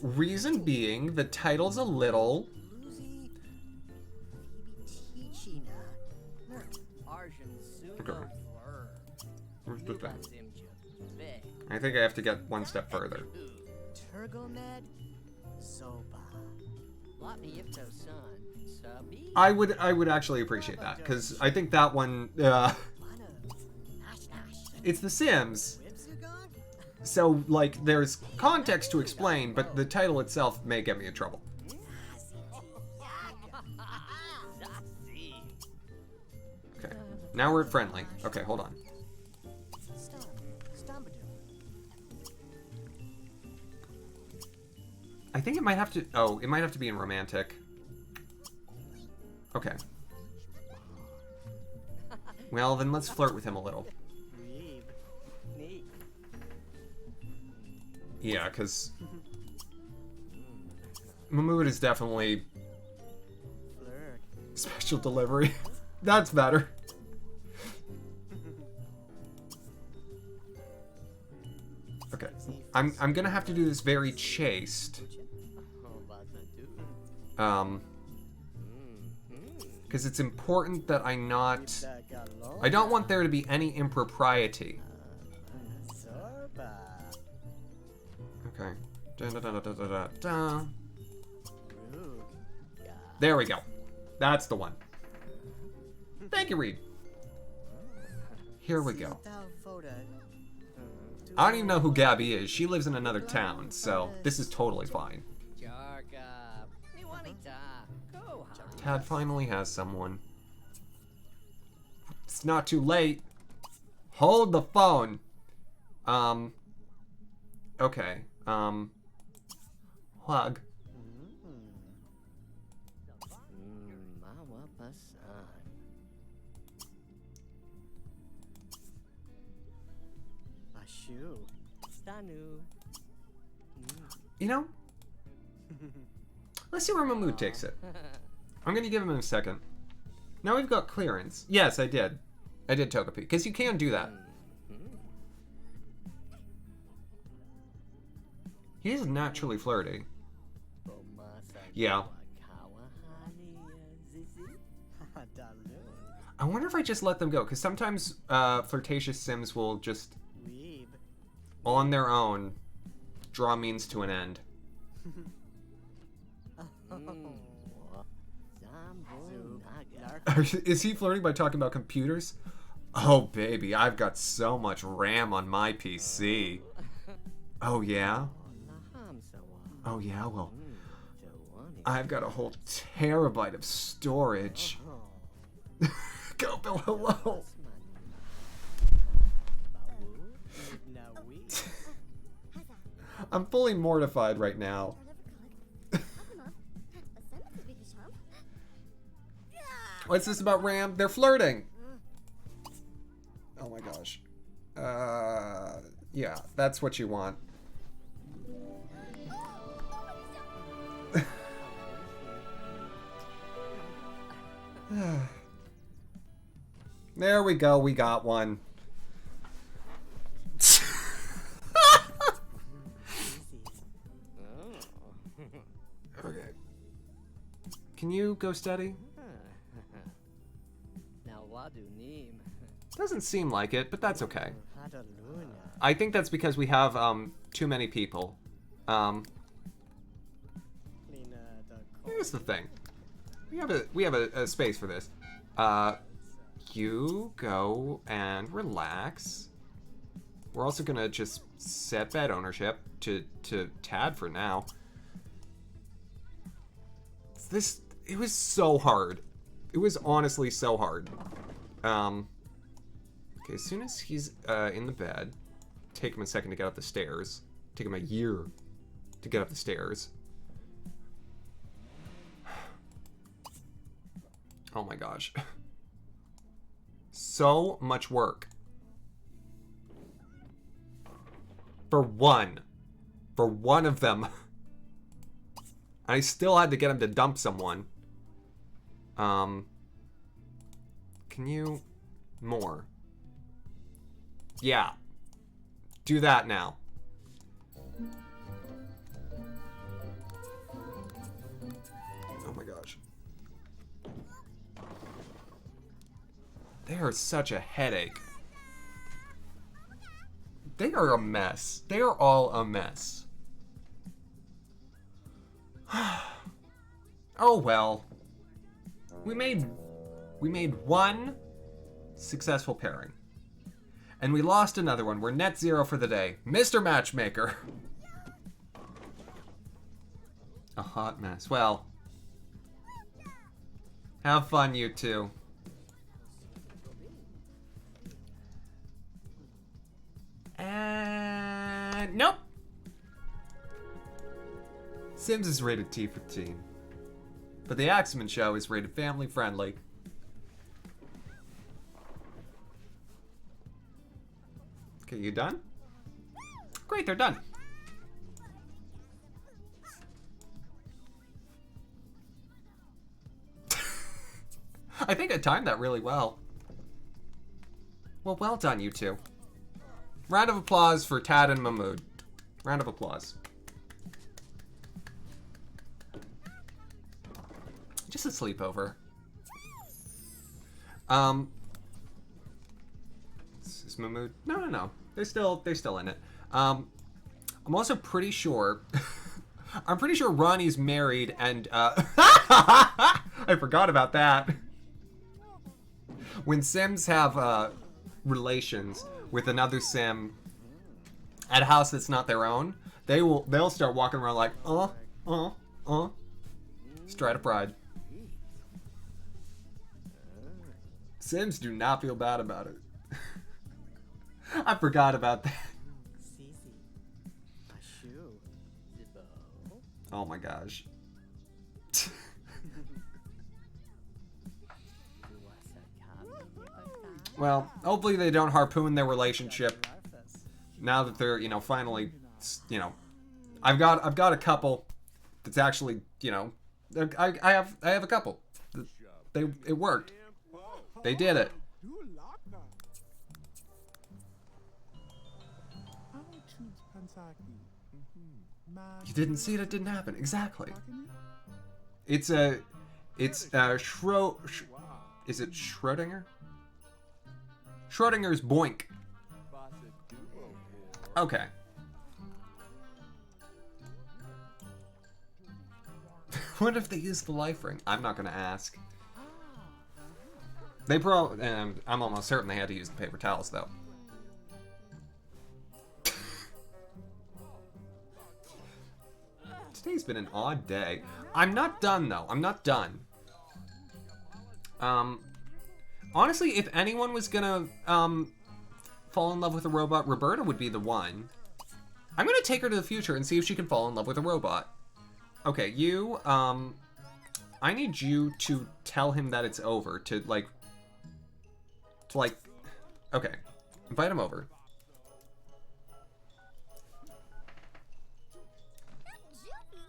Reason being, the title's a little... Okay. Where's the thing? I think I have to get one step further. I would actually appreciate that, because I think that one, it's The Sims. So, like, there's context to explain, but the title itself may get me in trouble. Okay, now we're friendly. Okay, hold on. I think it might have to, oh, it might have to be in romantic. Okay. Well, then let's flirt with him a little. Yeah, because Mahmood is definitely special delivery. That's better. Okay, I'm gonna have to do this very chaste. Because it's important that I don't want there to be any impropriety. Okay. There we go. That's the one. Thank you, Reed. Here we go. I don't even know who Gabby is. She lives in another town, so this is totally fine. Tad finally has someone. It's not too late. Hold the phone. Okay. Hug. You know, let's see where Mahmood takes it. I'm gonna give him a second. Now we've got clearance. Yes, I did. I did Togepi, because you can do that. He is naturally flirty. Yeah. I wonder if I just let them go, because sometimes flirtatious Sims will just, on their own, draw means to an end. Is he flirting by talking about computers? Oh, baby, I've got so much RAM on my PC. Oh, yeah? Oh, yeah? Well, I've got a whole terabyte of storage. Go, Bill, hello. I'm fully mortified right now. What's this about RAM? They're flirting. Oh my gosh. Yeah, that's what you want. There we go, we got one. Okay. Can you go steady? Doesn't seem like it, but that's okay. I think that's because we have too many people. Here's the thing. We have a space for this. You go and relax. We're also gonna just set bed ownership to Tad for now. It was so hard. It was honestly so hard. Okay, as soon as he's in the bed, take him a second to get up the stairs. Take him a year to get up the stairs. Oh my gosh. So much work. For one of them. I still had to get him to dump someone. Can you... more? Yeah. Do that now. Oh my gosh. They are such a headache. They are a mess. They are all a mess. Oh well. We made one successful pairing. And we lost another one. We're net zero for the day. Mr. Matchmaker. A hot mess. Well. Have fun, you two. And nope. Sims is rated T for teen. But the Axamin show is rated family friendly. Okay, you done? Great, they're done. I think I timed that really well. Well done, you two. Round of applause for Tad and Mahmood. Round of applause. Just a sleepover. Is Mahmood? No. They're still in it. I'm also pretty sure. I'm pretty sure Ronnie's married, and I forgot about that. When Sims have relations with another Sim at a house that's not their own, they'll start walking around like straight up pride. Sims do not feel bad about it. I forgot about that. Oh my gosh. Well, hopefully they don't harpoon their relationship. Now that they're, you know, finally, you know, I've got a couple that's actually, you know, I have a couple. It worked. They did it. You didn't see it. It didn't happen. Exactly. It's is it Schrodinger? Schrodinger's Boink. Okay. What if they use the life ring? I'm not gonna ask. They probably, and I'm almost certain they had to use the paper towels though. Today's been an odd day. I'm not done though. I'm not done. Honestly, if anyone was gonna fall in love with a robot, Roberta would be the one. I'm gonna take her to the future and see if she can fall in love with a robot. Okay, you, I need you to tell him that it's over, okay, invite him over.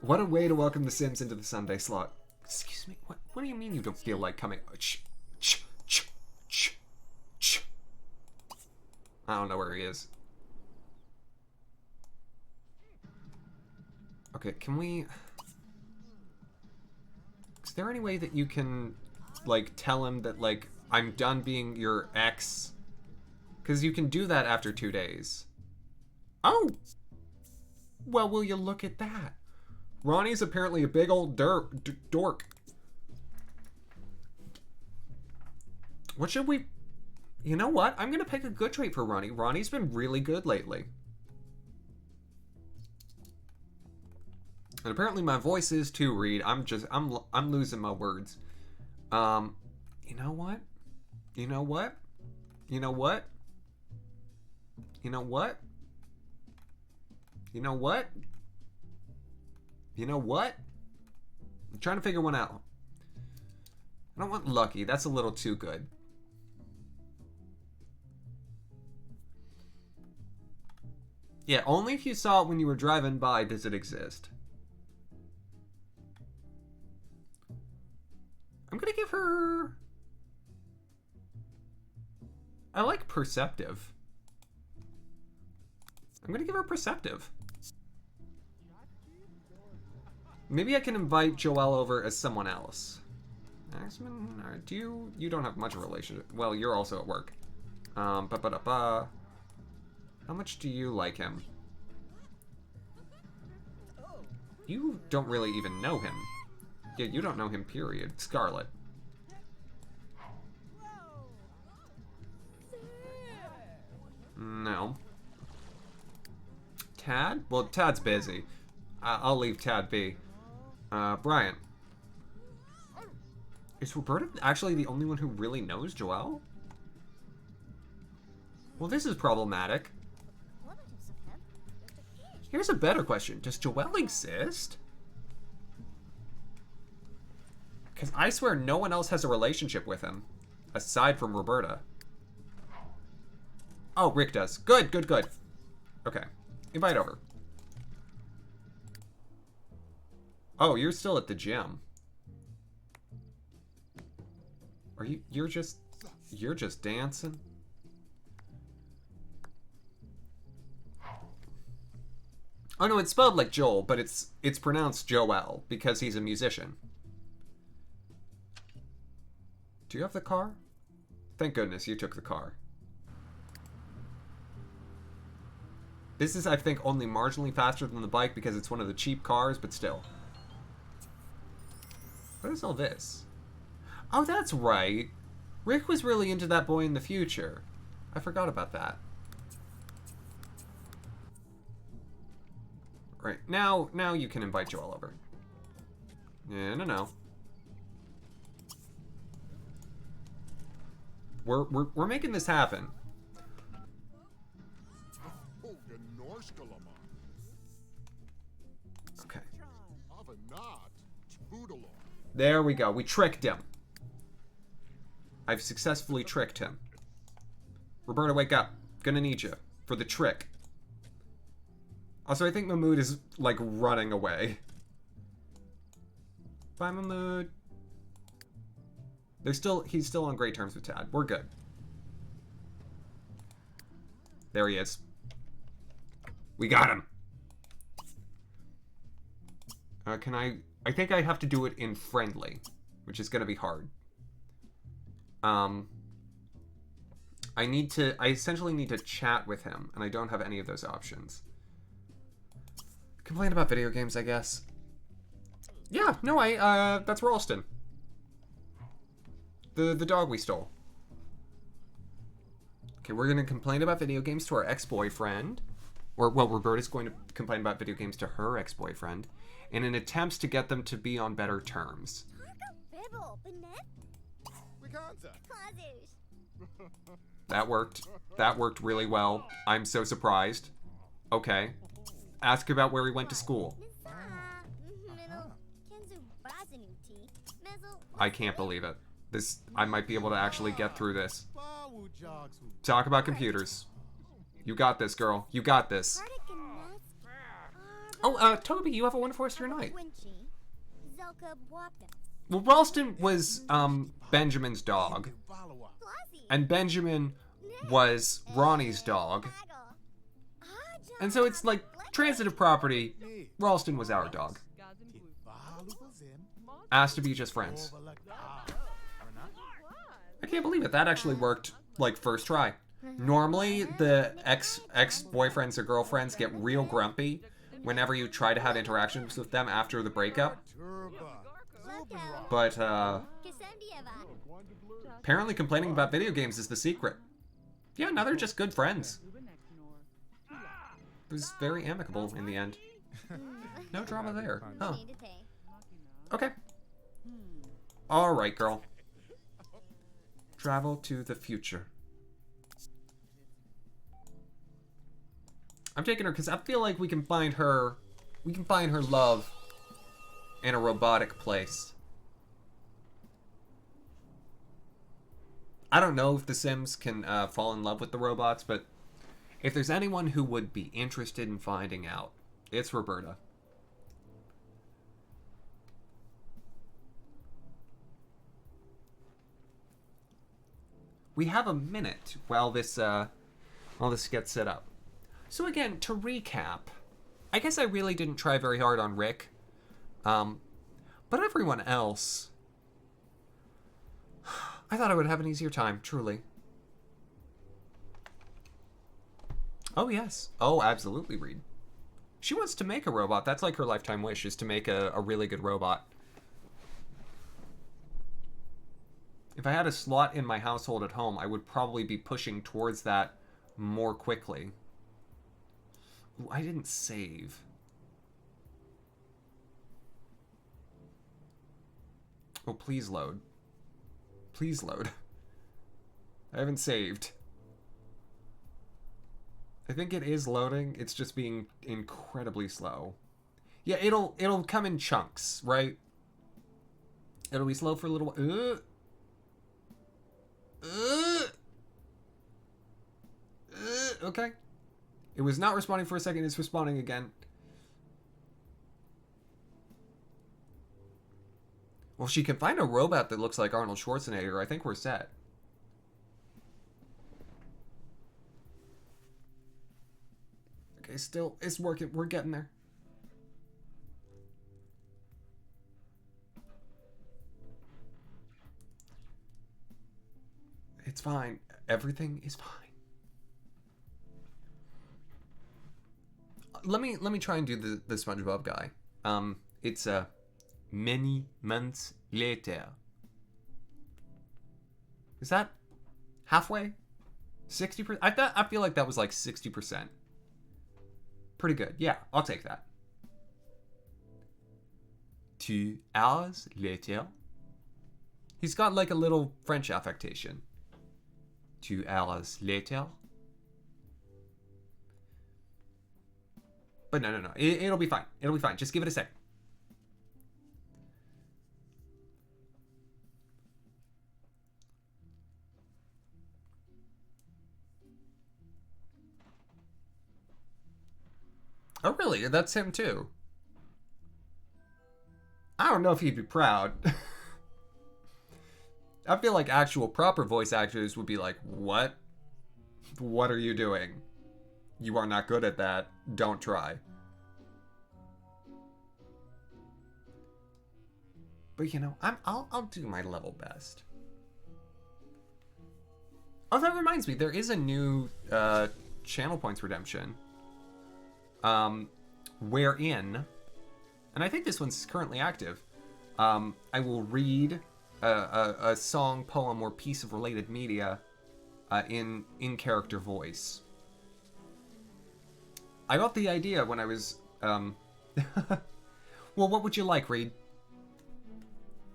What a way to welcome the Sims into the Sunday slot. Excuse me, what do you mean you don't feel like coming? I don't know where he is. Okay, can we... Is there any way that you can, like, tell him that, like, I'm done being your ex? Because you can do that after 2 days. Oh! Well, will you look at that? Ronnie's apparently a big old dork. What should we... You know what? I'm gonna pick a good trait for Ronnie. Ronnie's been really good lately. And apparently my voice is too, Reed. I'm losing my words. You know what? You know what? You know what? You know what? You know what? You know what? I'm trying to figure one out. I don't want Lucky. That's a little too good. Yeah, only if you saw it when you were driving by does it exist. I'm gonna give her... I like Perceptive. I'm gonna give her Perceptive. Maybe I can invite Joelle over as someone else. Axamin, you don't have much of a relationship. Well, you're also at work. How much do you like him? You don't really even know him. Yeah, you don't know him, period. Scarlet. No. Tad? Well, Tad's busy. I'll leave Tad be. Brian. Is Roberta actually the only one who really knows Joelle? Well, this is problematic. Here's a better question. Does Joelle exist? Because I swear no one else has a relationship with him. Aside from Roberta. Oh, Rick does. Good, good, good. Okay. Invite over. Oh, you're still at the gym. Are you... You're just dancing? Oh no, it's spelled like Joel, but it's pronounced Joel because he's a musician. Do you have the car? Thank goodness you took the car. This is, I think, only marginally faster than the bike because it's one of the cheap cars, but still. What is all this? Oh, that's right. Rick was really into that boy in the future. I forgot about that. Right, now you can invite Joel over. Yeah, no. We're making this happen. Okay. There we go. We tricked him. I've successfully tricked him. Roberta, wake up. Gonna need you for the trick. Also, I think Mahmood is, like, running away. Bye, Mahmood. He's still on great terms with Tad. We're good. There he is. We got him. I think I have to do it in friendly, which is gonna be hard. I essentially need to chat with him, and I don't have any of those options. Complain about video games, I guess. Yeah, no, that's Ralston. The dog we stole. Okay, we're gonna complain about video games to our ex-boyfriend. Or, well, Roberta's going to complain about video games to her ex-boyfriend in an attempt to get them to be on better terms. That worked. That worked really well. I'm so surprised. Okay. Ask about where he went to school. I can't believe it. I might be able to actually get through this. Talk about computers. You got this, girl. You got this. Oh, Toby, you have a wonderful rest of your night. Well, Ralston was, Benjamin's dog. And Benjamin was Ronnie's dog. And so it's like transitive property. Ralston was our dog. Asked to be just friends. I can't believe it. That actually worked, like, first try. Normally, the ex-boyfriends or girlfriends get real grumpy whenever you try to have interactions with them after the breakup. But, apparently complaining about video games is the secret. Yeah, now they're just good friends. It was very amicable in the end. No drama there. Huh. Okay. Alright, girl. Travel to the future. I'm taking her because I feel like we can find her love in a robotic place. I don't know if the Sims can fall in love with the robots, but if there's anyone who would be interested in finding out, it's Roberta. We have a minute while this gets set up. So again, to recap, I guess I really didn't try very hard on Rick, but everyone else, I thought I would have an easier time, truly. Oh yes, oh absolutely, Reed. She wants to make a robot. That's like her lifetime wish, is to make a really good robot. If I had a slot in my household at home, I would probably be pushing towards that more quickly. Ooh, I didn't save. Oh, please load. Please load. I haven't saved. I think it is loading. It's just being incredibly slow. Yeah, it'll come in chunks, right? It'll be slow for a little while. Okay. It was not responding for a second. It's responding again. Well, if she can find a robot that looks like Arnold Schwarzenegger, I think we're set. Okay, still, it's working. We're getting there. It's fine. Everything is fine. Let me try and do the SpongeBob guy. It's many months later. Is that halfway? 60%? I feel like that was like 60%. Pretty good. Yeah, I'll take that. 2 hours later. He's got like a little French affectation. 2 hours later. But no. It'll be fine. It'll be fine. Just give it a sec. Oh, really? That's him, too. I don't know if he'd be proud. I feel like actual proper voice actors would be like, what? What are you doing? You are not good at that. Don't try. But you know, I'll do my level best. Oh, that reminds me, there is a new channel points redemption. Wherein, and I think this one's currently active, I will read a song, poem, or piece of related media in character voice. I got the idea when I was, well, what would you like, Reed?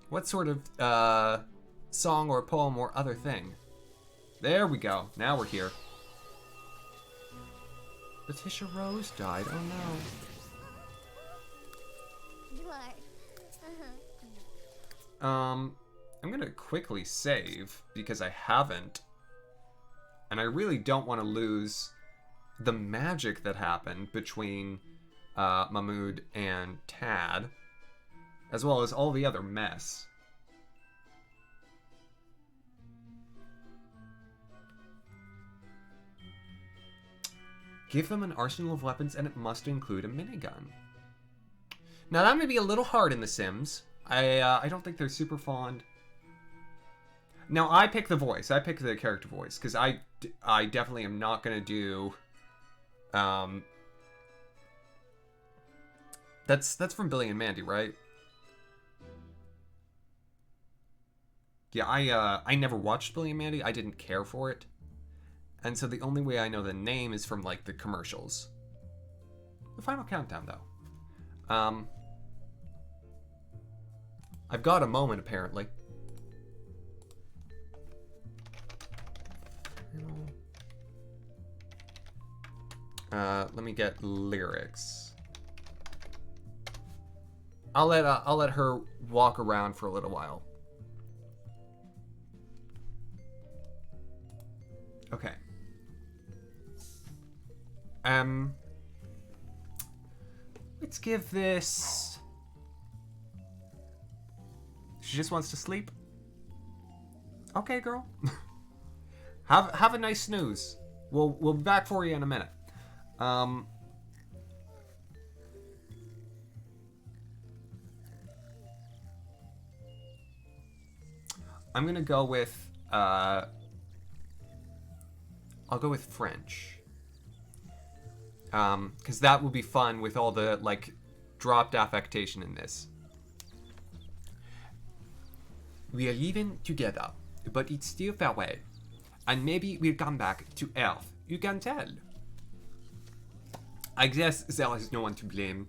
What sort of song or poem or other thing? There we go. Now we're here. Letitia Rose died. Oh no. I'm gonna quickly save because I haven't. And I really don't want to lose the magic that happened between Mahmoud and Tad, as well as all the other mess. Give them an arsenal of weapons and it must include a minigun. Now that may be a little hard in The Sims. I don't think they're super fond. Now I pick the voice. I pick the character voice because I definitely am not going to do... That's from Billy and Mandy, right? Yeah, I never watched Billy and Mandy. I didn't care for it. And so the only way I know the name is from, like, the commercials. The Final Countdown, though. I've got a moment, apparently. Let me get lyrics. I'll let her walk around for a little while. Okay. Let's give this... She just wants to sleep? Okay, girl. Have a nice snooze. We'll be back for you in a minute. I'm gonna go with I'll go with French. Because that will be fun with all the, like, dropped affectation in this. We are leaving together, but it's still far away. And maybe we'll come back to Earth. You can tell. I guess there is no one to blame.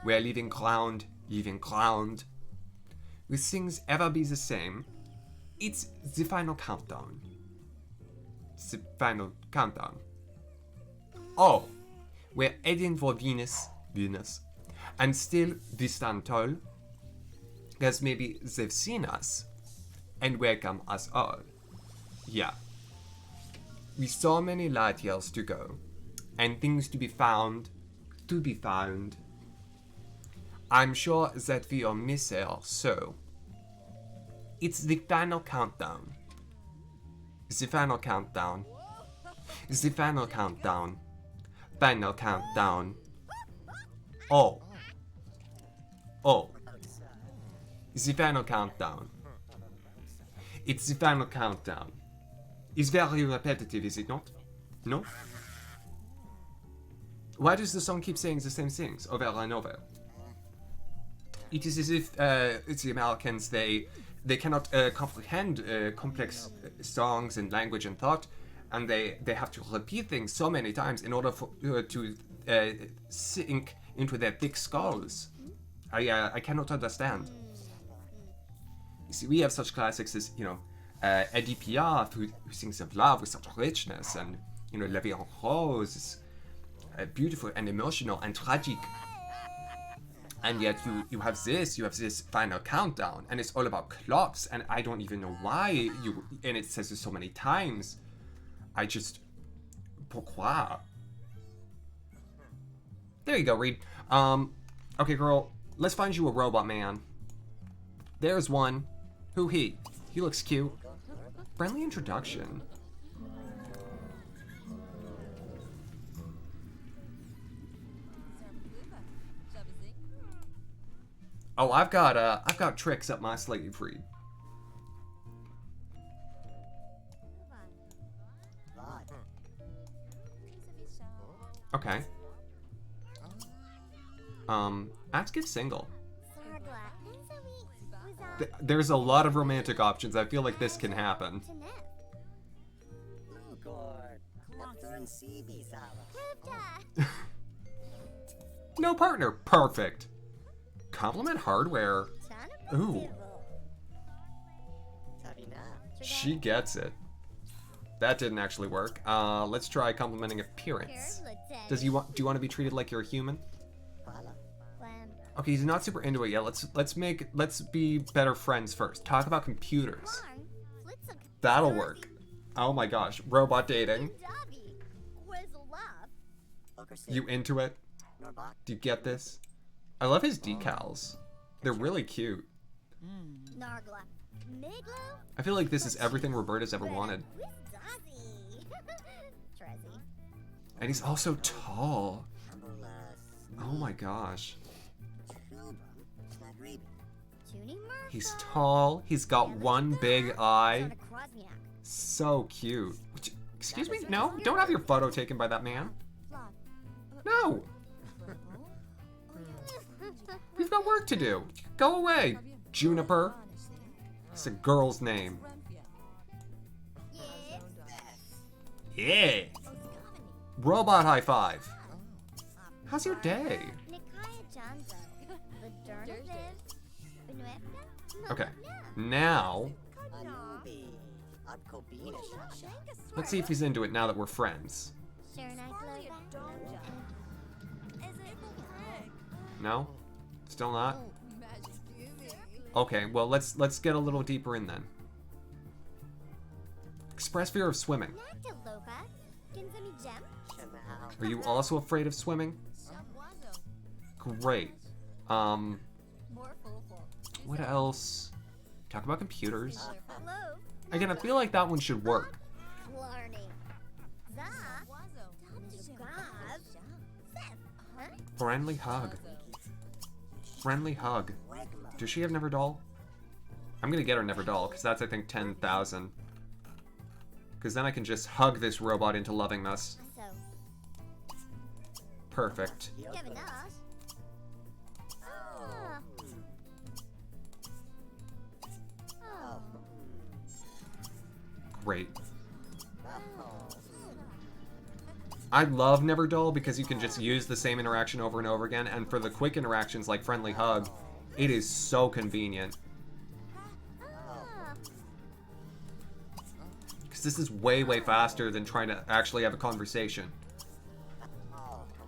We are leaving ground. Will things ever be the same? It's the final countdown. The final countdown. Oh. We're heading for Venus, and still distant tall, because maybe they've seen us, and welcome us all. Yeah. We so many light years to go, and things to be found. I'm sure that we all miss her so. It's the final countdown. The final countdown. The final countdown. Final countdown. Oh. The final countdown. It's the final countdown. It's very repetitive, is it not? No? Why does the song keep saying the same things over and over? It is as if it's the Americans, they cannot comprehend complex songs and language and thought, and they have to repeat things so many times in order for to sink into their thick skulls. I cannot understand. You see, we have such classics as, you know, Edith Piaf, who sings of love with such richness, and you know, La Vie en Rose is beautiful and emotional and tragic. And yet you have this final countdown, and it's all about clocks, and I don't even know why and it says it so many times. I just, pourquoi? There you go, Reed. Okay, girl, let's find you a robot man. There's one. Who he? He looks cute. Friendly introduction. Oh, I've got tricks up my sleeve, Reed. Okay. Ask if single. There's a lot of romantic options. I feel like this can happen. No partner. Perfect. Compliment hardware. Ooh. She gets it. That didn't actually work. Let's try complimenting appearance. Do you want to be treated like you're a human? Okay, he's not super into it yet. Let's be better friends first. Talk about computers. That'll work. Oh my gosh, robot dating. You into it? Do you get this? I love his decals. They're really cute. I feel like this is everything Roberta's ever wanted. And he's also tall. Oh my gosh. He's tall. He's got one big eye. So cute. Excuse me? No, don't have your photo taken by that man. No. We've got work to do. Go away, Juniper. It's a girl's name. Yeah. Robot high five. How's your day? Okay, now let's see if he's into it now that we're friends. No? Still not? Okay, well let's get a little deeper in then. Express fear of swimming. Are you also afraid of swimming? Great. What else? Talk about computers. Again, I feel like that one should work. Friendly hug. Friendly hug. Does she have Never Doll? I'm gonna get her Never Doll, because that's, I think, 10,000. Because then I can just hug this robot into loving us. Perfect. Great. I love Never Dull because you can just use the same interaction over and over again, and for the quick interactions like Friendly Hug, it is so convenient. Because this is way, way faster than trying to actually have a conversation.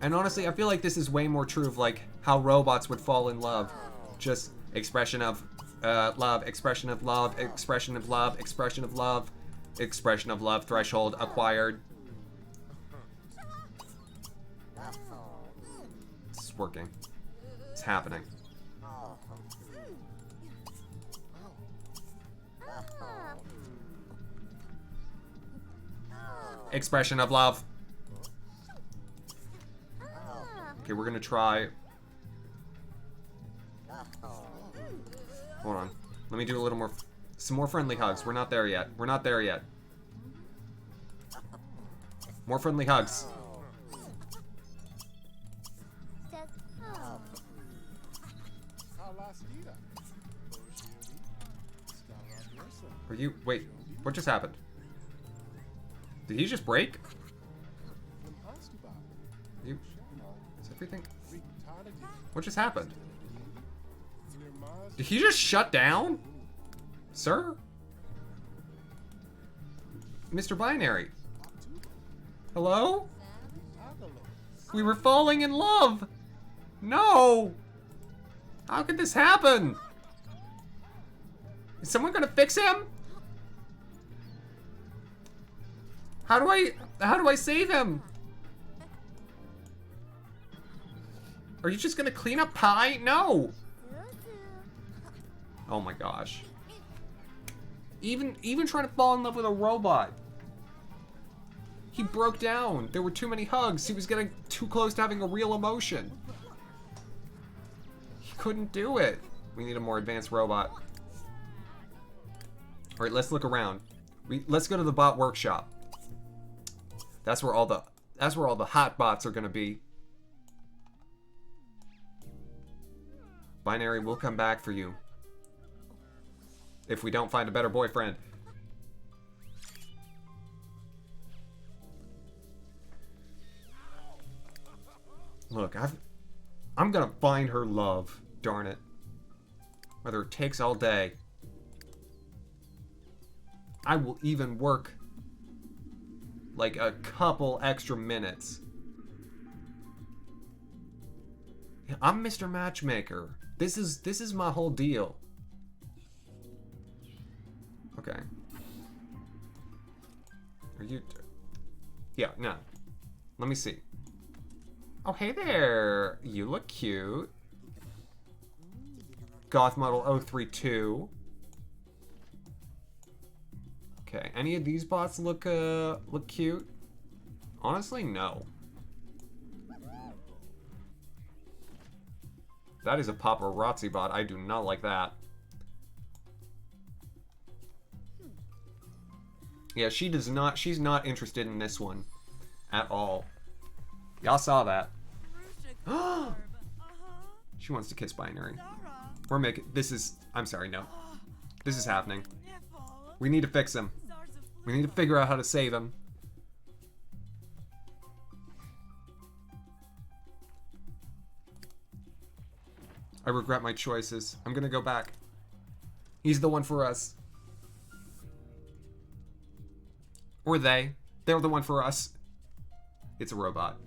And honestly, I feel like this is way more true of like how robots would fall in love. Just expression of love, expression of love, expression of love, expression of love, expression of love, threshold acquired. It's working. It's happening. Expression of love. Okay, we're gonna try. Hold on. Let me do a little more. Some more friendly hugs. We're not there yet. We're not there yet. More friendly hugs. Are you? Wait. What just happened? Did he just break? You? Is everything? What just happened? Did he just shut down? Sir? Mr. Binary. Hello? We were falling in love. No. How could this happen? Is someone gonna fix him? How do I save him? Are you just gonna clean up pie? No. Oh my gosh. Even trying to fall in love with a robot. He broke down. There were too many hugs. He was getting too close to having a real emotion. He couldn't do it. We need a more advanced robot. All right, let's look around. Let's go to the bot workshop. That's where all the hot bots are gonna be. Binary, we'll come back for you. If we don't find a better boyfriend. Look, I'm gonna find her love, darn it. Whether it takes all day. I will even work like a couple extra minutes. I'm Mr. Matchmaker. This is my whole deal. Okay. Are you... Yeah, no. Let me see. Oh, hey there. You look cute. Goth model 032. Okay, any of these bots look cute? Honestly, no. That is a paparazzi bot. I do not like that. Yeah, she's not interested in this one at all. Y'all saw that. She wants to kiss Binary. We're making, I'm sorry, no. This is happening. We need to fix him. We need to figure out how to save him. I regret my choices. I'm gonna go back. He's the one for us. Or they. They're the one for us. It's a robot.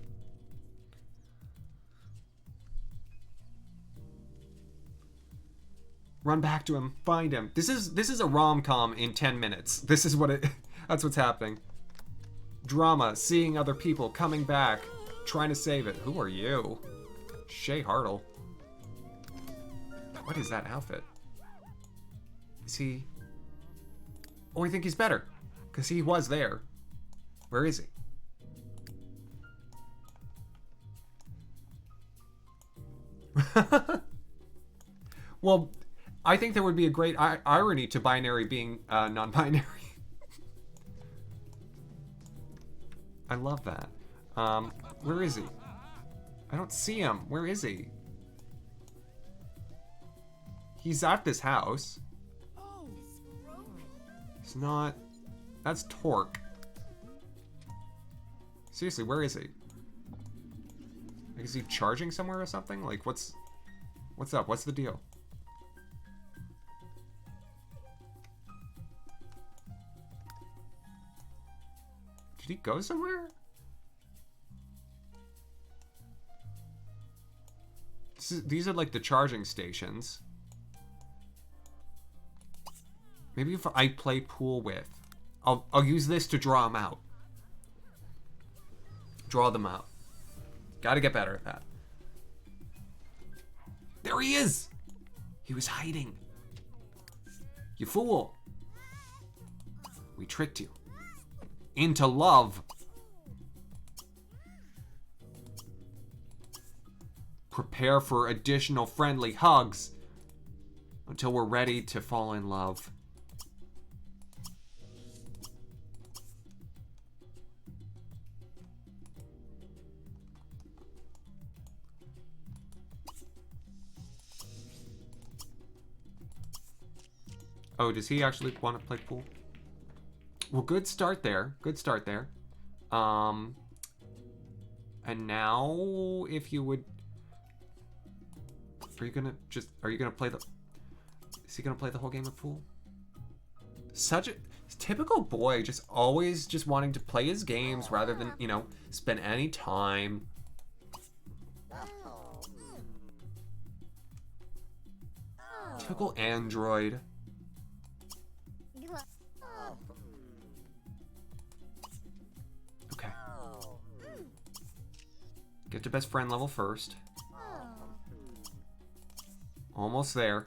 Run back to him. Find him. This is a rom-com in 10 minutes. This is what that's what's happening. Drama, seeing other people, coming back, trying to save it. Who are you? Shay Hartle. What is that outfit? Is he... Oh, I think he's better. Because he was there. Where is he? Well, I think there would be a great irony to Binary being non-binary. I love that. Where is he? I don't see him. Where is he? He's at this house. He's not... That's Torque. Seriously, where is he? Like, is he charging somewhere or something? Like, what's up? What's the deal? Did he go somewhere? These are like the charging stations. Maybe if I play pool with, I'll use this to draw them out. Draw them out. Gotta get better at that. There he is! He was hiding. You fool. We tricked you. Into love. Prepare for additional friendly hugs until we're ready to fall in love. Oh, does he actually want to play pool? Well, good start there. Good start there. And now, if you would... Are you gonna play the... Is he gonna play the whole game of pool? Typical boy, just always just wanting to play his games rather than, you know, spend any time. Typical android. Okay. Get to best friend level first. Almost there.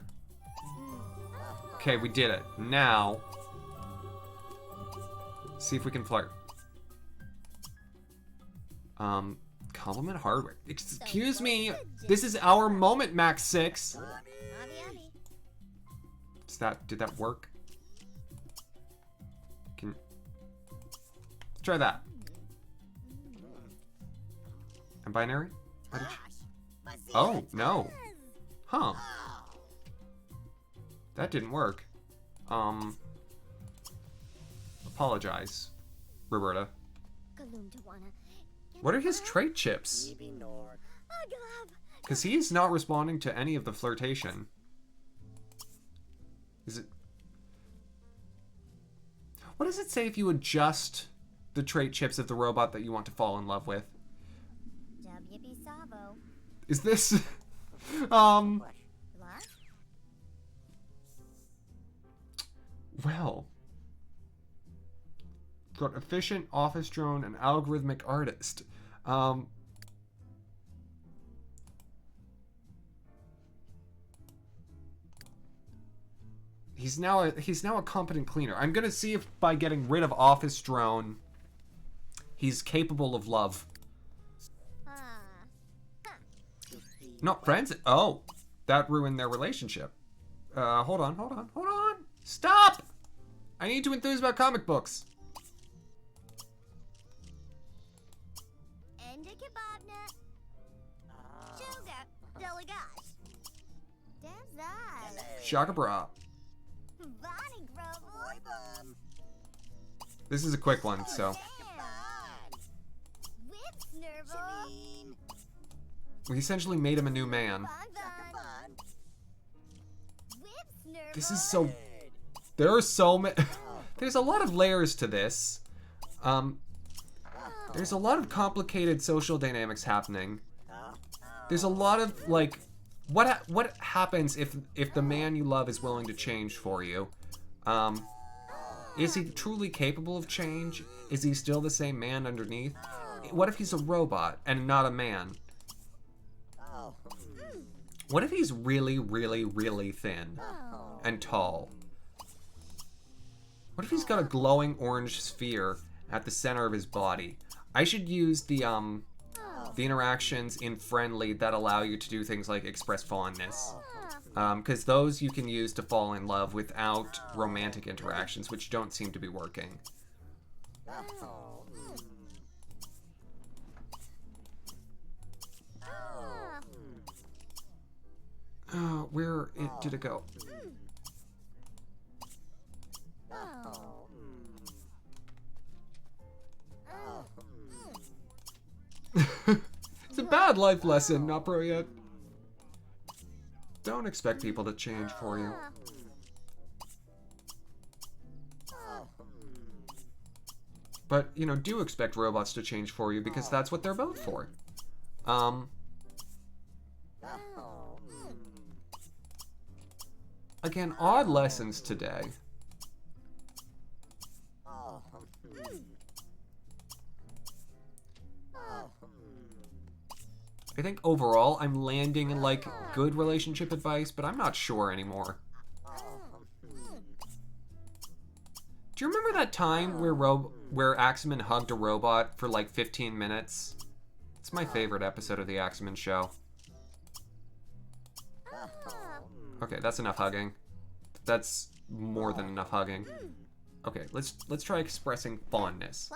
Okay, we did it. Now, see if we can flirt. Compliment hardware. Excuse me. This is our moment, Max 6. Did that work? Let's try that. And binary? Oh, no. Huh. That didn't work. Apologize, Roberta. What are his trait chips? Because he's not responding to any of the flirtation. Is it... What does it say if you adjust the trait chips of the robot that you want to fall in love with? Is this... Well... Got efficient office drone and algorithmic artist. He's now a competent cleaner. I'm gonna see if by getting rid of office drone, he's capable of love. Not friends? Oh, that ruined their relationship. Hold on. Stop! I need to enthuse about comic books. Shaka bra. This is a quick one, so. We essentially made him a new man. This is so... There are so many... There's a lot of layers to this. There's a lot of complicated social dynamics happening. There's a lot of, like... What happens if the man you love is willing to change for you? Is he truly capable of change? Is he still the same man underneath? What if he's a robot and not a man? What if he's really, really, really thin and tall? What if he's got a glowing orange sphere at the center of his body? I should use the interactions in Friendly that allow you to do things like express fondness. Because those you can use to fall in love without romantic interactions, which don't seem to be working. Where did it go? It's a bad life lesson, not pro yet. Don't expect people to change for you. But, you know, do expect robots to change for you because that's what they're built for. Again, odd lessons today. I think overall I'm landing in like good relationship advice, but I'm not sure anymore. Do you remember that time where Axamin hugged a robot for like 15 minutes? It's my favorite episode of the Axamin show. Okay, that's enough hugging. That's more than enough hugging. Okay, let's try expressing fondness.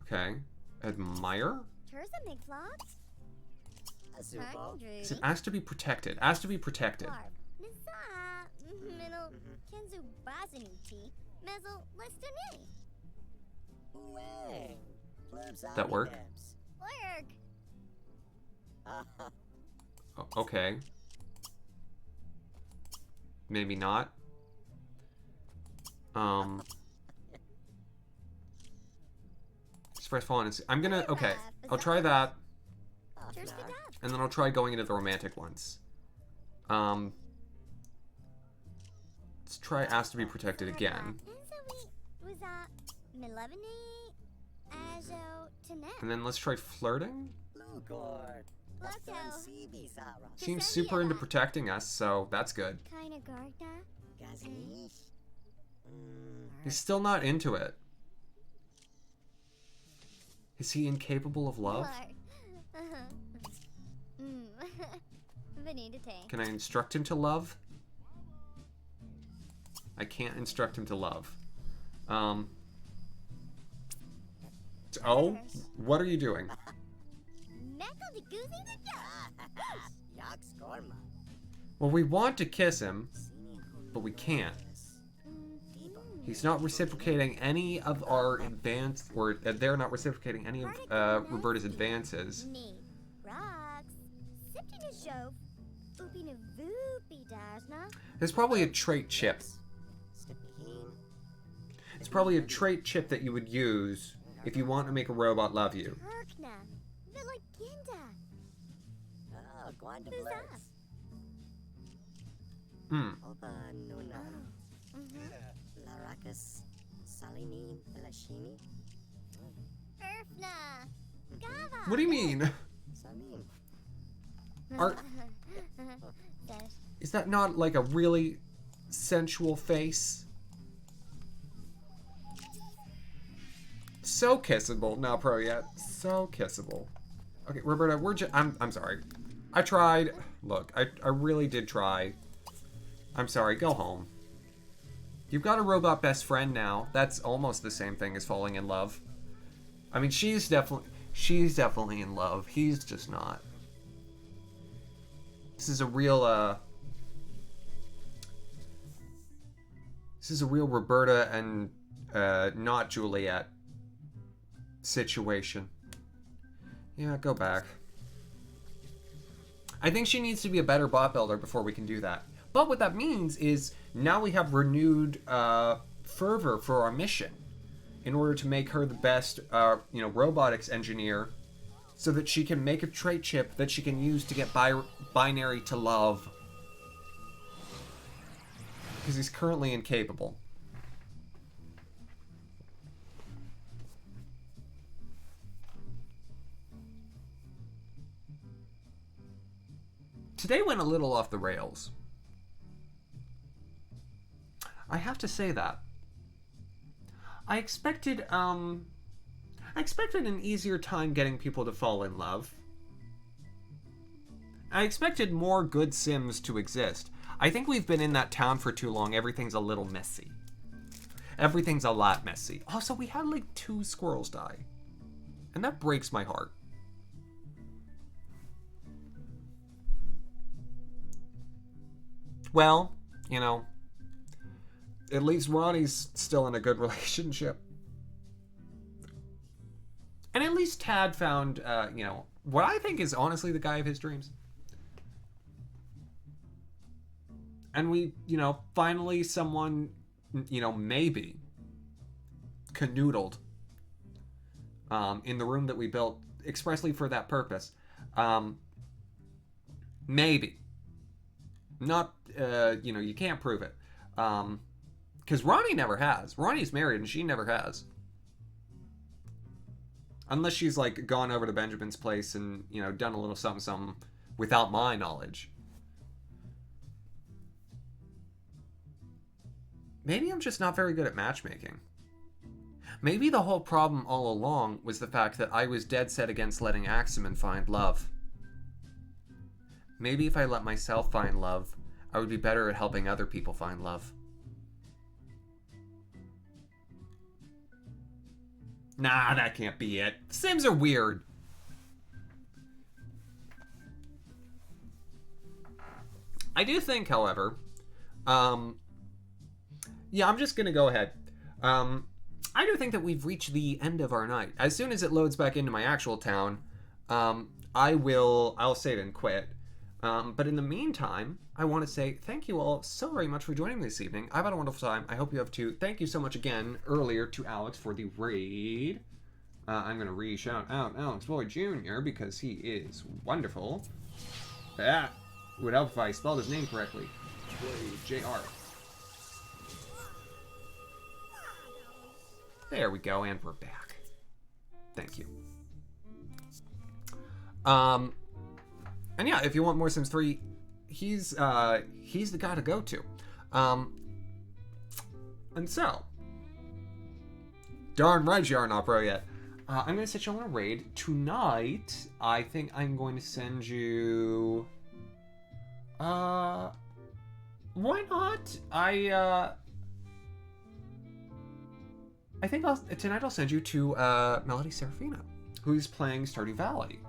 Okay. Admire? Is it asked to be protected? Asked to be protected. That work? Okay. maybe not. Express fallen. I'm gonna, okay, I'll try that. And then I'll try going into the romantic ones. Let's try Ask to be Protected again. And then let's try Flirting. Seems super into protecting us, so that's good. He's still not into it. Is he incapable of love? Can I instruct him to love? I can't instruct him to love. Oh? What are you doing? Well, we want to kiss him, but we can't. He's not reciprocating any of our advance, or they're not reciprocating any of Roberta's advances. There's probably a trait chip. It's probably a trait chip that you would use if you want to make a robot love you. What do you mean? Is that not like a really sensual face? So kissable. Not pro yet. So kissable. Okay, Roberta, I'm sorry. I tried. Look, I really did try. I'm sorry, go home. You've got a robot best friend now. That's almost the same thing as falling in love. I mean, she's definitely in love. He's just not. This is a real Roberta and not Juliet situation. Yeah, go back. I think she needs to be a better bot builder before we can do that. But what that means is now we have renewed fervor for our mission in order to make her the best, robotics engineer, so that she can make a trait chip that she can use to get binary to love. Because he's currently incapable. Today went a little off the rails. I have to say that. I expected an easier time getting people to fall in love. I expected more good Sims to exist. I think we've been in that town for too long. Everything's a little messy. Everything's a lot messy. Also, we had like 2 squirrels die. And that breaks my heart. Well, at least Ronnie's still in a good relationship. And at least Tad found, what I think is honestly the guy of his dreams. And we, finally someone, maybe canoodled in the room that we built expressly for that purpose. Maybe. Not, you can't prove it. Because Ronnie never has. Ronnie's married and she never has. Unless she's, gone over to Benjamin's place and, done a little something without my knowledge. Maybe I'm just not very good at matchmaking. Maybe the whole problem all along was the fact that I was dead set against letting Axamin find love. Maybe if I let myself find love, I would be better at helping other people find love. Nah, that can't be it. Sims are weird. I do think, however, yeah, I'm just gonna go ahead. I do think that we've reached the end of our night. As soon as it loads back into my actual town, I'll save and quit. But in the meantime, I want to say thank you all so very much for joining me this evening. I've had a wonderful time. I hope you have too. Thank you so much again earlier to Alex for the raid. I'm going to re-shout out Alex Boyd Jr. because he is wonderful. That would help if I spelled his name correctly. J.R. There we go, and we're back. Thank you. And yeah, if you want more Sims 3, he's the guy to go to. And so, darn right you are not pro yet. I'm going to set you on a raid. Tonight, I think I'm going to send you... why not? I think tonight I'll send you to Melody Serafina, who's playing Stardew Valley.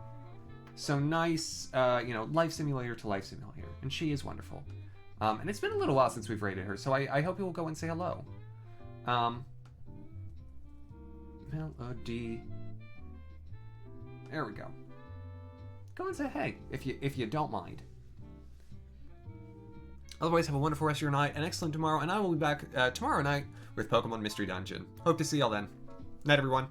So nice, life simulator to life simulator. And she is wonderful. And it's been a little while since we've rated her, so I hope you will go and say hello. Melody. There we go. Go and say hey, if you don't mind. Otherwise, have a wonderful rest of your night, an excellent tomorrow, and I will be back tomorrow night with Pokemon Mystery Dungeon. Hope to see y'all then. Night, everyone.